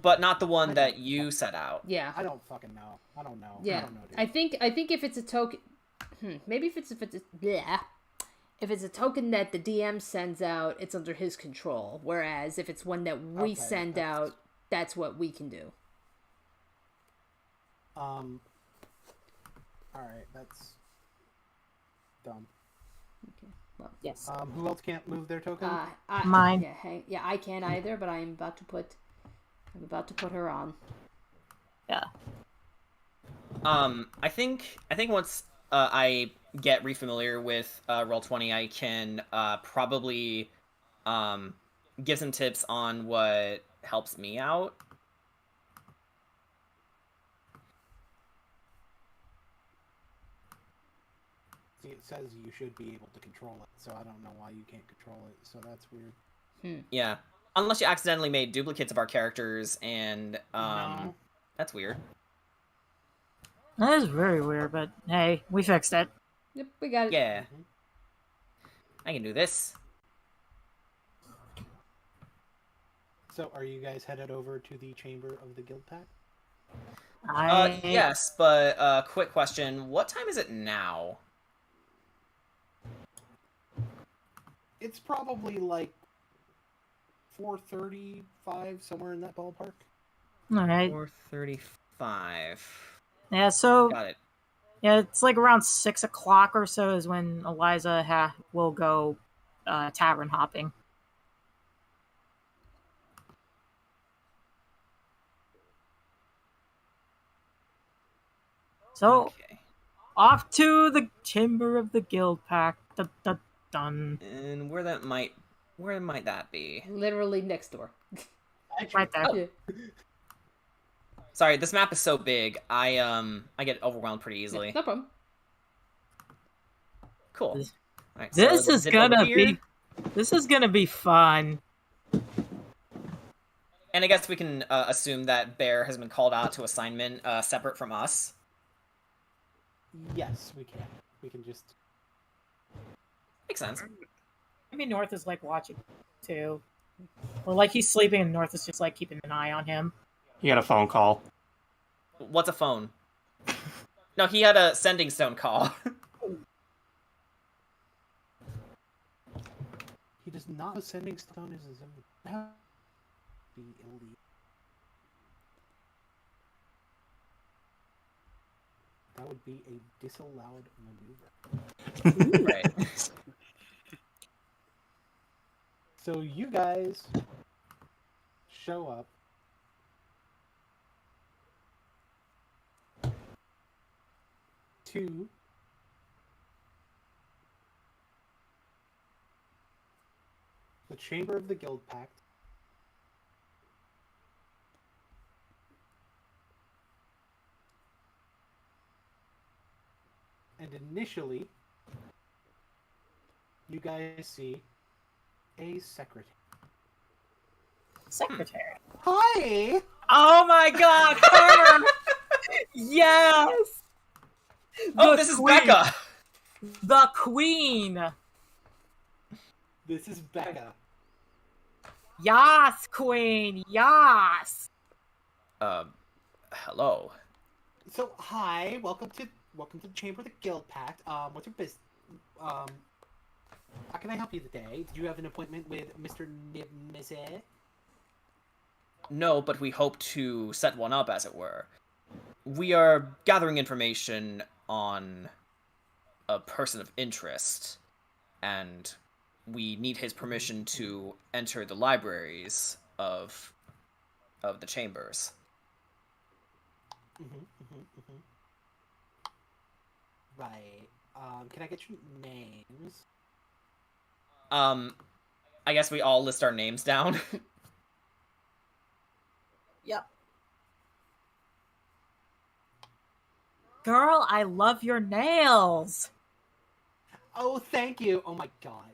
But not the one that you set out. Yeah. I don't fucking know. I don't know. Yeah. I don't know, dude. I think if it's a token, maybe if it's a token that the DM sends out, it's under his control. Whereas if it's one that we send out, that's what we can do. All right, that's dumb. Okay. Well, Yes. Who else can't move their token? Mine. Yeah, I can't either, but I'm about to put her on. Yeah. I think I get refamiliar with Roll20, I can probably give some tips on what helps me out. See, it says you should be able to control it, so I don't know why you can't control it, so that's weird. Yeah. Unless you accidentally made duplicates of our characters, and No. that's weird. That is very weird, but hey, we fixed it. Yep, we got it. Yeah. I can do this. So, are you guys headed over to the Chamber of the Guild Pack? Yes, but quick question. What time is it now? It's probably like 4:35, somewhere in that ballpark. All right. 4:35. Yeah. So Got it. yeah, it's like around 6 o'clock or so is when Eliza will go tavern hopping. So Okay. off to the Chamber of the Guild Pack. Dun, dun, dun. And where might that be? Literally next door. Right there. Oh. Yeah. Sorry, this map is so big. I get overwhelmed pretty easily. No problem. Cool. All right, This so is zip over gonna here. be. This is gonna be fun. And I guess we can assume that Bear has been called out to assignment separate from us. Yes, we can. We can just... Makes sense. Maybe North is like watching too, or like he's sleeping and North is just like keeping an eye on him. You got a phone call. What's a phone? No, he had a sending stone call. He does not have a sending stone as his own. That would be illegal. That would be a disallowed maneuver. Right. So you guys show up. To the Chamber of the Guild Pact. And initially, you guys see a secretary. Secretary. Hi! Oh my God, her! Yes. Oh, The this is queen. Becca. The Queen. This is Becca. Yas, Queen. Yas. Hello. So, hi, welcome to the Chamber of the Guild Pact. What's your business? How can I help you today? Did you have an appointment with Mr. Niv-Mizzet? No, but we hope to set one up, as it were. We are gathering information on a person of interest, and we need his permission to enter the libraries of the chambers. Right. Can I get your names? I guess we all list our names down. Yep. Girl, I love your nails. Oh, thank you. Oh my God.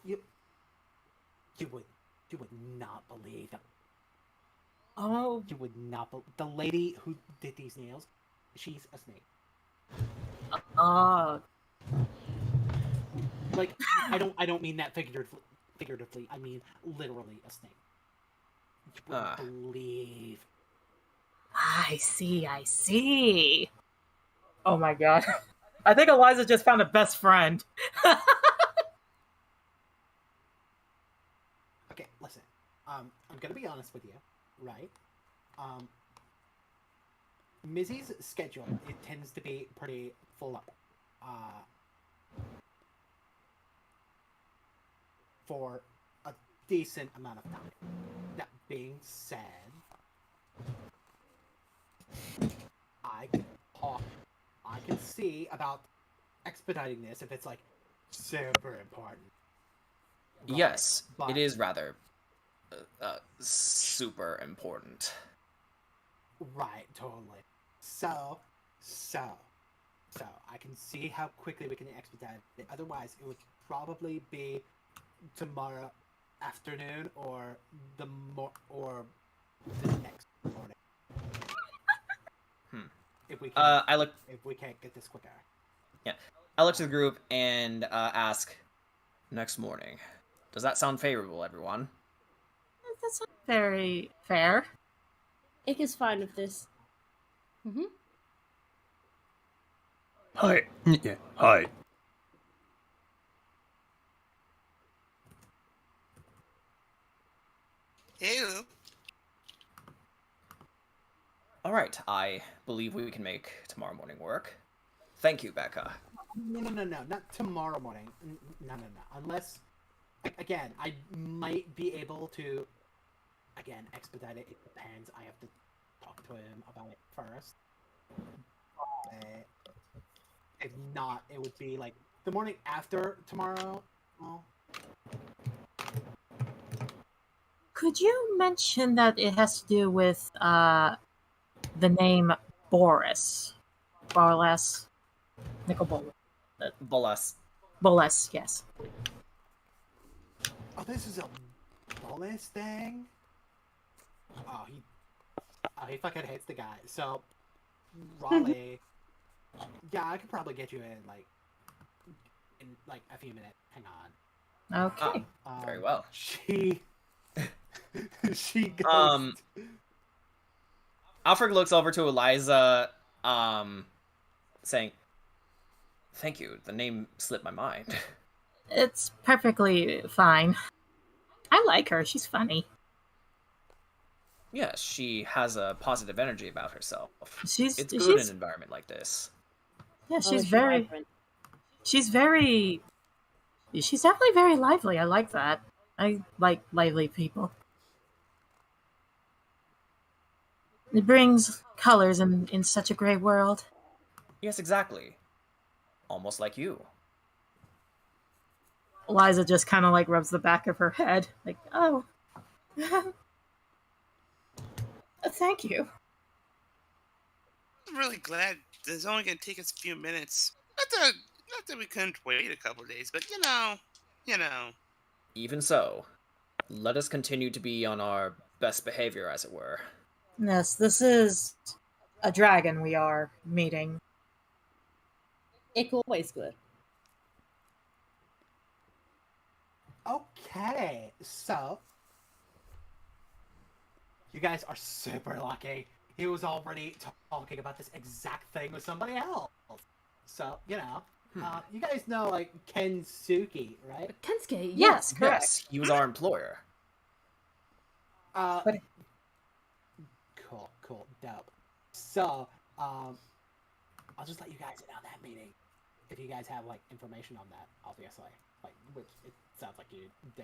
You would not believe it. Oh. You would not believe the lady who did these nails. She's a snake. Like, I don't mean that figuratively. I mean literally a snake. You wouldn't believe. I see. Oh my God. I think Eliza just found a best friend. Okay, listen. I'm gonna be honest with you, right? Missy's schedule, it tends to be pretty full up. For a decent amount of time. That being said, I can see about expediting this if it's like super important. Right, Yes, but- it is rather super important. Right, totally. So I can see how quickly we can expedite it. Otherwise, it would probably be tomorrow afternoon or the next morning. If we can, if we can't get this quicker. Yeah, I look to the group and ask, next morning. Does that sound favorable, everyone? That's not very fair. Ick is fine with this. Mm-hmm. Hi. Yeah, hi. Hello. All right, I believe we can make tomorrow morning work. Thank you, Becca. No, not tomorrow morning. No. Unless, again, I might be able to, again, expedite it. It depends. I have to talk to him about it first. If not, it would be like the morning after tomorrow. Well, Could you mention that it has to do with the name Boris? Bolas? Nicol Bolas. Bolas, yes. oh, this is a bonus thing. Oh, he fucking hates the guy. So, Raleigh, yeah, I could probably get you in a few minutes. Hang on. Okay. Very well. She goes. Alfred looks over to Eliza, saying, "Thank you. The name slipped my mind." It's perfectly fine. I like her. She's funny. Yes, she has a positive energy about herself. It's good in an environment like this. Yeah, Oh, she's is she very. vibrant? She's very. She's definitely very lively. I like that. I like lively people. It brings colors in such a gray world. Yes, exactly. Almost like you. Eliza just kind of like rubs the back of her head, like, oh. Thank you. I'm really glad it's only going to take us a few minutes. Not that we couldn't wait a couple days, but you know. Even so, let us continue to be on our best behavior, as it were. Yes, this is a dragon we are meeting. Ick always good. Okay, so you guys are super lucky. He was already talking about this exact thing with somebody else. So, you guys know, like, Kensuke, right? Kensuke, Yes, correct. Yes, he was our employer. Cool, dope. So, I'll just let you guys in on that meeting. If you guys have, like, information on that, obviously. Like, which it sounds like you do.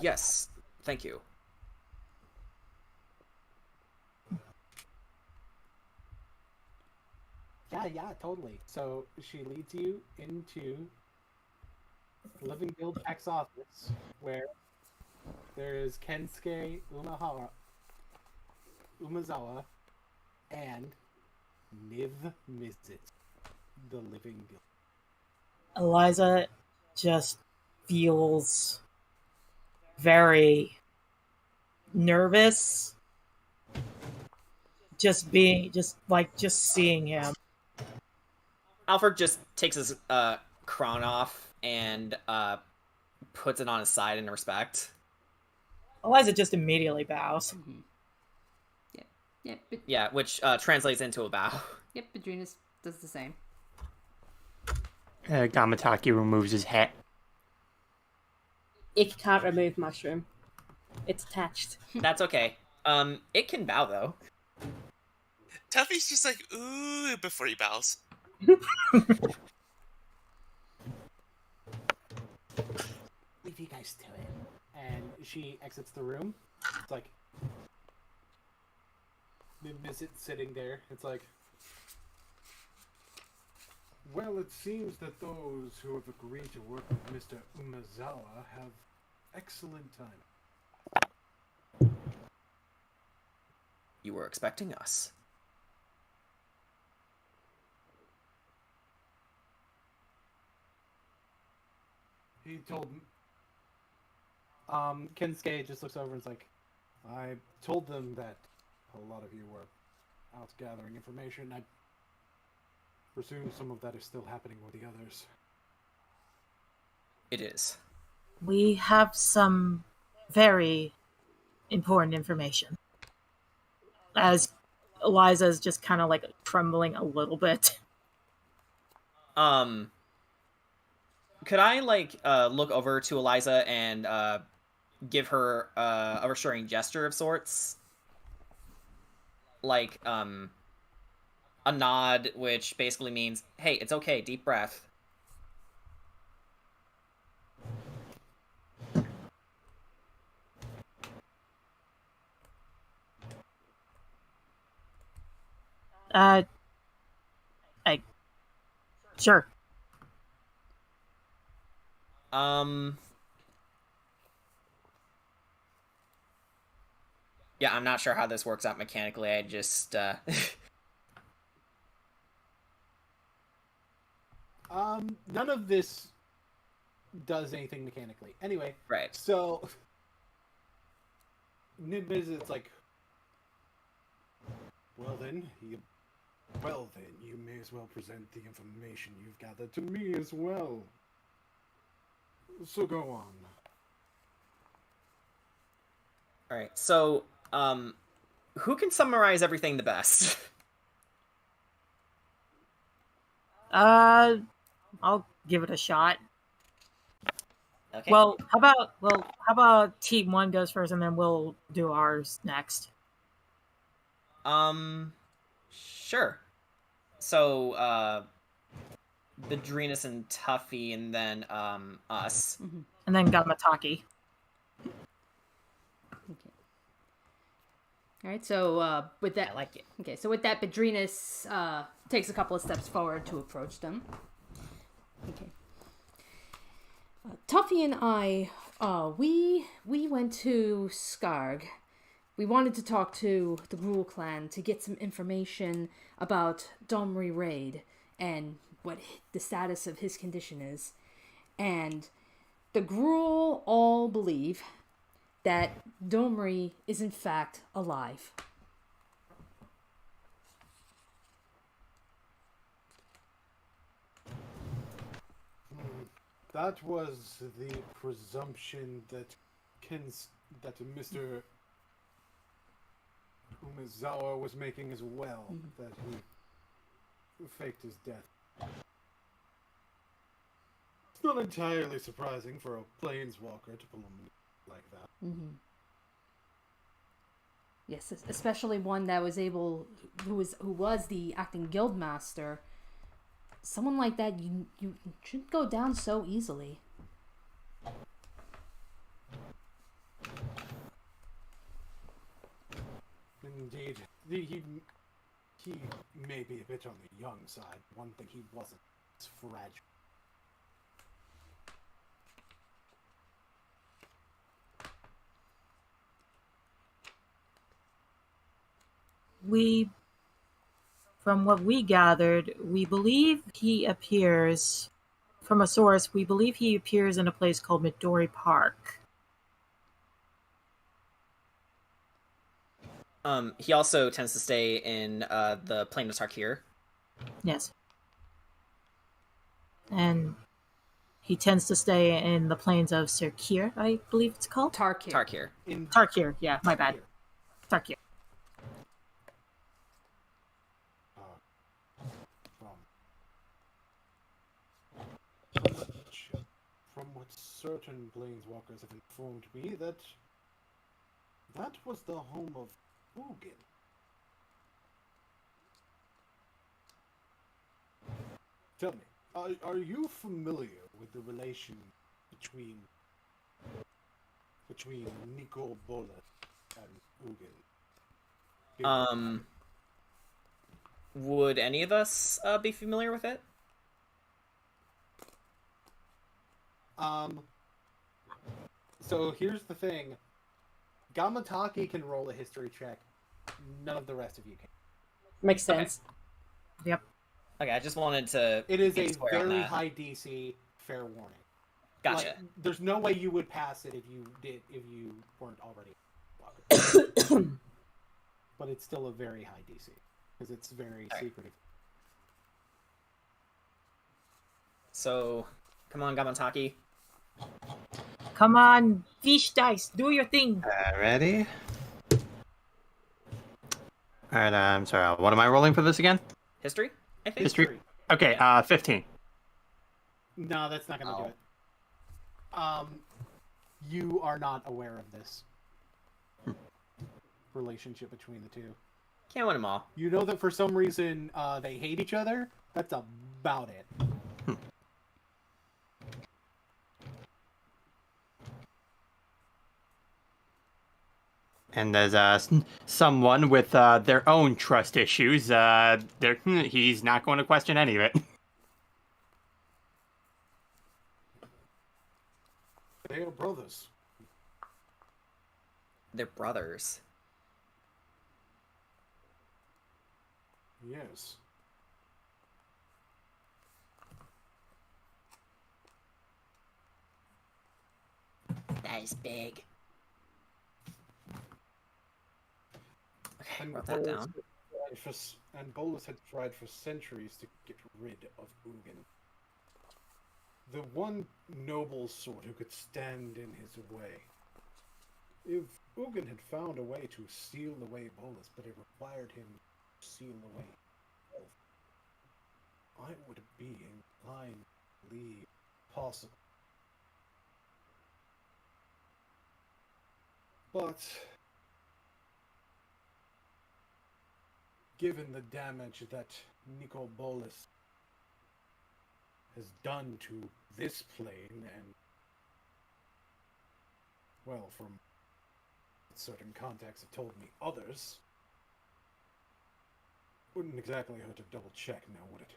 Yes, thank you. Yeah, totally. So she leads you into the Living Guild X office, where there is Kensuke Umazawa, and Niv-Mizzet, the Living Guild. Eliza just feels very nervous. Just seeing him. Alfred just takes his crown off and puts it on his side in respect. Eliza just immediately bows. Mm-hmm. But, Yeah, which translates into a bow. Yep, Badrinus does the same. Gamataki removes his hat. Ick can't remove mushroom. It's attached. That's okay. It can bow, though. Tuffy's just like, ooh, before he bows. Leave you guys to it. And she exits the room. It's like Niv-Mizzet sitting there. It's like, Well, it seems that those who have agreed to work with Mr. Umezawa have excellent time. You were expecting us. He told me. Kensuke just looks over and is like, I told them that a lot of you were out gathering information. I presume some of that is still happening with the others. It is. We have some very important information. As Eliza's just kind of like trembling a little bit. Could I look over to Eliza and give her a reassuring gesture of sorts? Like a nod, which basically means, "Hey, it's okay, deep breath." Sure. Yeah, I'm not sure how this works out mechanically. I just None of this does anything mechanically. Anyway, right. So Niv-Mizzet's like, well then, you may as well present the information you've gathered to me as well. So go on. All right. So, who can summarize everything the best? I'll give it a shot. Okay. How about Team 1 goes first, and then we'll do ours next. Sure. So, Bedrinus and Tuffy, and then us, and then Gamataki. Okay. All right. So with that, I like it. Okay. So with that, Bedrinus takes a couple of steps forward to approach them. Okay. Tuffy and I, we went to Skarg. We wanted to talk to the Gruel clan to get some information about Domri Raid and what the status of his condition is. And the Gruel all believe that Domri is in fact alive. That was the presumption that Mr. Umezawa was making as well, that he faked his death. It's not entirely surprising for a planeswalker to pull him like that. Yes, especially one that was able, who was the acting guild master. Someone like that, you shouldn't go down so easily. Indeed, he may be a bit on the young side. One thing he wasn't as fragile. From what we gathered, we believe he appears, from a source, we believe he appears in a place called Midori Park. He also tends to stay in the plane of Tarkir. Yes. And he tends to stay in the plains of Sirkir, I believe it's called? Tarkir. Tarkir, yeah, my bad. Tarkir. From what certain planeswalkers have informed me, that was the home of Ugin. Tell me, are you familiar with the relation between Nicol Bolas and Ugin? Would any of us be familiar with it? So here's the thing. Gamataki can roll a history check. None of the rest of you can. Makes sense. Yep. Okay, I just wanted to. It is get a square on very that. high DC. Fair warning. Gotcha. Like, there's no way you would pass it if you weren't already. But it's still a very high DC because it's very secretive. So, come on, Gamataki. Come on, fish dice, do your thing. Ready? Alright, I'm sorry. What am I rolling for this again? History? I think. History. Okay, 15. No, that's not going to do it. You are not aware of this relationship between the two. Can't win them all. You know that for some reason they hate each other. That's about it. And as someone with their own trust issues, he's not going to question any of it. They are brothers. They're brothers. Yes. That is big. Okay, And wrote that down. Bolas had tried for centuries to get rid of Ugin. The one noble sort who could stand in his way. If Ugin had found a way to seal away Bolas, but it required him to seal away himself, I would be inclined to believe possible. But given the damage that Nicol Bolas has done to this plane, and, well, from certain contacts have told me others, wouldn't exactly hurt to double check now, would it?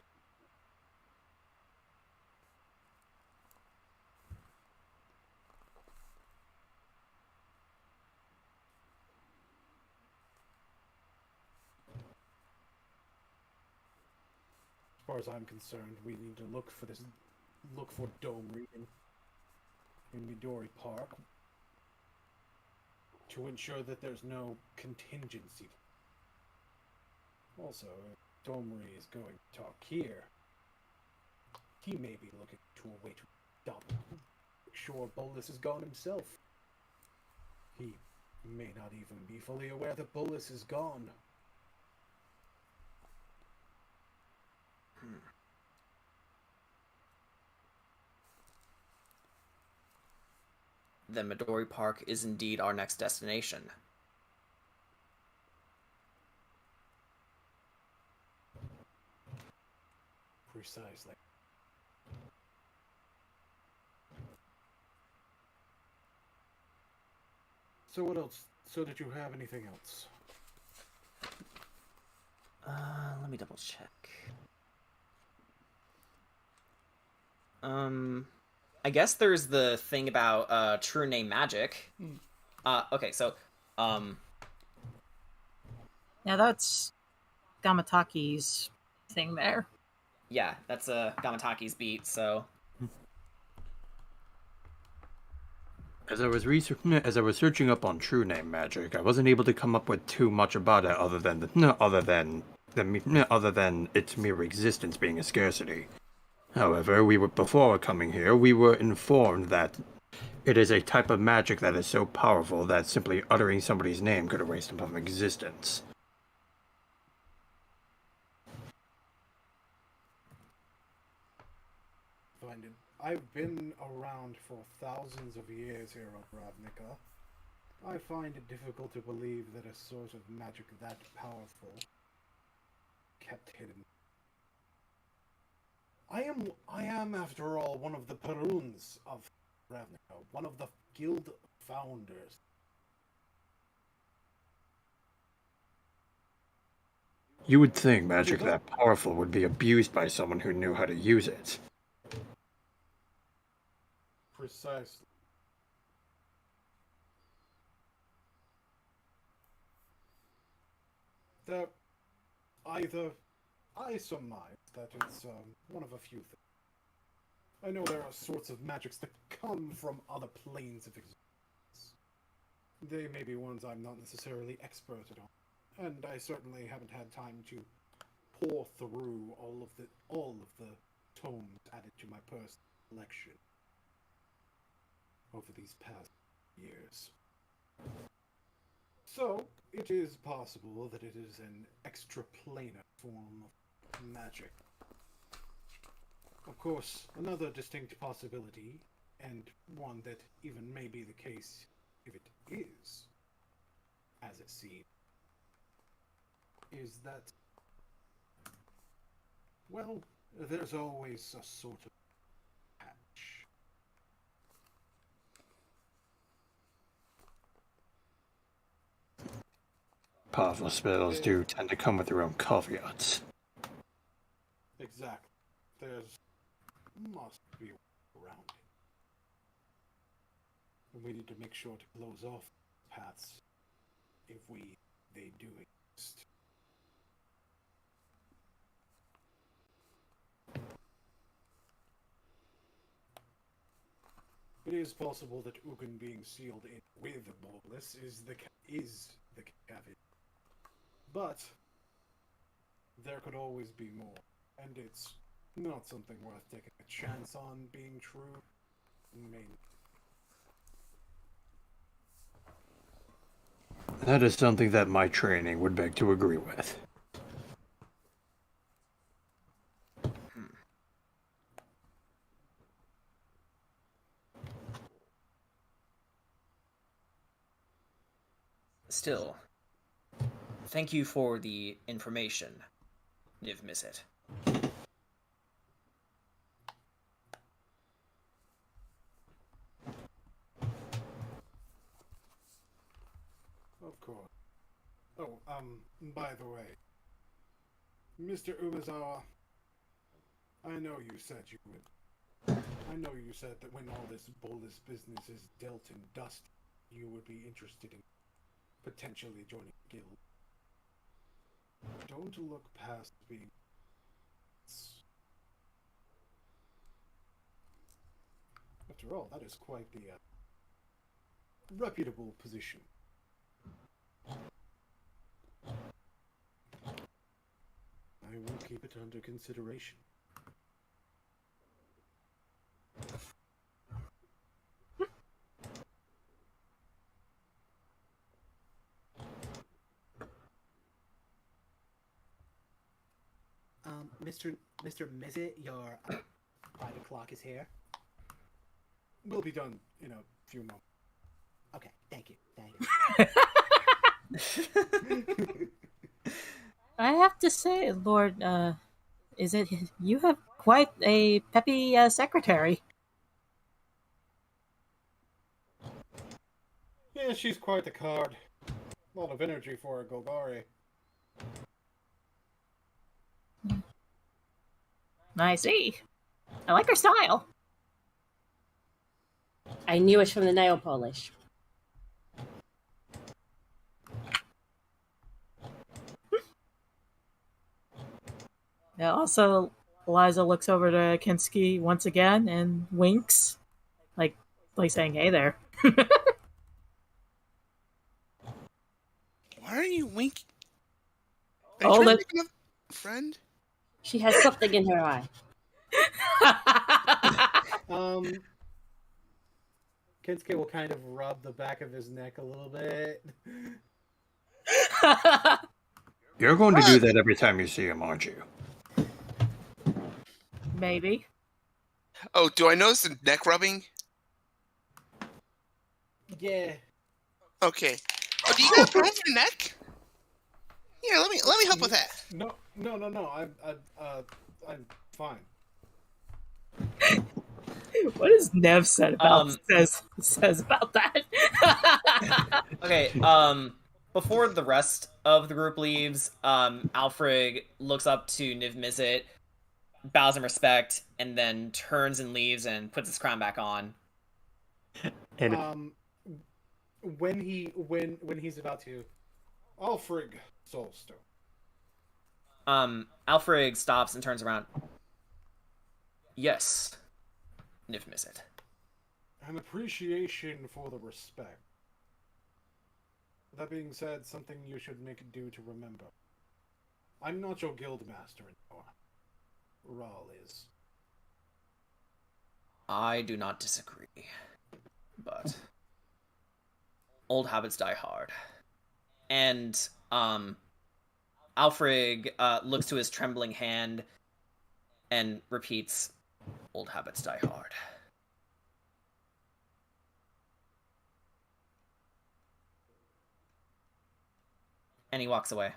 As far as I'm concerned, we need to look for Dome Reading in Midori Park to ensure that there's no contingency. Also, if Domri is going to talk here, he may be looking to a way to stop him. Make sure Bolas is gone himself. He may not even be fully aware that Bolas is gone. Then Midori Park is indeed our next destination. Precisely. So what else? So did you have anything else? Let me double check. I guess there's the thing about true name magic. Okay, so Yeah, that's Gamataki's thing there. yeah, that's Gamataki's beat, so As I was searching up on true name magic, I wasn't able to come up with too much about it other than its mere existence being a scarcity. However, before coming here, we were informed that it is a type of magic that is so powerful that simply uttering somebody's name could erase them from existence. I've been around for thousands of years here on Ravnica. I find it difficult to believe that a source of magic that powerful kept hidden. I am, after all, one of the Peruns of Ravnica, one of the guild founders. You would think magic that powerful would be abused by someone who knew how to use it. Precisely. That I surmise that it's one of a few things. I know there are sorts of magics that come from other planes of existence. They may be ones I'm not necessarily expert on, and I certainly haven't had time to pour through all of the tomes added to my personal collection over these past years. So, it is possible that it is an extraplanar form of magic. Of course, another distinct possibility, and one that even may be the case if it is, as it seems, is that, well, there's always a sort of patch. Powerful spells do tend to come with their own caveats. Exactly. There's must be a way around it. And we need to make sure to close off paths if they do exist. It is possible that Ugin being sealed in with Bolas is the caveat. But there could always be more, and it's not something worth taking a chance on being true. That is something that my training would beg to agree with. Still, thank you for the information, Niv-Mizzet. Of course. Oh, by the way, Mr. Umazawa, I know you said that when all this Bolas business is dealt in dust, you would be interested in potentially joining a guild. Don't look past being... After all, that is quite the reputable position. I will keep it under consideration. Mr. Mizzet, your private clock is here. We'll be done in a few moments. Okay, thank you. I have to say, Lord, is it you have quite a peppy secretary? Yeah, she's quite the card. A lot of energy for a Golgari. I see. I like her style. I knew it from the nail polish. Yeah, also, Eliza looks over to Kinski once again and winks, like saying, "Hey there." Why are you winking? Are you Oh, trying to make a friend? She has something in her eye. Kinsuke will kind of rub the back of his neck a little bit. You're going to do that every time you see him, aren't you? Maybe. Oh, do I notice the neck rubbing? Yeah. Okay. Oh, do you got a problem with your neck? Here, let me help with that. No. I'm fine. What has Nev said about says about that? Okay, before the rest of the group leaves, Alfred looks up to Niv-Mizzet, bows in respect, and then turns and leaves and puts his crown back on. And When he's about to, Alfrig Soulstone. Alfred stops and turns around. Yes, Niv-Mizzet. An appreciation for the respect. That being said, something you should make it do to remember. I'm not your guild master anymore. Ral is. I do not disagree, but old habits die hard. And Alfred looks to his trembling hand and repeats, "Old habits die hard." And he walks away.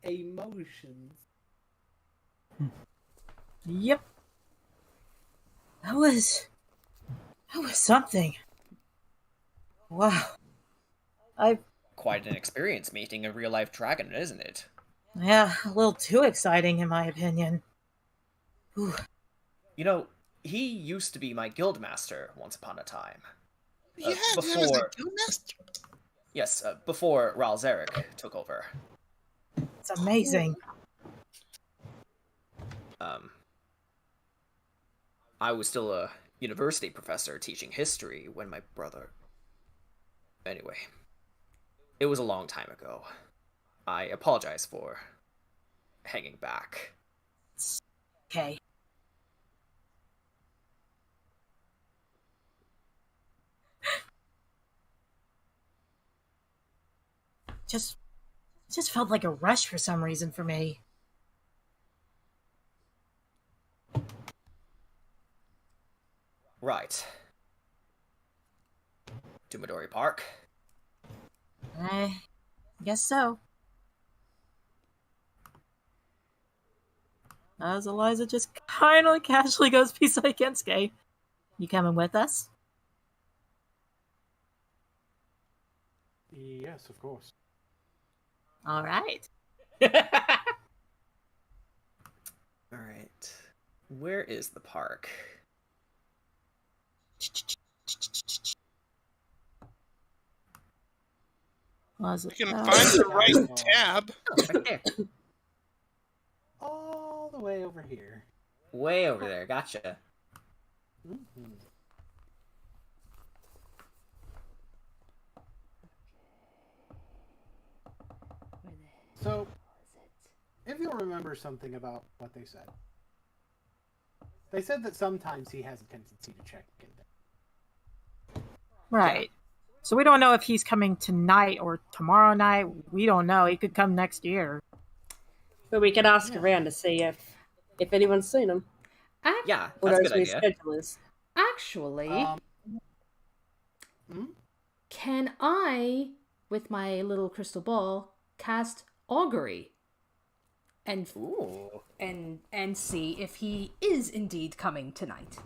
Emotions. Yep. That was something. Wow. Quite an experience meeting a real-life dragon, isn't it? Yeah, a little too exciting in my opinion. Whew. You know, he used to be my guild master once upon a time. Yeah, that was a guild master. Yes, before Ral Zarek took over. It's amazing. I was still a university professor teaching history when my brother... Anyway, it was a long time ago. I apologize for hanging back. Okay. Just felt like a rush for some reason for me. Right. To Midori Park? I guess so. As Eliza just kind of casually goes beside Kensuke. You coming with us? Yes, of course. All right. Alright. Where is the park? Was I it? can find the right tab. Right there. All the way over here. Way over there, gotcha. Mm-hmm. So, if you'll remember something about what they said that sometimes he has a tendency to check in there. Right. So we don't know if he's coming tonight or tomorrow night. We don't know. He could come next year. But we could ask around to see if anyone's seen him. Yeah, Or that's a knows good where his idea. schedule is. Actually, can I, with my little crystal ball, cast augury and Ooh. and see if he is indeed coming tonight?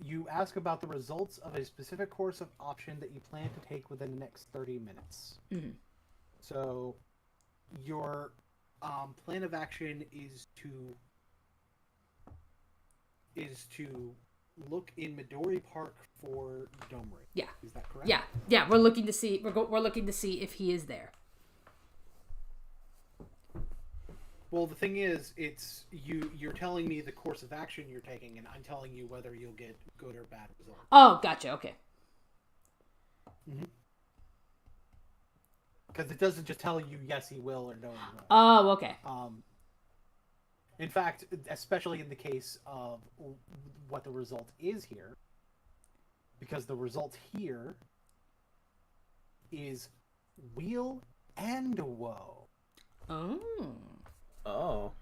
You ask about the results of a specific course of option that you plan to take within the next 30 minutes. Mm-hmm. So, your plan of action is to look in Midori Park for Domri. Yeah. Is that correct? Yeah. We're looking to see. We're looking to see if he is there. Well, the thing is, it's you're telling me the course of action you're taking, and I'm telling you whether you'll get good or bad results. Oh, gotcha. Okay. Because it doesn't just tell you yes he will or no he won't. Oh, okay. In fact, especially in the case of what the result is here, because the result here is weal and woe. Oh. Oh.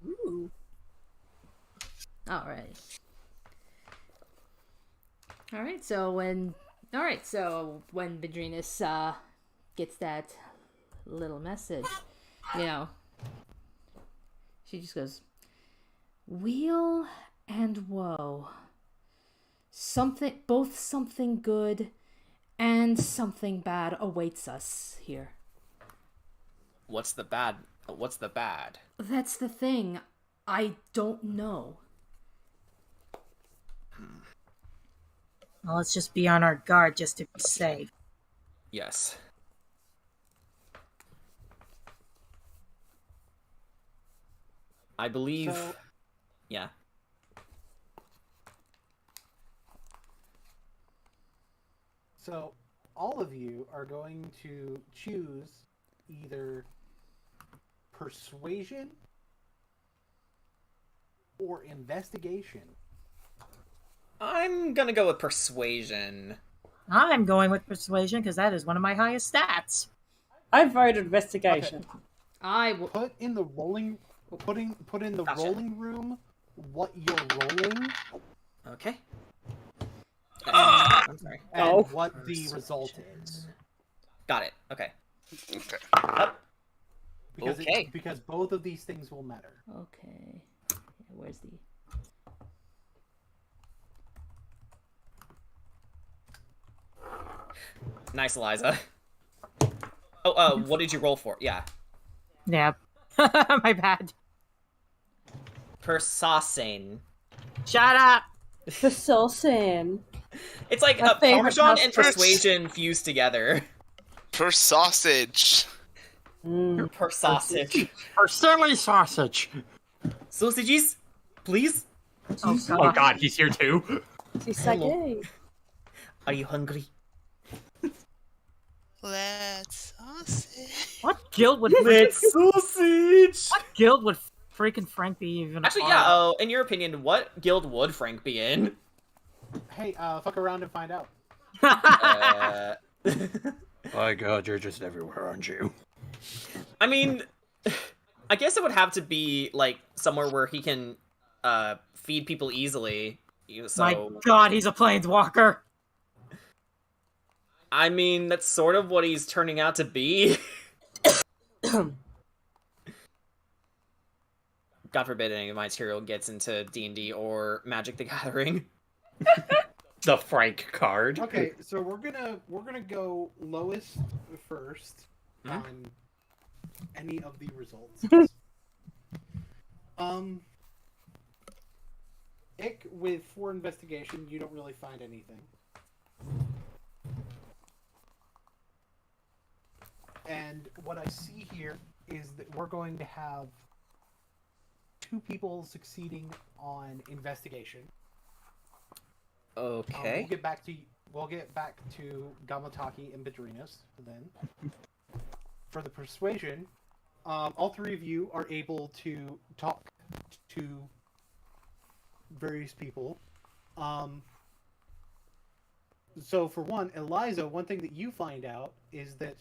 Ooh. All right. So when Bedrinus gets that little message, she just goes, "Weal and woe. both something good and something bad awaits us here. What's the bad? What's the bad? That's the thing. I don't know. Well, let's just be on our guard just to be safe. Yes. I believe... So- Yeah. So, all of you are going to choose either persuasion or investigation. I'm gonna go with persuasion. I'm going with persuasion because that is one of my highest stats. I voted investigation. I will. Put in the rolling, put in the Gotcha. rolling room what you're rolling Okay. I'm sorry. and Oh. what the result is. Got it. Okay. Okay. Okay. Because both of these things will matter. Okay. Where's the... Nice, Eliza. Oh, what did you roll for? Yeah. Yeah. My bad. Persuasion. Shut up! For Sam. It's like My favorite Parmesan and pasta. persuasion fused together. Per sausage. Per sausage. Or silly sausage. Sausages, please. Oh god, he's here too. She's so gay. Are you hungry? Let's sausage. What guild would sausage. what guild would freaking Frank be even? Actually, a yeah. part of? In your opinion, what guild would Frank be in? Hey, fuck around and find out. My god, you're just everywhere, aren't you? I mean, I guess it would have to be like somewhere where he can feed people easily. So, My God, he's a planeswalker. I mean, that's sort of what he's turning out to be. God forbid any of my material gets into D&D or Magic the Gathering. The Frank card. Okay, so we're gonna go lowest first on any of the results. Ick, with 4 investigation, you don't really find anything. And what I see here is that we're going to have 2 people succeeding on investigation. Okay. We'll get back to Gamataki and Bedrinas then. For the persuasion, all 3 of you are able to talk to various people. So for one, Eliza, one thing that you find out is that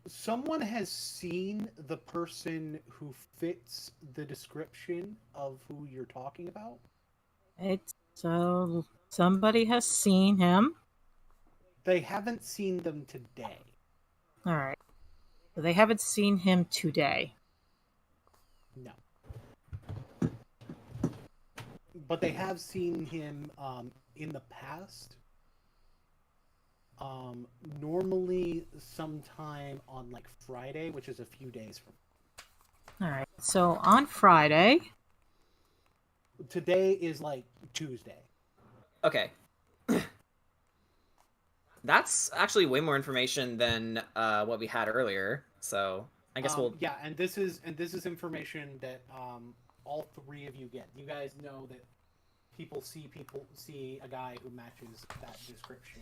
someone has seen the person who fits the description of who you're talking about. So somebody has seen him. They haven't seen them today. All right. So they haven't seen him today. No. But they have seen him in the past. Normally sometime on like Friday, which is a few days from. All right. So on Friday. Today is like Tuesday. Okay. That's actually way more information than what we had earlier. So I guess we'll. Yeah, and this is information that all 3 of you get. You guys know that people see a guy who matches that description.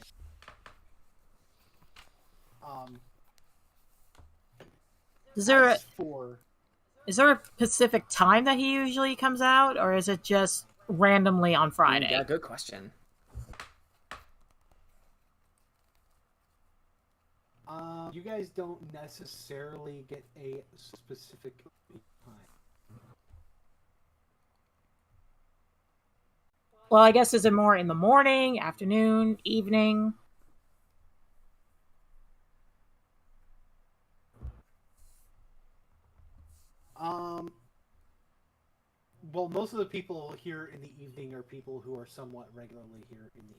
Is there a As for is there a specific time that he usually comes out, or is it just randomly on Friday? Yeah, good question. you guys don't necessarily get a specific time. Well, I guess is it more in the morning, afternoon, evening? Well, most of the people here in the evening are people who are somewhat regularly here in the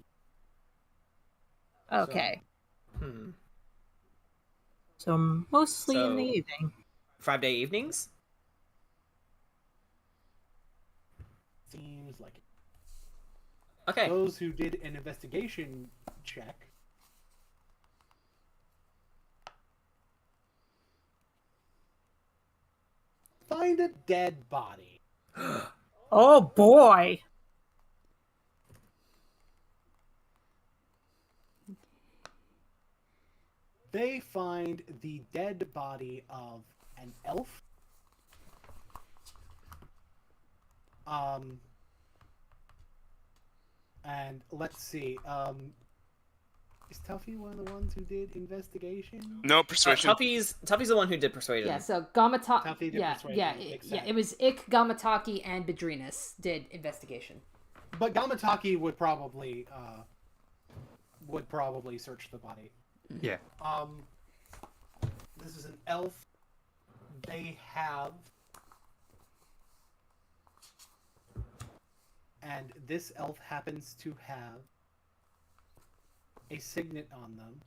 Okay. So mostly in the evening. 5-day evenings? Seems like it. Okay. Those who did an investigation check find a dead body. Oh boy. They find the dead body of an elf. And let's see. Is Tuffy one of the ones who did investigation? No, persuasion. Tuffy's the one who did persuasion. Yeah, so Gamataki. Tuffy did Yeah, persuasion, yeah, makes yeah. sense. It was Gamataki and Bedrinas did investigation. But Gamataki would probably search the body. Yeah. This is an elf. They have, and this elf happens to have a signet on them.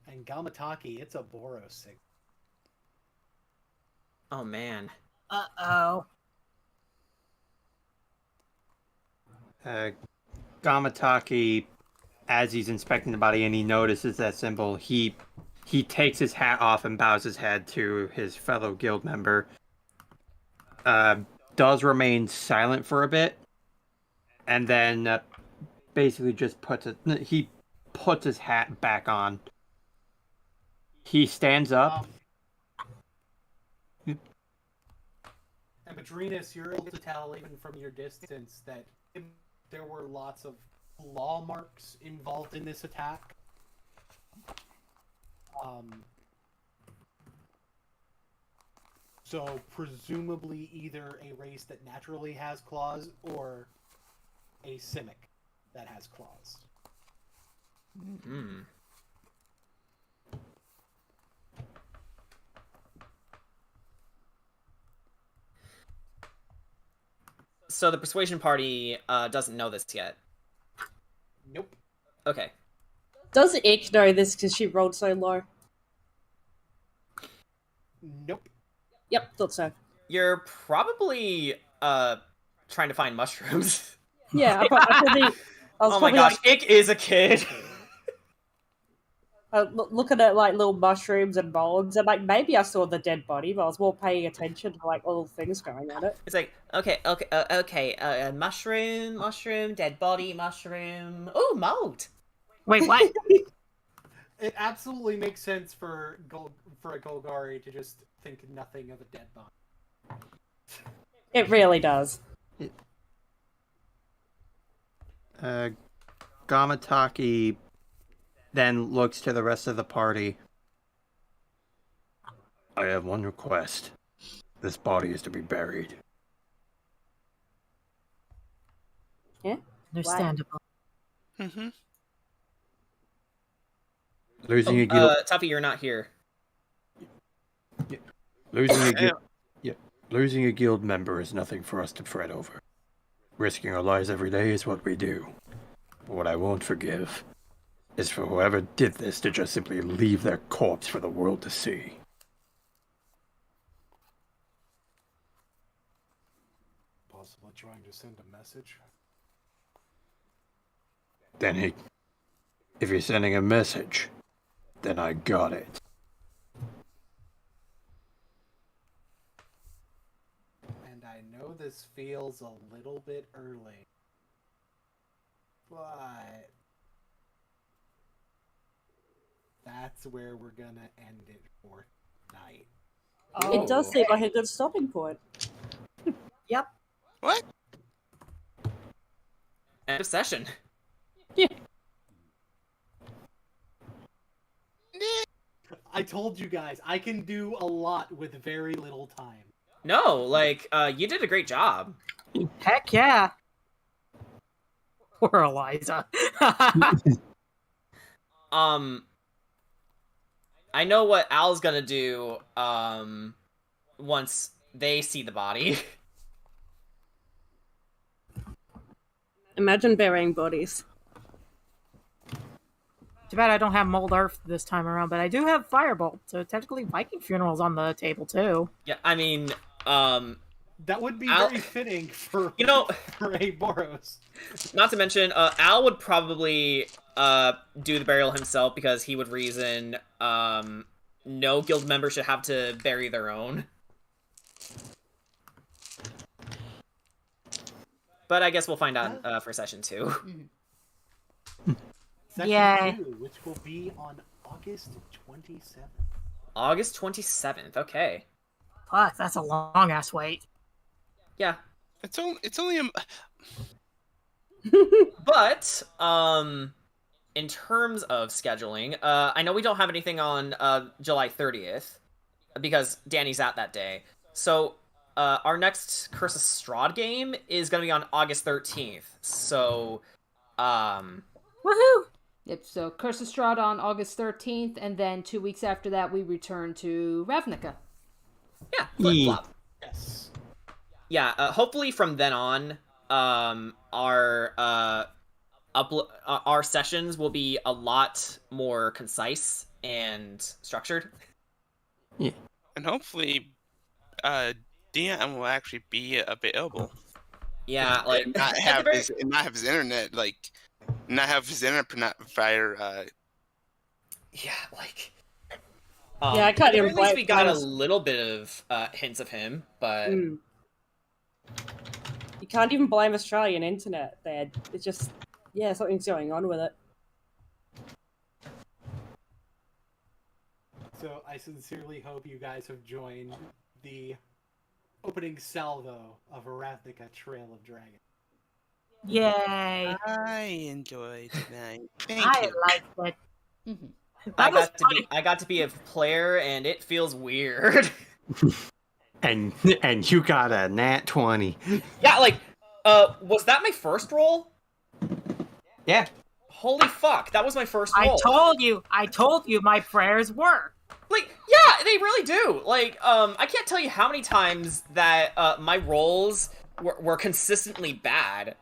And Gamataki, it's a Boros signet. Oh man. Uh-oh. Gamataki, as he's inspecting the body and he notices that symbol, he takes his hat off and bows his head to his fellow guild member. Does remain silent for a bit, and then basically just puts his hat back on. He stands up. And Bedrinas, you're able to tell even from your distance that there were lots of claw marks involved in this attack. So presumably either a race that naturally has claws or a Simic that has claws. So the persuasion party doesn't know this yet. Nope. Okay. Does Ick know this because she rolled so low? Nope. Yep, thought so. You're probably trying to find mushrooms. Yeah, I probably. I was Oh my probably gosh, like, Ick is a kid. looking at like little mushrooms and molds, and like maybe I saw the dead body, but I was more paying attention to like all the things going on it. It's like, okay, mushroom, dead body, mushroom. Oh, mold. Wait, what? It absolutely makes sense for a Golgari to just think nothing of a dead body. It really does. Gamataki then looks to the rest of the party. I have one request. This body is to be buried. Yeah. Understandable. Mm-hmm. Losing a guild, Tuffy, you're not here. losing a guild member is nothing for us to fret over. Risking our lives every day is what we do. But what I won't forgive is for whoever did this to just simply leave their corpse for the world to see. Possibly trying to send a message. Then if you're sending a message, then I got it. And I know this feels a little bit early, but that's where we're gonna end it for tonight. It does seem like a good stopping point. Yep. What? End of session. I told you guys, I can do a lot with very little time. No, like, you did a great job. Heck yeah. Poor Eliza. I know what Al's gonna do, once they see the body. Imagine burying bodies. Too bad I don't have mold earth this time around, but I do have firebolt, so technically Viking funeral's on the table too. Yeah, I mean, That would be Al- very fitting for you know, for a Boros. not to mention, Al would probably do the burial himself because he would reason no guild member should have to bury their own. But I guess we'll find out for session 2. Section Yay. 2, which will be on August 27th. August 27th, okay. Fuck, that's a long ass wait. Yeah. It's only a... But, in terms of scheduling, I know we don't have anything on July 30th, because Danny's out that day. So, our next Curse of Strahd game is going to be on August 13th. So, Woohoo! Yep, so Curse of Strahd on August 13th, and then 2 weeks after that, we return to Ravnica. yeah, flip-flop. Yes. Yeah, hopefully from then on, our sessions will be a lot more concise and structured. Yeah. And hopefully, DM will actually be available. Yeah, like And not have his internet not have his internet provider. Yeah, like. Yeah, I can't at the even very least blame we got a those. little bit of hints of him, but You can't even blame Australian internet. It's just, yeah, something's going on with it. So I sincerely hope you guys have joined the opening salvo of Ravnica Trail of Dragon. Yay! I enjoyed tonight. Thank I you. liked it. Mm-hmm. I got to be a player, and it feels weird. And you got a nat 20. Yeah, like, was that my first roll? Yeah. Holy fuck, that was my first roll. I told you my prayers work. Like, yeah, they really do. Like, I can't tell you how many times that my rolls were consistently bad.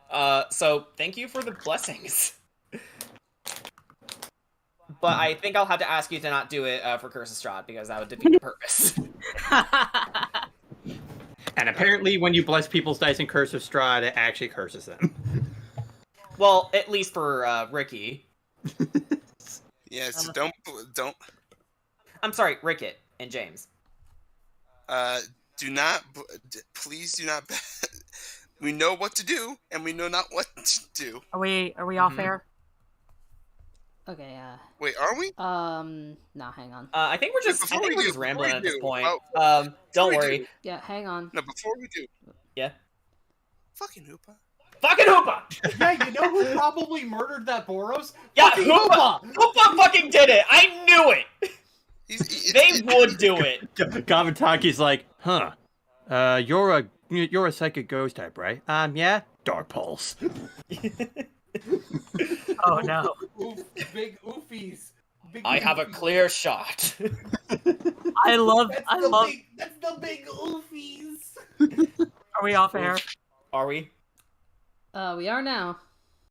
So thank you for the blessings. But I think I'll have to ask you to not do it for Curse of Strahd, because that would defeat the purpose. And apparently when you bless people's dice in Curse of Strahd, it actually curses them. Well, at least for Ricky. Yes, don't. I'm sorry, Rickett and James. Please do not. We know what to do, and we know not what to do. Are we off air? Okay, Wait, are we? No, hang on. I think we're just, Before we do, rambling at this before we point. do, Don't we worry. do. Yeah, hang on. No, before we do. Yeah. Fucking Hoopa. Fucking Hoopa! Yeah, you know who probably murdered that Boros? Yeah, Fucking Hoopa! Hoopa fucking did it! I knew it! They would do it. Gamataki's like, huh. You're a psychic ghost type, right? Yeah? Dark Pulse. Oh no. Big oofies. Big I have a oofies. clear shot. I love. That's the big oofies. Are we off air? Are we? We are now.